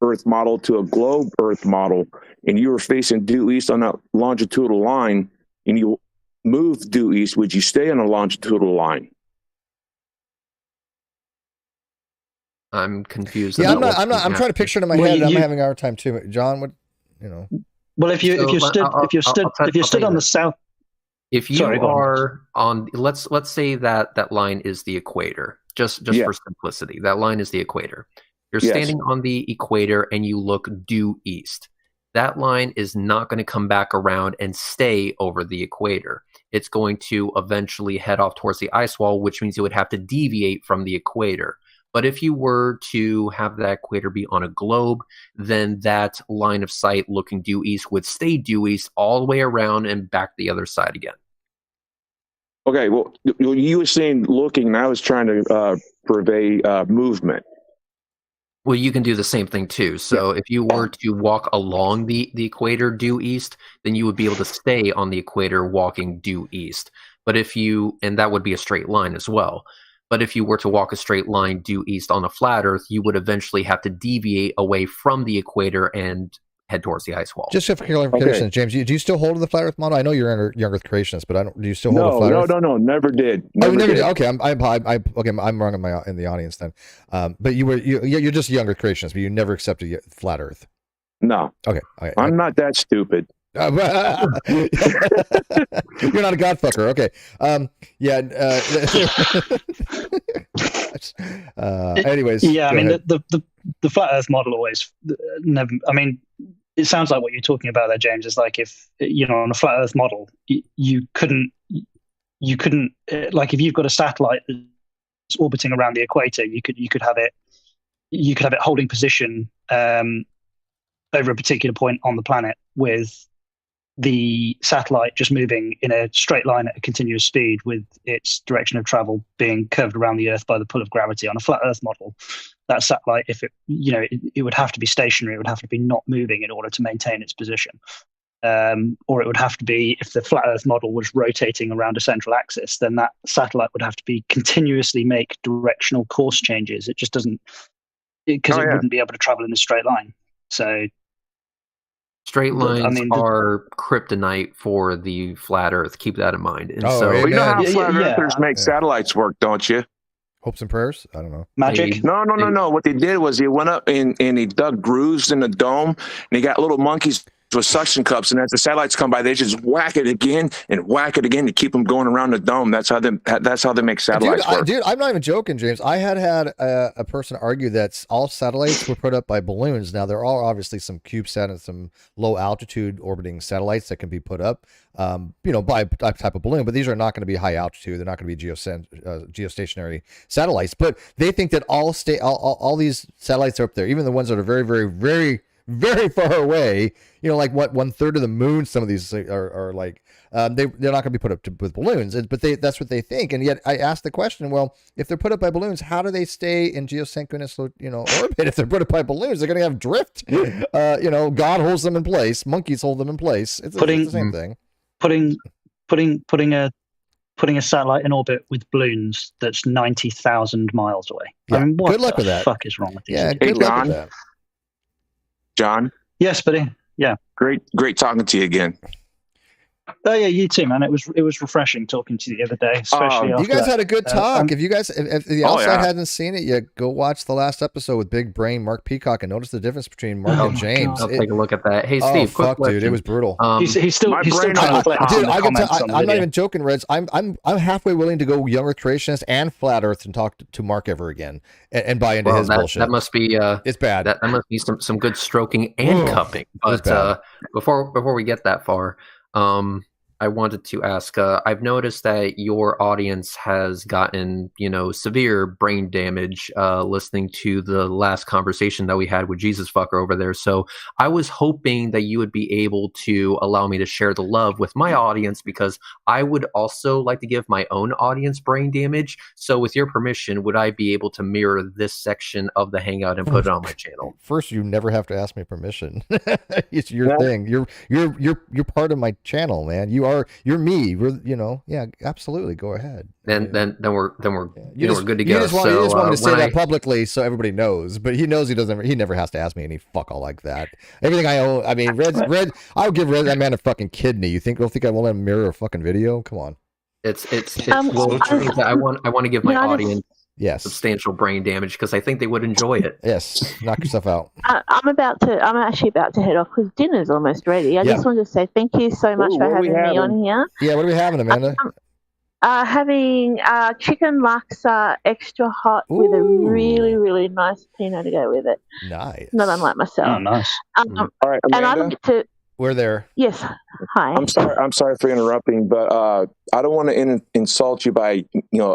Earth model to a globe Earth model, and you were facing due east on that longitudinal line, and you move due east, would you stay on a longitudinal line? I'm confused. Yeah, I'm trying to picture it in my head. I'm having a hard time too. John, what Well, if you stood on the south, if you are on, let's say that line is the equator. Just for simplicity, that line is the equator. You're standing on the equator and you look due east. That line is not going to come back around and stay over the equator. It's going to eventually head off towards the ice wall, which means it would have to deviate from the equator. But if you were to have that equator be on a globe, then that line of sight looking due east would stay due east all the way around and back the other side again. Okay, well, you were saying looking, and I was trying to purvey movement. Well, you can do the same thing too. So if you were to walk along the equator due east, then you would be able to stay on the equator walking due east. But and that would be a straight line as well. But if you were to walk a straight line due east on a flat Earth, you would eventually have to deviate away from the equator and head towards the ice wall. Just for clarification, James, do you still hold to the flat Earth model? I know you're young Earth creationist, but do you still hold the flat Earth? No, never did. Never did. Okay, I'm wrong in the audience then. But you're just a young Earth creationist, but you never accepted flat Earth. No. Okay. I'm not that stupid. You're not a God fucker. Okay. Anyways. Yeah, I mean, the flat Earth model always never. I mean, it sounds like what you're talking about there, James. Is like if on a flat Earth model, you couldn't like if you've got a satellite that's orbiting around the equator, you could have it holding position over a particular point on the planet with the satellite just moving in a straight line at a continuous speed with its direction of travel being curved around the Earth by the pull of gravity. On a flat Earth model, that satellite, if it would have to be stationary, it would have to be not moving in order to maintain its position. Or it would have to be, if the flat Earth model was rotating around a central axis, then that satellite would have to be continuously make directional course changes. It just doesn't, because it wouldn't be able to travel in a straight line. So straight lines are kryptonite for the flat Earth. Keep that in mind. And you know how flat earthers make satellites work, don't you? Hopes and prayers? I don't know. Magic? No. What they did was they went up and they dug grooves in the dome, and they got little monkeys with suction cups, and as the satellites come by, they just whack it again to keep them going around the dome. That's how they make satellites work. Dude, I'm not even joking, James. I had a person argue that all satellites were put up by balloons. Now there are obviously some CubeSat and some low altitude orbiting satellites that can be put up, by a type of balloon. But these are not going to be high altitude. They're not going to be geostationary satellites. But they think that all these satellites are up there, even the ones that are very, very, very, very far away, like what 1/3 of the moon. Some of these are like they're not going to be put up with balloons, but that's what they think. And yet I asked the question, well, if they're put up by balloons, how do they stay in geosynchronous orbit? If they're put up by balloons, they're going to have drift. God holds them in place, monkeys hold them in place. It's the same thing. Putting a satellite in orbit with balloons that's 90,000 miles away. Yeah. I mean, what good luck the with that. fuck is wrong with these? Yeah, good luck with that. John? Yes, buddy. Yeah. Great talking to you again. Oh yeah, you too, man. It was refreshing talking to you the other day, especially after you guys that. had a good talk. If the outside hadn't seen it yet, go watch the last episode with Big Brain Mark Peacock and notice the difference between Mark and James. I'll take a look at that. Hey, Steve, quick question. Dude, it was brutal. He's still trying to flip dude, I'm not even joking, Reds. I'm halfway willing to go young Earth creationist and flat Earth and talk to Mark ever again and buy into his bullshit. That must be it's bad. That must be some good stroking and cupping. But before we get that far, I wanted to ask, I've noticed that your audience has gotten, severe brain damage listening to the last conversation that we had with Jesus Fucker over there. So I was hoping that you would be able to allow me to share the love with my audience, because I would also like to give my own audience brain damage. So with your permission, would I be able to mirror this section of the Hangout and put it on my channel? First, you never have to ask me permission. It's your thing. You're part of my channel, man. You're me. We're absolutely. Go ahead. Then we're we're good to go. You just want me to say that publicly so everybody knows, but he knows he never has to ask me any fuck all like that. Everything I own. I mean, Red. I'll give that man a fucking kidney. You don't think I won't let him mirror a fucking video? Come on. It's I want to give my audience substantial brain damage because I think they would enjoy it. Yes, knock yourself out. I'm actually about to head off because dinner's almost ready. I just wanted to say thank you so much for having me on here. Yeah, what are we having, Amanda? Having chicken laksa extra hot with a really, really nice pino to go with it. Nice. Not unlike myself. Oh, nice. All right, Amanda, and I don't get to. We're there. Yes. Hi. I'm sorry for interrupting, but I don't want to insult you by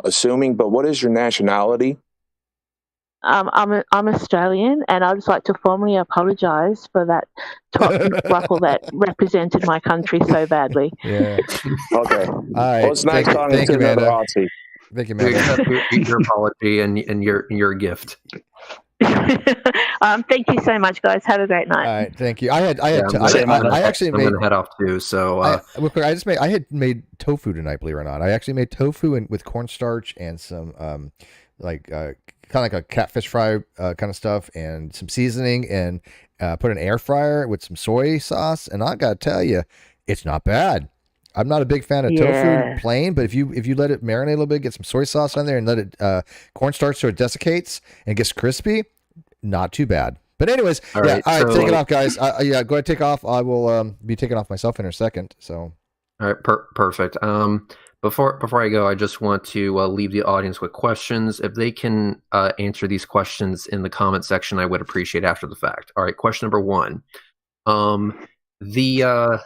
assuming. But what is your nationality? I'm Australian, and I'd just like to formally apologise for that ruffle that represented my country so badly. Yeah. Okay. All right. Well, it's nice talking to another Aussie. Thank you, Amanda. Your apology and your gift. Thank you so much, guys. Have a great night. All right, thank you. I actually I'm gonna head off too. So I had made tofu tonight. Believe it or not, I actually made tofu with cornstarch and some kind of like a catfish fry kind of stuff and some seasoning and put in an air fryer with some soy sauce. And I gotta tell you, it's not bad. I'm not a big fan of tofu plain, but if you let it marinate a little bit, get some soy sauce on there and let it cornstarch so it desiccates and gets crispy, not too bad. But anyways, all right, take it off, guys. Go ahead, take off. I will be taking off myself in a second. So, all right, perfect. Before I go, I just want to leave the audience with questions. If they can answer these questions in the comment section, I would appreciate after the fact. All right, question number 1. The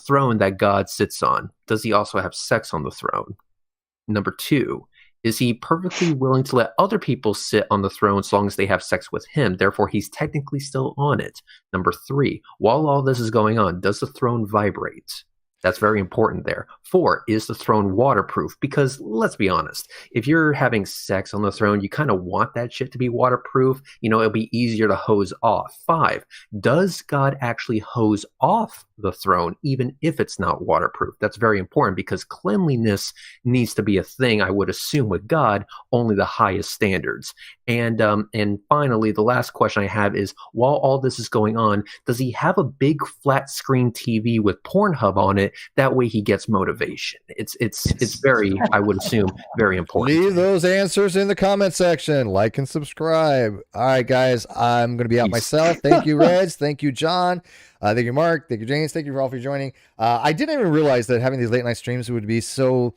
throne that God sits on, does he also have sex on the throne? Number 2, is he perfectly willing to let other people sit on the throne as long as they have sex with him? Therefore, he's technically still on it. Number 3, while all this is going on, does the throne vibrate? That's very important there. 4, is the throne waterproof? Because let's be honest, if you're having sex on the throne, you kind of want that shit to be waterproof. It'll be easier to hose off. 5, does God actually hose off the throne even if it's not waterproof? That's very important because cleanliness needs to be a thing, I would assume, with God, only the highest standards. And finally, the last question I have is, while all this is going on, does he have a big flat screen TV with Pornhub on it? That way he gets motivation. It's very, I would assume, very important. Leave those answers in the comment section. Like and subscribe. All right, guys, I'm going to be out myself. Thank you, Reds. Thank you, John. Thank you, Mark. Thank you, James. Thank you all for joining. I didn't even realize that having these late night streams would be so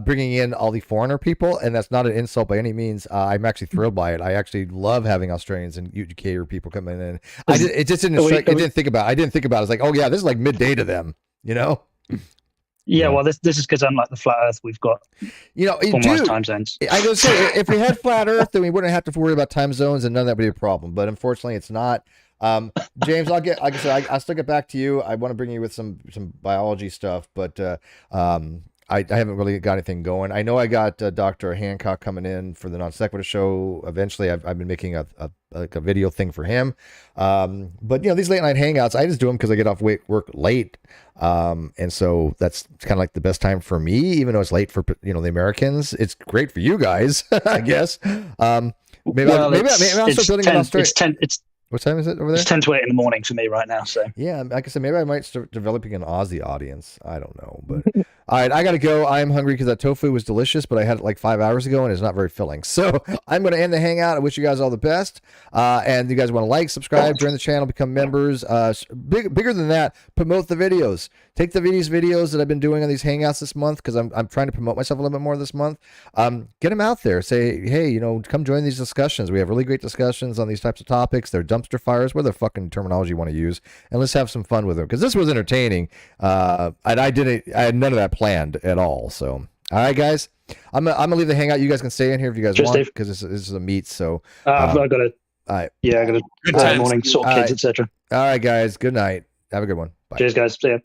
bringing in all the foreigner people, and that's not an insult by any means. I'm actually thrilled by it. I actually love having Australians and UK people coming in. It just didn't strike. I didn't think about it. I was like, oh yeah, this is like midday to them, Yeah, well, this is because unlike the flat Earth, we've got formalized time zones. I was say, if we had flat Earth, then we wouldn't have to worry about time zones, and none of that would be a problem. But unfortunately, it's not. James, I'll still get back to you. I want to bring you with some biology stuff, but I haven't really got anything going. I know I got Dr. Hancock coming in for the Non Sequitur show. Eventually, I've been making a video thing for him. But these late night hangouts, I just do them because I get off work late. And so that's kind of like the best time for me, even though it's late for the Americans. It's great for you guys, I guess. Maybe I'll start building an Australia. What time is it over there? It's 10 to 8 in the morning for me right now. So yeah, like I said, maybe I might start developing an Aussie audience. I don't know, but all right, I gotta go. I am hungry because that tofu was delicious, but I had it like 5 hours ago and it's not very filling. So I'm gonna end the hangout. I wish you guys all the best. And you guys want to like, subscribe, join the channel, become members. Bigger than that, promote the videos. Take the videos that I've been doing on these hangouts this month because I'm trying to promote myself a little bit more this month. Get them out there. Say, hey, come join these discussions. We have really great discussions on these types of topics. They're dumpster fires, whatever fucking terminology you want to use, and let's have some fun with them because this was entertaining. And I had none of that planned at all. So, all right, guys, I'm gonna leave the hangout. You guys can stay in here if you guys want because this is a meet. So I've got to. All right. Yeah, I got to. Good morning, sort kids, etc. All right, guys. Good night. Have a good one. Bye. Cheers, guys. See ya.